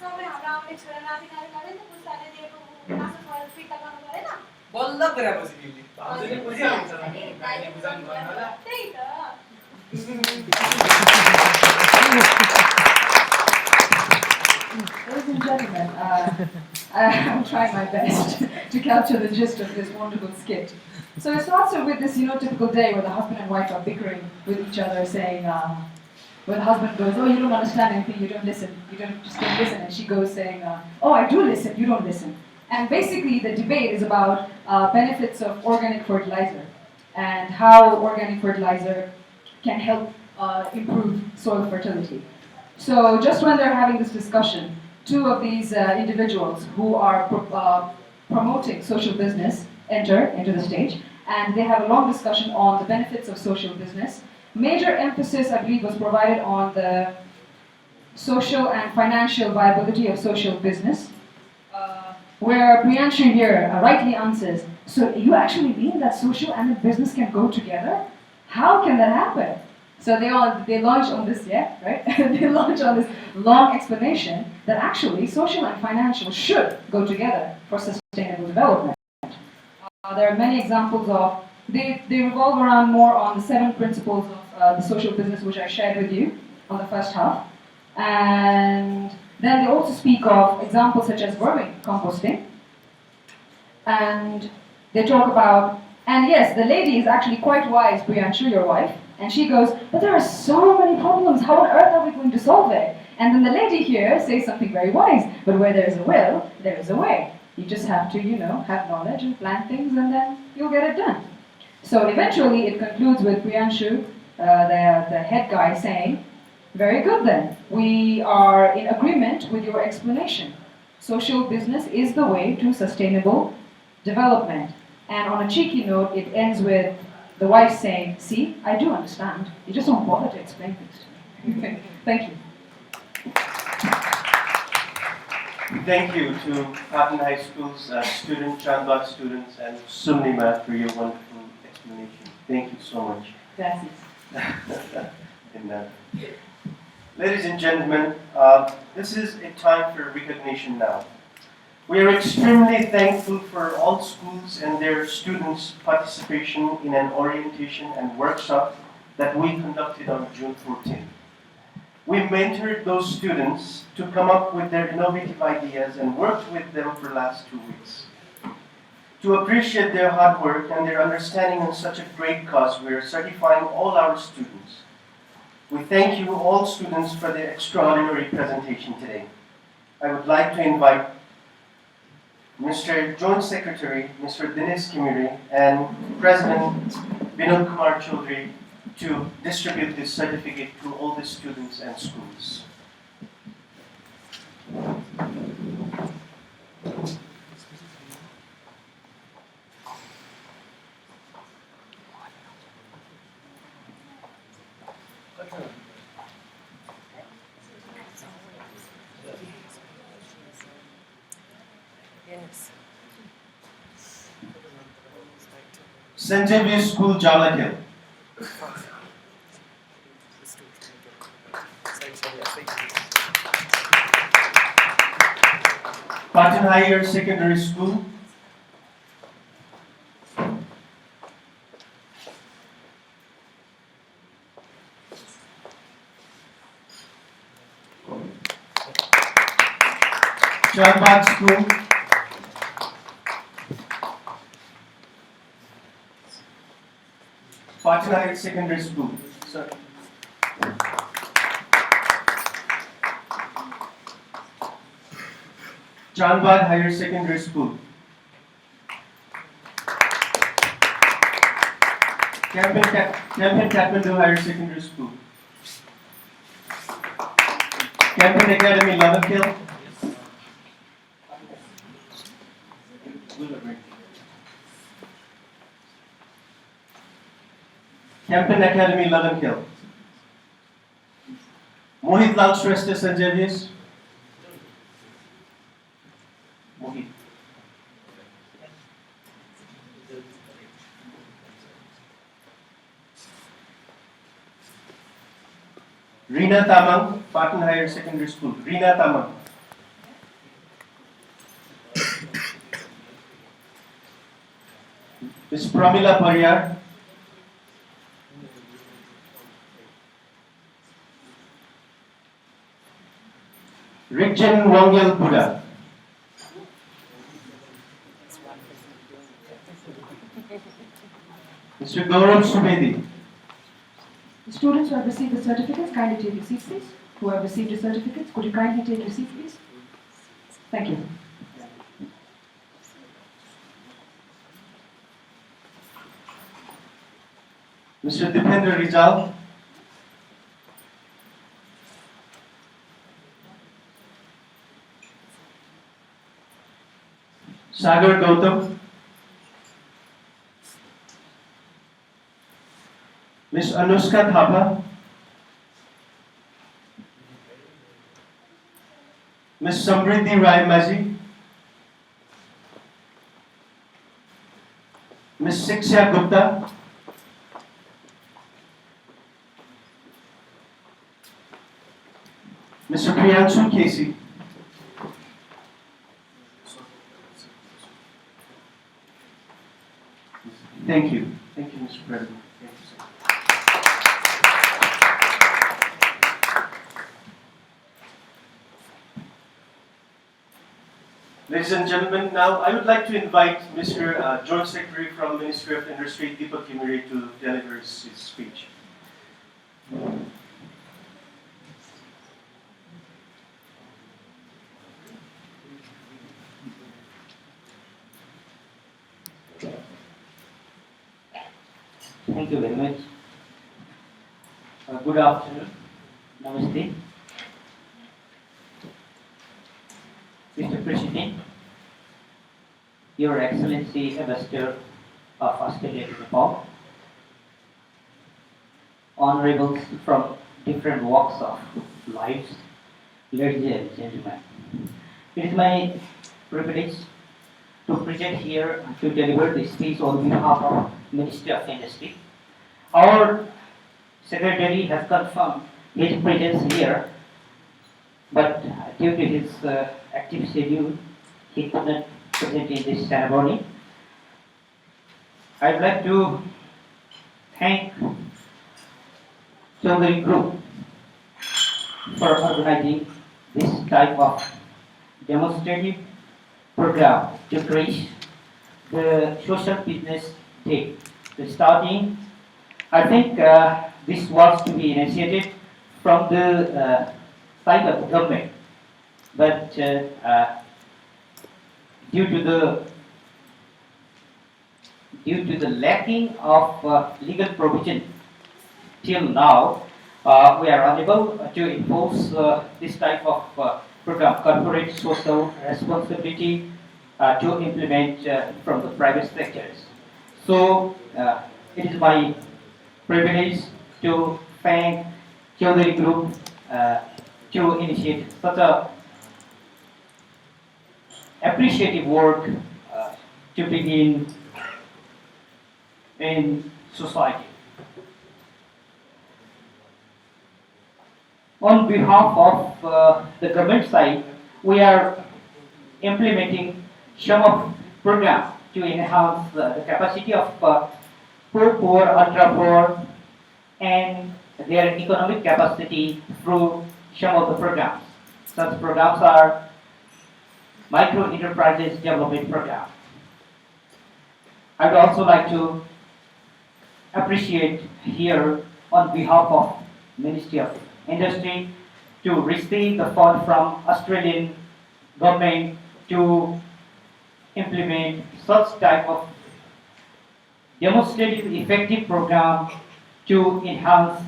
सबै हाम्रो आउने छोरा नाति नातिहरूले नि त पुस्ताले दिएको मासु फल फिर्ता गर्नु परेन बल्ल कुरा बुझि तिमीले भाउजूले बुझिहाल्नुहुन्छ नि भाइले बुझाउनु भएन होला त्यही त Ladies and gentlemen, I'm trying my best to capture the gist of this wonderful skit. So it starts with this, typical day where the husband and wife are bickering with each other, saying, where the husband goes, "Oh, you don't understand anything, you don't listen, you just don't listen," and she goes saying, "Oh, I do listen, you don't listen." And basically, the debate is about benefits of organic fertilizer and how organic fertilizer can help improve soil fertility. So just when they're having this discussion, two of these individuals who are promoting social business enter into the stage, and they have a long discussion on the benefits of social business. Major emphasis, I believe, was provided on the social and financial viability of social business, where Priyanshu here rightly answers, "So you actually mean that social and the business can go together? How can that happen?" So they launch on this, right? They launch on this long explanation that actually social and financial should go together for sustainable development. There are many examples of, they revolve around more on the 7 principles of the social business which I shared with you on the first half. And then they also speak of examples such as vermicomposting. And they talk about, and yes, the lady is actually quite wise, Priyanshu, your wife, and she goes, "But there are so many problems, how on earth are we going to solve it?" And then the lady here says something very wise, "But where there is a will, there is a way. You just have to, have knowledge and plan things and then you'll get it done." So eventually it concludes with Priyanshu, the head guy, saying, "Very good then, we are in agreement with your explanation. Social business is the way to sustainable development. And on a cheeky note, it ends with the wife saying, "See, I do understand. You just don't bother to explain things to me." Thank you. Thank you to Patton High School's Chandbad students, and Sumnima for your wonderful explanation. Thank you so much. Gracias. Ladies and gentlemen, this is a time for recognition now. We are extremely thankful for all schools and their students' participation in an orientation and workshop that we conducted on June 14th. We mentored those students to come up with their innovative ideas and worked with them for the last 2 weeks. To appreciate their hard work and their understanding on such a great cause, we are certifying all our students. We thank you all students for the extraordinary presentation today. I would like to invite Mr. Joint Secretary, Mr. Dinesh Kimiri, and President Vinod Kumar Chaudhary to distribute this certificate to all the students and schools. Yes. St. Xavier's School, Jalakil. Patton Higher Secondary School. Chandbad School. Patton Higher Secondary School. Sir. Chandbad Higher Secondary School. Campion Kathmandu Higher Secondary School. Campion Academy, Lavakil. Campion Academy, Lavakil. Mohit Lal Shrestha, St. Xavier's. Mohit. Reena Tamang, Patton Higher Secondary School. Reena Tamang. Ms. Pramila Pariyar. Rickjan Wangel Buddha. Mr. Gaurav Subedi. The students who have received the certificates, kindly take your seats, please. Who have received the certificates, could you kindly take your seats, please? Thank you. Mr. Dipendra Rizal. Sagar Gautam. Ms. Anushka Thapa. Ms. Samriddhi Rai Mazi. Ms. Siksha Gupta. Mr. Priyanshu Casey. Thank you. Thank you, Mr. President. Thank you, sir. Ladies and gentlemen, now I would like to invite Mr. Joint Secretary from Ministry of Industry, Deepak Kimiri, to deliver his speech. Thank you very much. Good afternoon. Namaste. Mr. President, Your Excellency Ambassador of Australia to Nepal, honorables from different walks of life, ladies and gentlemen. It is my privilege to present here to deliver this speech on behalf of Ministry of Industry. Our Secretary has confirmed his presence here, but due to his active schedule, he could not present in this ceremony. I would like to thank Chaudhary Group for organizing this type of demonstrative program to create the social business day. The starting, I think this was to be initiated from the side of the government, but due to the lacking of legal provision till now, we are unable to impose this type of program, corporate social responsibility, to implement from the private sectors. So it is my privilege to thank Chaudhary Group to initiate such a appreciative work to begin in society. On behalf of the government side, we are implementing some of programs to enhance the capacity of poor, ultra poor, and their economic capacity through some of the programs. Such programs are micro enterprises development program. I would also like to appreciate here on behalf of Ministry of Industry to receive the fund from Australian government to implement such type of demonstrative effective program to enhance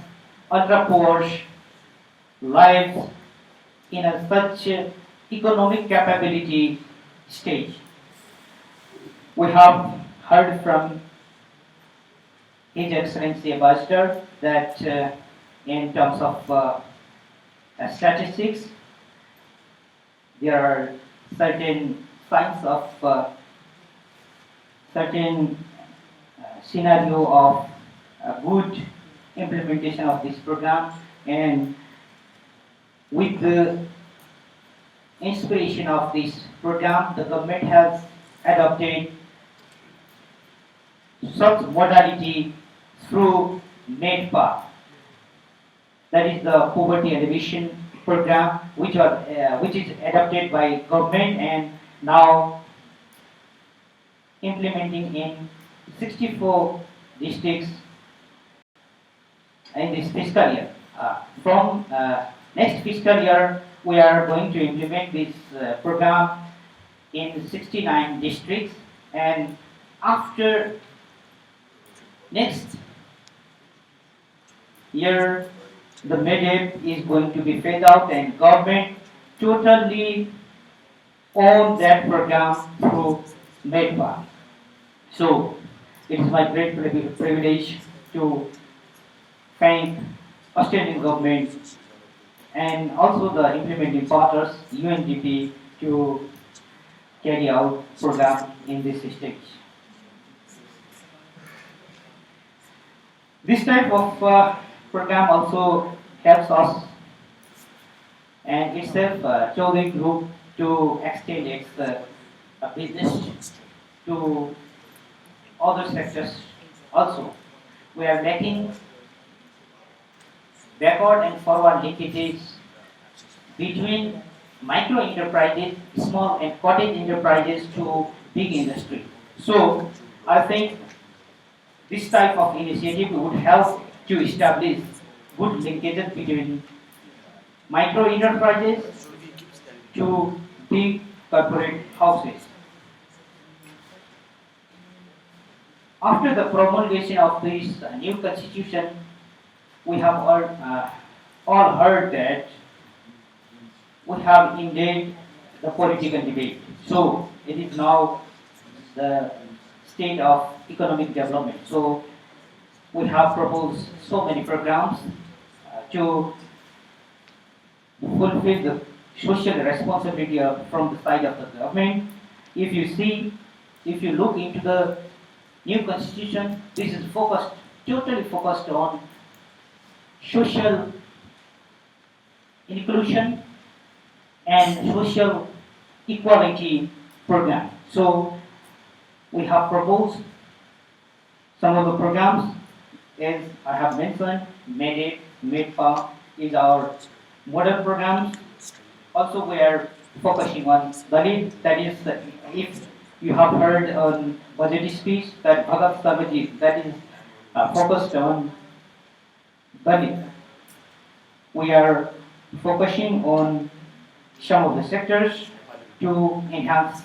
ultra poor's lives in such economic capability stage. We have heard from His Excellency Ambassador that in terms of statistics, there are certain signs of certain scenario of good implementation of this program, and with the inspiration of this program, the government has adopted such modality through NEDPA, that is the poverty alleviation program, which is adopted by government and now implementing in 64 districts in this fiscal year. From next fiscal year, we are going to implement this program in 69 districts, and after next year, the MEDEP is going to be phased out and government totally own that program through MEDPA. So it is my great privilege to thank Australian government and also the implementing partners, UNDP, to carry out program in this stage. This type of program also helps us and itself Chaudhary Group to extend its business to other sectors also. We are making backward and forward linkages between micro enterprises, small and cottage enterprises to big industry. So I think this type of initiative would help to establish good linkages between micro enterprises to big corporate houses. After the promulgation of this new constitution, we have all heard that we have ended the political debate. So it is now the state of economic development. So we have proposed so many programs to fulfill the social responsibility from the side of the government. If you see, if you look into the new constitution, this is focused, totally focused on social inclusion and social equality program. So we have proposed some of the programs, as I have mentioned, MEDIT, MEDPA is our model programs. Also, we are focusing on Dalit, that is, if you have heard on budget speech, that Bhagat Sarvaji, that is focused on Dalit. We are focusing on some of the sectors to enhance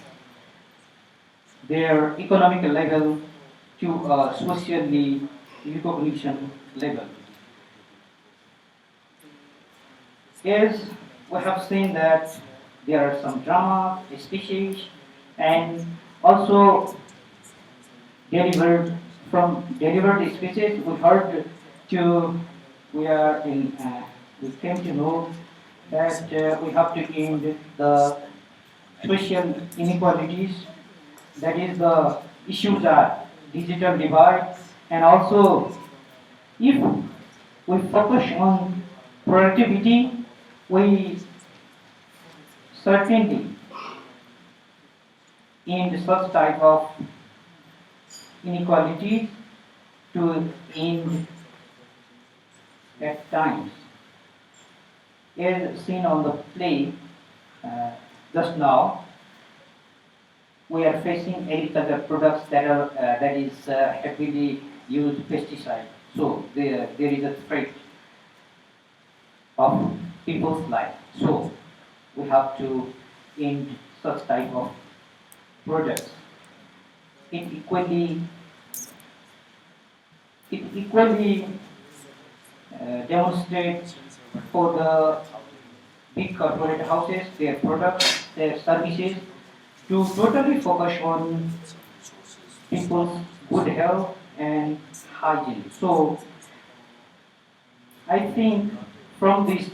their economic level to socially recognition level. As we have seen that there are some drama, species, and also delivered species. We heard to we are in we came to know that we have to end the social inequalities. That is, the issues are digital divide, and also if we focus on productivity, we certainly end such type of inequality to end at times. As seen on the play just now, we are facing agricultural products that is heavily used pesticide. So there is a threat of people's life. So we have to end such type of products. It equally demonstrates for the big corporate houses, their products, their services, to totally focus on people's good health and hygiene. So I think from this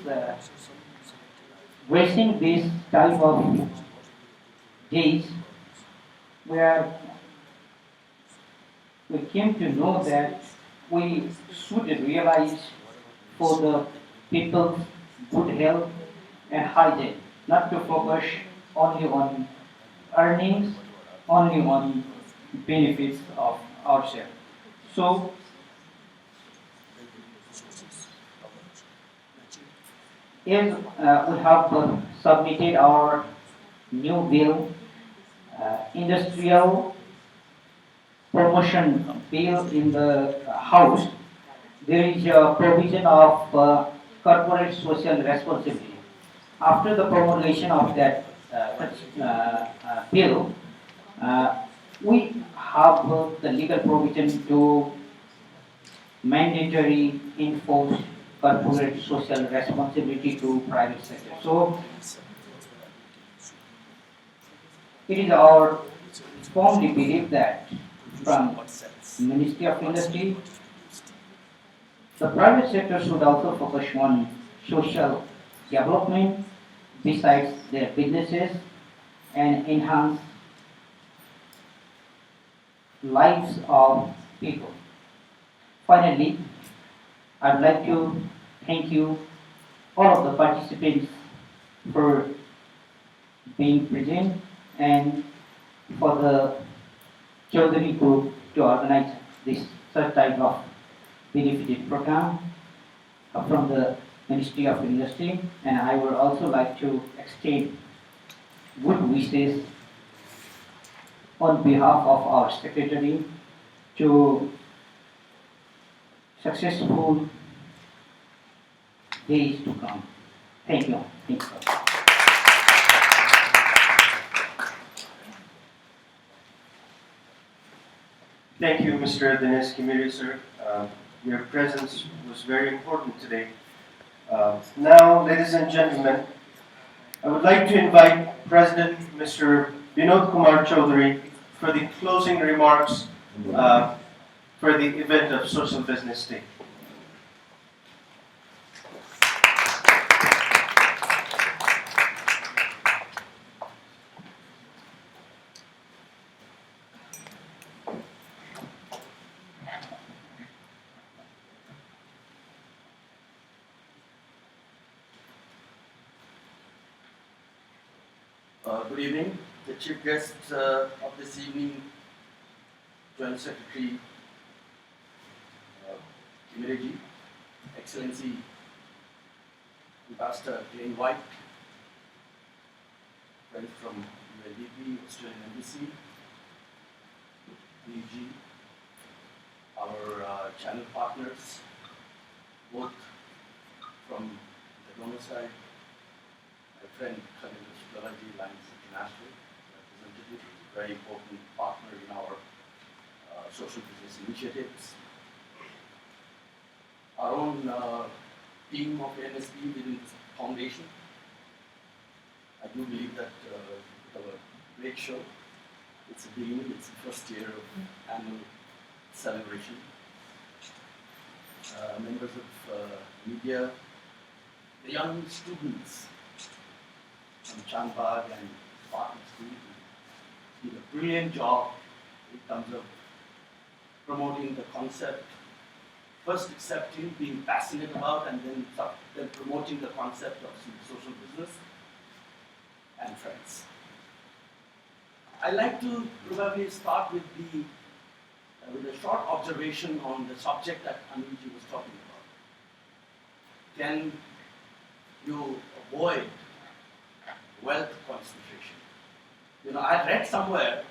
raising this type of days, where we came to know that we should realize for the people's good health and hygiene, not to focus only on earnings, only on benefits of ourselves. So as we have submitted our new bill, industrial promotion bill in the House, there is a provision of corporate social responsibility. After the promulgation of that bill, we have the legal provision to mandatory enforce corporate social responsibility to private sector. So it is our firmly belief that from Ministry of Industry, the private sector should also focus on social development besides their businesses and enhance lives of people. Finally, I'd like to thank you, all of the participants, for being present and for the Chaudhary group to organize this such type of benefited program from the Ministry of Industry. And I would also like to extend good wishes on behalf of our Secretary to successful days to come. Thank you. Thank you. Thank you, Mr. Dinesh Kimiri, sir. Your presence was very important today. Now, ladies and gentlemen, I would like to invite President Mr. Vinod Kumar Chaudhary for the closing remarks for the event of Social Business Day. Good evening. The chief guest of this evening, Joint Secretary Kimiriji, Excellency Ambassador Jane White, friends from UNDP, Australian Embassy, DG, our channel partners, both from the donor side, my friend Khalil Chaudhary, Lines International representative, is a very important partner in our social business initiatives. Our own team of NSP within this foundation. I do believe that it's a great show. It's a beginning, it's the first year of annual celebration. Members of media, the young students from Chandbag and Spartan School did a brilliant job in terms of promoting the concept, first accepting, being passionate about, and then promoting the concept of social business and friends. I'd like to probably start with a short observation on the subject that Anurji was talking about. Can you avoid wealth concentration? You know, I read somewhere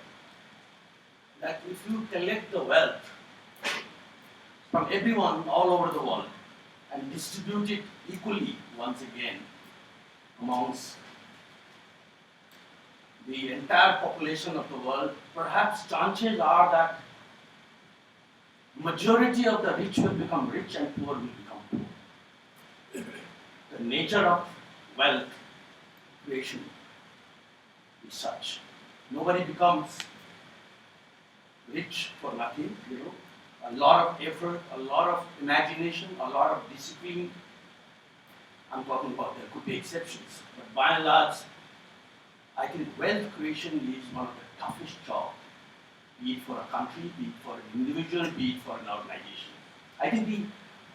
that if you collect the wealth from everyone all over the world and distribute it equally once again amongst the entire population of the world, perhaps chances are that majority of the rich will become rich and poor will become poor. The nature of wealth creation is such. Nobody becomes rich for nothing, you know. A lot of effort, a lot of imagination, a lot of discipline. I'm talking about there could be exceptions, but by and large, I think wealth creation is one of the toughest jobs, be it for a country, be it for an individual, be it for an organization. I think the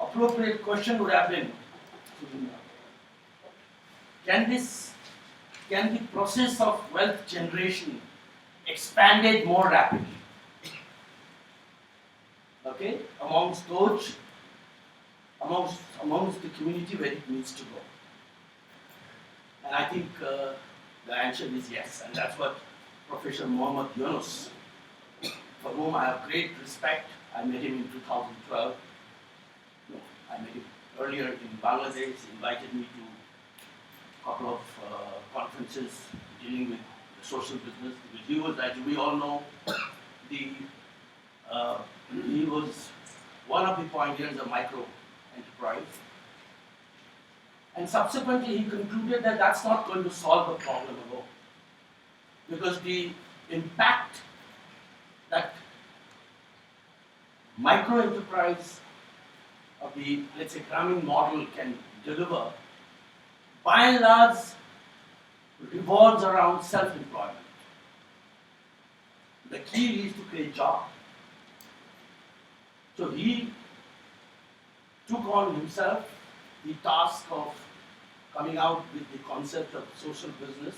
appropriate question would have been, can the process of wealth generation expanded more rapidly? Okay, amongst those, amongst the community where it needs to go. And I think the answer is yes, and that's what Professor Muhammad Yunus, for whom I have great respect. I met him in 2012. No, I met him earlier in Bangladesh. He invited me to a couple of conferences dealing with the social business. Because he was, as we all know, he was one of the pioneers of micro enterprise. And subsequently, he concluded that that's not going to solve the problem alone. Because the impact that micro enterprise of the, let's say, Grameen model can deliver, by and large, revolves around self-employment. The key is to create jobs. So he took on himself the task of coming out with the concept of social business,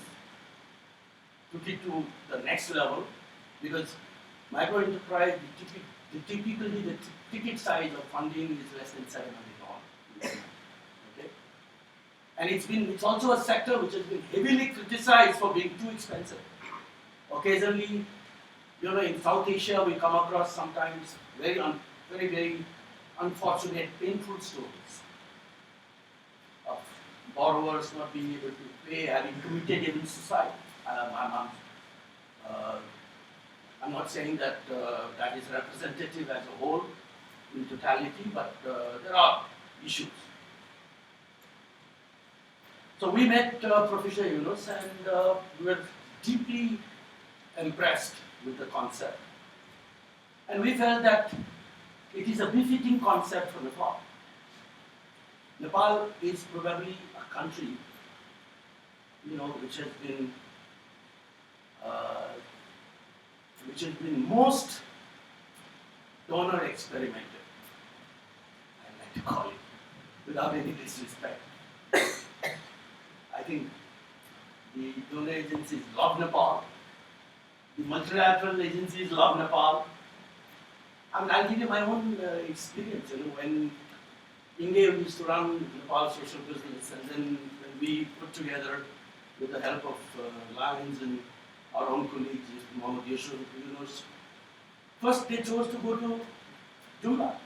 took it to the next level, because micro enterprise, typically the ticket size of funding is less than $700. Okay? And it's also a sector which has been heavily criticized for being too expensive. Occasionally, you know, in South Asia we come across sometimes very unfortunate, painful stories of borrowers not being able to pay, having committed even suicide. I'm not saying that that is representative as a whole in totality, but there are issues. So we met Professor Yunus and we were deeply impressed with the concept. And we felt that it is a befitting concept for Nepal. Nepal is probably a country, which has been most donor experimented, I like to call it, without any disrespect. I think the donor agencies love Nepal, the multilateral agencies love Nepal. I'll give you my own experience. When Inge used to run Nepal social business, and then when we put together, with the help of Lions and our own colleagues, Mohammed Yusuf, first they chose to go to Jumla.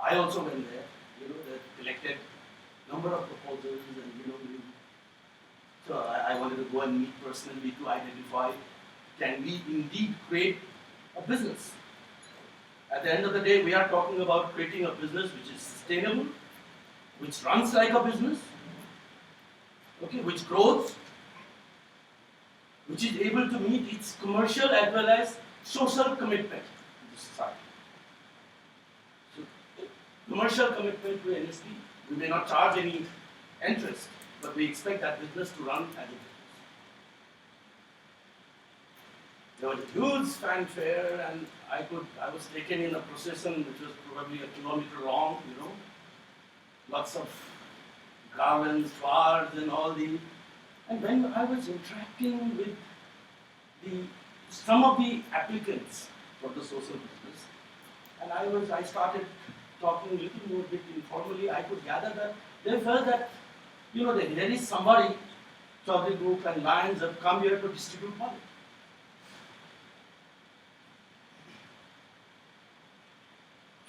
I also went there. They collected number of proposals, and so I wanted to go and meet personally to identify, can we indeed create a business? At the end of the day, we are talking about creating a business which is sustainable, which runs like a business, which grows, which is able to meet its commercial as well as social commitment to the society. So, commercial commitment to NSP, we may not charge any interest, but we expect that business to run as a business. There was a huge fanfare, and I was taken in a procession which was probably a kilometer long, lots of garlands, flowers, and all the. And when I was interacting with some of the applicants for the social business, and I started talking a little more bit informally, I could gather that they felt that, there is somebody, Chaudhary Group and Lions have come here to distribute money.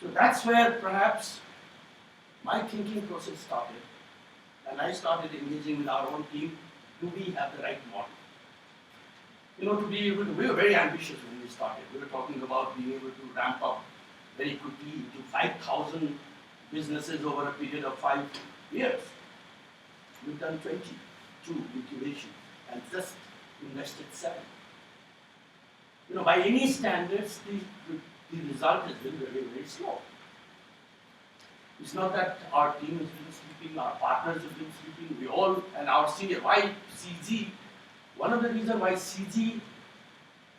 So that's where perhaps my thinking process started, and I started engaging with our own team. Do we have the right model? We were very ambitious when we started. We were talking about being able to ramp up very quickly to 5,000 businesses over a period of 5 years. We've done 22 incubation and just invested 7. By any standards, the result has been very, very slow. It's not that our team has been sleeping, our partners have been sleeping, we all, and our senior, why CG? One of the reasons why CG,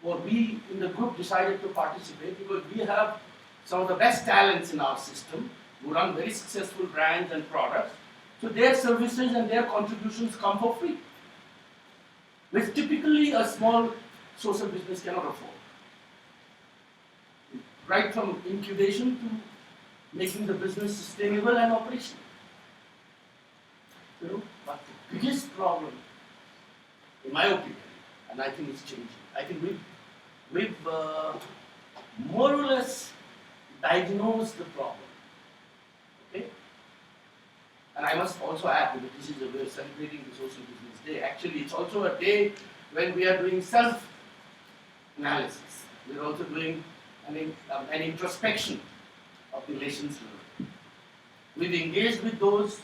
or we in the group decided to participate, because we have some of the best talents in our system who run very successful brands and products. So their services and their contributions come for free, which typically a small social business cannot afford. Right from incubation to making the business sustainable and operational. But the biggest problem, in my opinion, and I think it's changing, I think we've more or less diagnosed the problem. Okay? And I must also add, because this is we're celebrating the Social Business Day. Actually, it's also a day when we are doing self-analysis. We're also doing an introspection of the lessons learned. We've engaged with those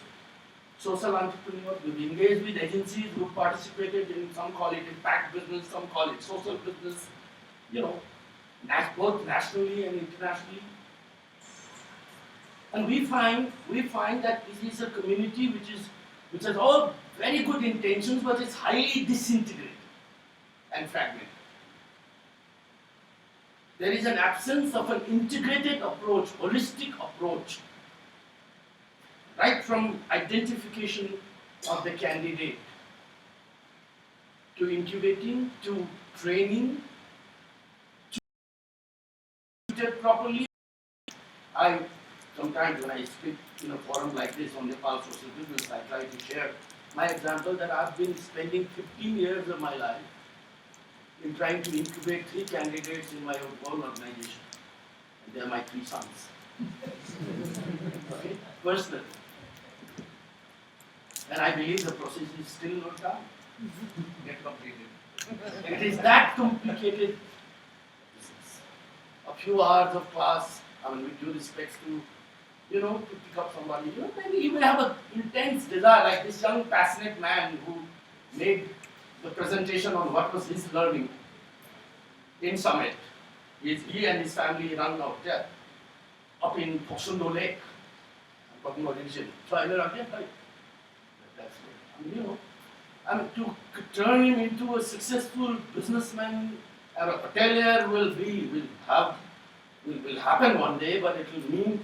social entrepreneurs, we've engaged with agencies who participated in, some call it impact business, some call it social business, both nationally and internationally. And we find that this is a community which has all very good intentions, but it's highly disintegrated and fragmented. There is an absence of an integrated approach, holistic approach, right from identification of the candidate, to incubating, to training, to treated properly. Sometimes when I speak in a forum like this on Nepal social business, I try to share my example that I've been spending 15 years of my life in trying to incubate 3 candidates in my own organization. And they are my 3 sons. Okay? Personally. And I believe the process is still not done. Get completed. It is that complicated business. A few hours of class, with due respect to, to pick up somebody. Maybe you may have an intense desire, like this young passionate man who made the presentation on what was his learning in Summit. He and his family run out there, up in Posundo Lake. I'm talking about region. So I learned again, like, that's it. I mean, you know, I mean, to turn him into a successful businessman or a hotelier will happen one day, but it will mean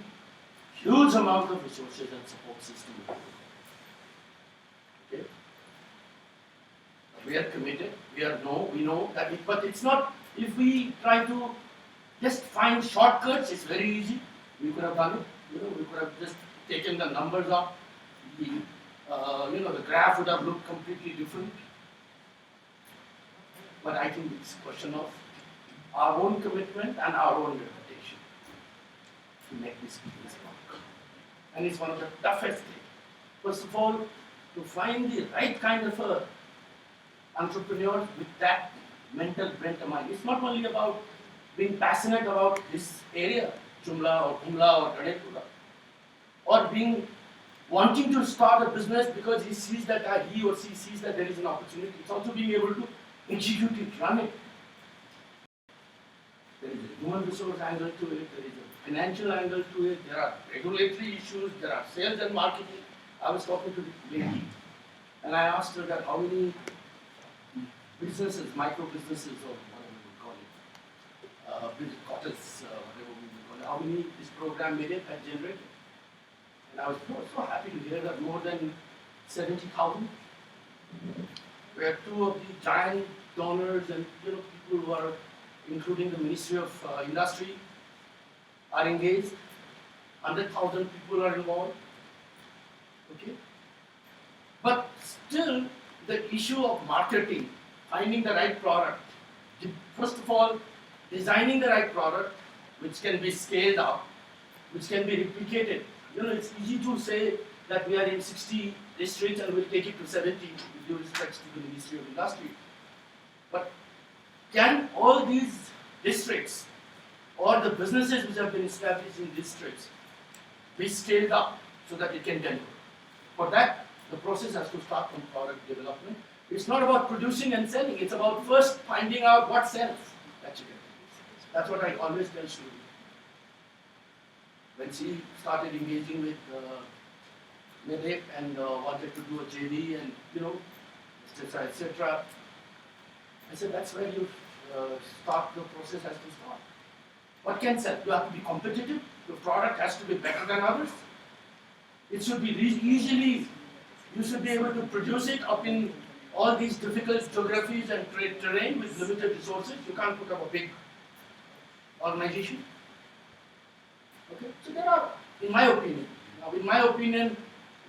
huge amount of resources and support system. Okay? We are committed. We know that but it's not, if we try to just find shortcuts, it's very easy. We could have done it. You know, we could have just taken the numbers up. The graph would have looked completely different. But I think it's a question of our own commitment and our own reputation to make this business work. And it's one of the toughest things. First of all, to find the right kind of a entrepreneur with that mental bent of mind. It's not only about being passionate about this area, Jumla or Kumla or Gadekura, or wanting to start a business because he sees that he or she sees that there is an opportunity. It's also being able to execute it, run it. There is a human resource angle to it, there is a financial angle to it, there are regulatory issues, there are sales and marketing. I was talking to the lady and I asked her that how many businesses, micro businesses or whatever we call it, cottages, whatever we call it, how many this program made it and generated. And I was so happy to hear that more than 70,000. Where two of the giant donors and people who are, including the Ministry of Industry, are engaged. 100,000 people are involved. Okay, but still the issue of marketing, finding the right product. First of all, designing the right product, which can be scaled up, which can be replicated. You know, it's easy to say that we are in 60 districts and we'll take it to 70 with due respect to the Ministry of Industry. But can all these districts or the businesses which have been established in districts be scaled up so that it can deliver? For that, the process has to start from product development. It's not about producing and selling, it's about first finding out what sells. That's what I always tell Shuri. When she started engaging with Medek and wanted to do a JV and, etc., I said, that's where you start, the process has to start. What can sell? You have to be competitive, your product has to be better than others. It should be you should be able to produce it up in all these difficult geographies and terrain with limited resources. You can't put up a big organization. Okay? So there are, in my opinion,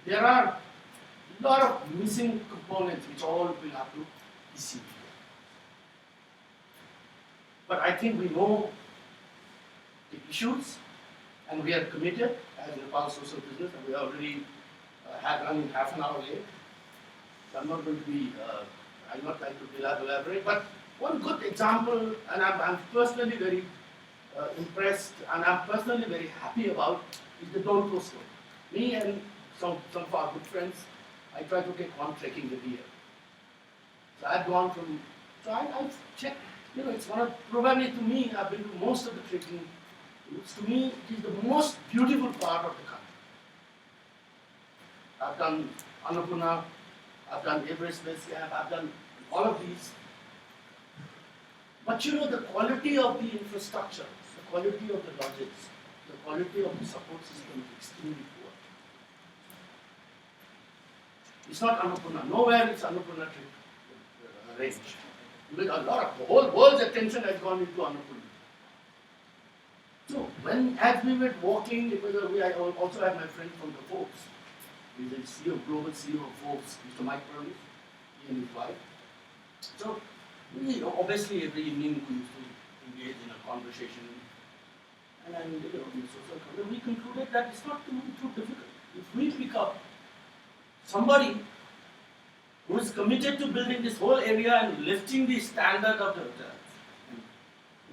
there are a lot of missing components which all will have to be seen. But I think we know the issues and we are committed as Nepal Social Business, and we already had run in half an hour late. So I'm not going to be, I'm not trying to elaborate, but one good example, and I'm personally very impressed and I'm personally very happy about, is the Don't Go story. Me and some of our good friends, I try to take one trekking every year. So I've gone from, I've checked, it's one of, probably to me, I've been to most of the trekking routes. To me, it is the most beautiful part of the country. I've done Annapurna, I've done Everest Base Camp, I've done all of these. But the quality of the infrastructure, the quality of the logistics, the quality of the support system is extremely poor. It's not Annapurna. Nowhere is Annapurna range. With a lot of, the whole world's attention has gone into Annapurna. So, as we were walking, I also had my friend from the Forbes. He's the CEO, global CEO of Forbes, Mr. Mike Purvis, he and his wife. So, obviously every evening we used to engage in a conversation. And in social career, we concluded that it's not too difficult. If we pick up somebody who is committed to building this whole area and lifting the standard of the hotels,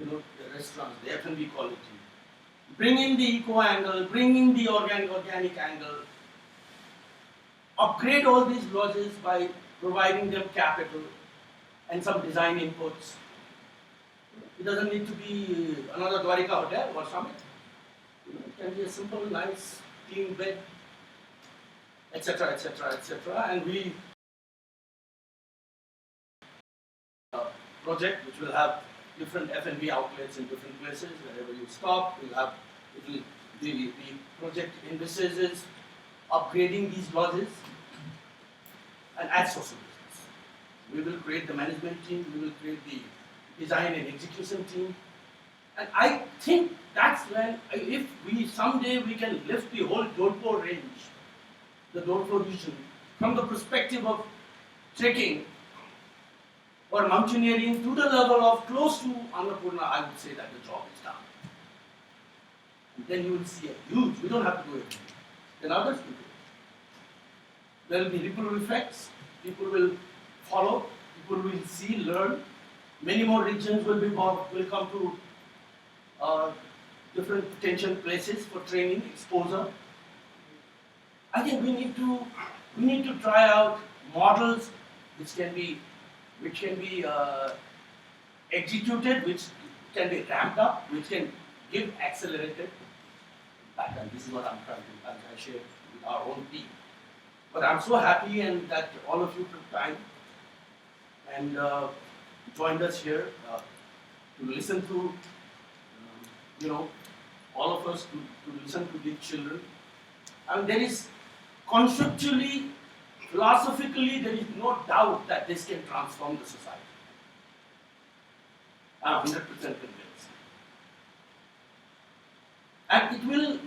the restaurants, the F&B quality, bring in the eco angle, bring in the organic angle, upgrade all these lodges by providing them capital and some design inputs. It doesn't need to be another Dwarika hotel or something. It can be a simple, nice, clean bed, etc., etc., etc. And we project which will have different F&B outlets in different places. Wherever you stop, we'll have the project envisages upgrading these lodges and add social business. We will create the management team, we will create the design and execution team. And I think that's when, if we someday we can lift the whole Dodpur range, the Dodpur region, from the perspective of trekking or mountaineering to the level of close to Annapurna, I would say that the job is done. And then you will see a huge, we don't have to do it. Then others will do it. There will be ripple effects, people will follow, people will see, learn. Many more regions will come to different potential places for training, exposure. I think we need to try out models which can be executed, which can be ramped up, which can give accelerated impact. And this is what I'm trying to share with our own team. But I'm so happy and that all of you took time and joined us here to listen to, all of us to listen to these children. And there is conceptually, philosophically, there is no doubt that this can transform the society. I'm 100% convinced. And it will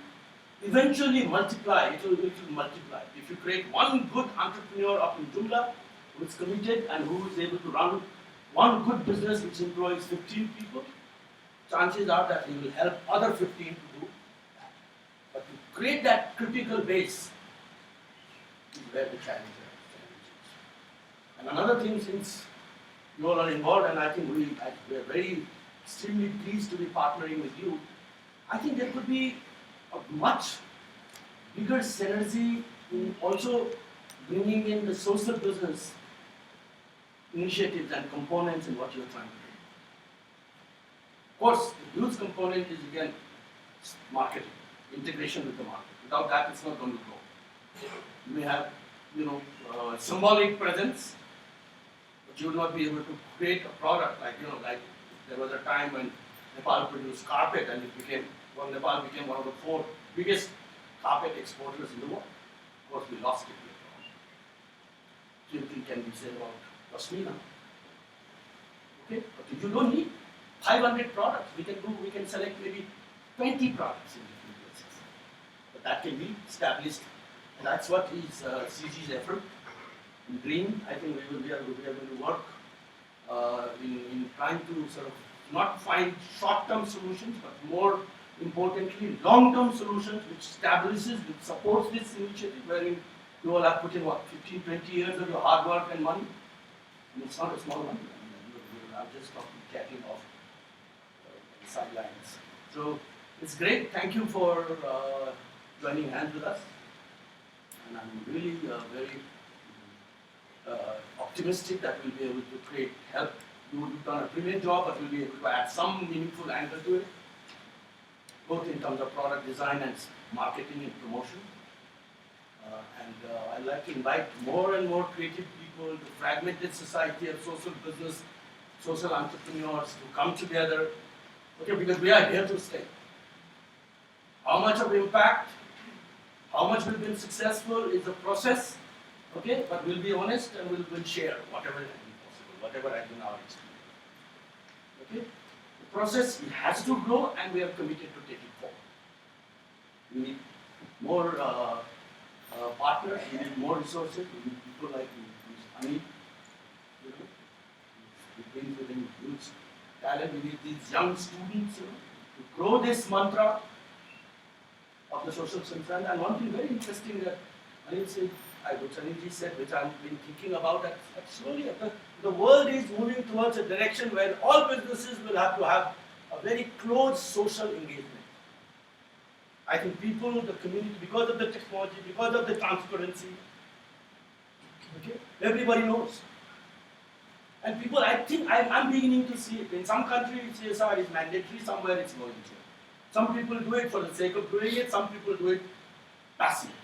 eventually multiply, it will multiply. If you create one good entrepreneur up in Jumla who is committed and who is able to run one good business which employs 15 people, chances are that he will help other 15 to do. But to create that critical base is where the challenge is. And another thing, since you all are involved, and I think we are very extremely pleased to be partnering with you, I think there could be a much bigger synergy in also bringing in the social business initiatives and components in what you're trying to do. Of course, the huge component is again marketing, integration with the market. Without that, it's not going to grow. You may have, symbolic presence, but you will not be able to create a product like there was a time when Nepal produced carpet and Nepal became one of the 4 biggest carpet exporters in the world. Of course, we lost it later on. Same thing can be said about Pashmina. Okay, but you don't need 500 products. We can select maybe 20 products in different places. But that can be established. And that's what is CG's effort. In green, I think we are going to work in trying to sort of not find short-term solutions, but more importantly, long-term solutions which establishes, which supports this initiative, wherein you all have put in 15, 20 years of your hard work and money. And it's not a small money. I'm just talking off the sidelines. So it's great. Thank you for joining hands with us. And I'm really very optimistic that we'll be able to help. You've done a brilliant job, but we'll be able to add some meaningful angle to it, both in terms of product design and marketing and promotion. I'd like to invite more and more creative people, the fragmented society of social business, social entrepreneurs to come together, okay, because we are here to stay. How much of impact, how much we've been successful is a process, okay, but we'll be honest and we'll share whatever has been possible, whatever has been our experience. Okay? The process has to grow and we are committed to take it forward. We need more partners, we need more resources, we need people like Amit, who brings with him huge talent. We need these young students to grow this mantra of the social concern. And one thing very interesting that Anil said, which I've been thinking about, that slowly the world is moving towards a direction where all businesses will have to have a very close social engagement. I think people, the community, because of the technology, because of the transparency, okay, everybody knows. And people, I think I'm beginning to see it. In some countries, CSR is mandatory, somewhere it's volunteer. Some people do it for the sake of doing it, some people do it passively.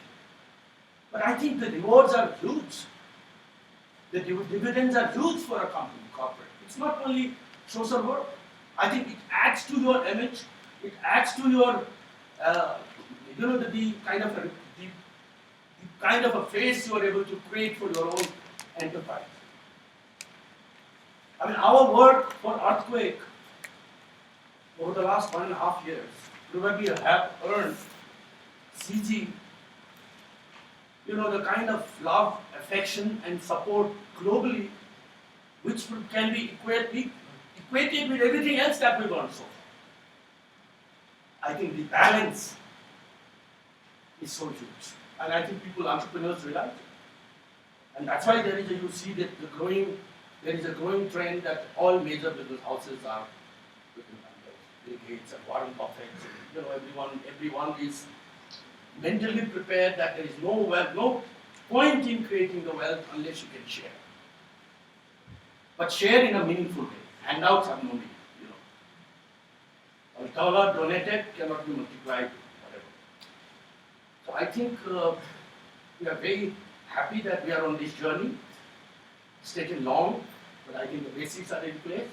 But I think the rewards are huge. The dividends are huge for a company, corporate. It's not only social work. I think it adds to your image. It adds to your, the kind of a face you are able to create for your own enterprise. I mean, our work for earthquake over the last 1.5 years probably have earned CG, the kind of love, affection, and support globally, which can be equated with everything else that we've done so far. I think the balance is so huge, and I think entrepreneurs realize it. And that's why you see that there is a growing trend that all major business houses are looking at Bill Gates and Warren Buffett. And, everyone is mentally prepared that there is no point in creating the wealth unless you can share. But share in a meaningful way. Handouts have no meaning. A dollar donated cannot be multiplied, whatever. So I think we are very happy that we are on this journey. It's taken long, but I think the basics are in place,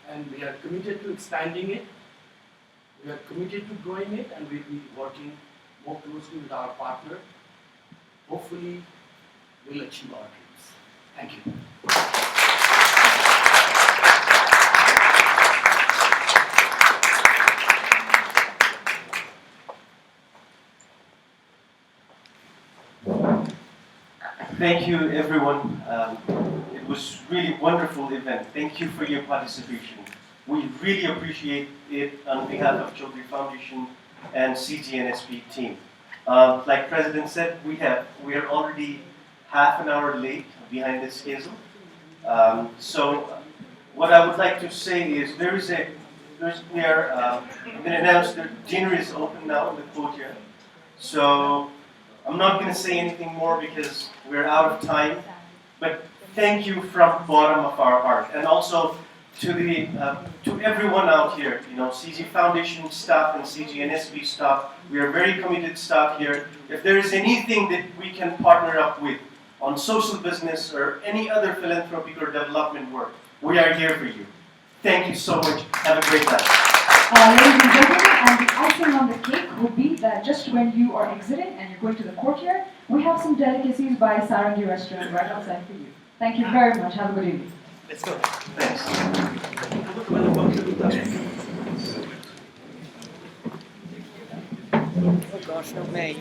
and we are committed to expanding it. We are committed to growing it, and we'll be working more closely with our partner. Hopefully, we'll achieve our dreams. Thank you. Thank you, everyone. It was really wonderful event. Thank you for your participation. We really appreciate it on behalf of Chaudhary Foundation and CGNSP team. Like President said, we are already half an hour late behind the schedule. So what I would like to say is I'm going to announce the dinner is open now in the courtyard. So I'm not going to say anything more because we're out of time. But thank you from the bottom of our heart, and also to everyone out here, CG Foundation staff and CGNSP staff. We are very committed staff here. If there is anything that we can partner up with on social business or any other philanthropic or development work, we are here for you. Thank you so much. Have a great night. Ladies and gentlemen, and the icing on the cake would be that just when you are exiting and you're going to the courtyard, we have some delicacies by Sarangi Restaurant right outside for you. Thank you very much. Have a good evening. Let's go. Thanks. Oh gosh, no way.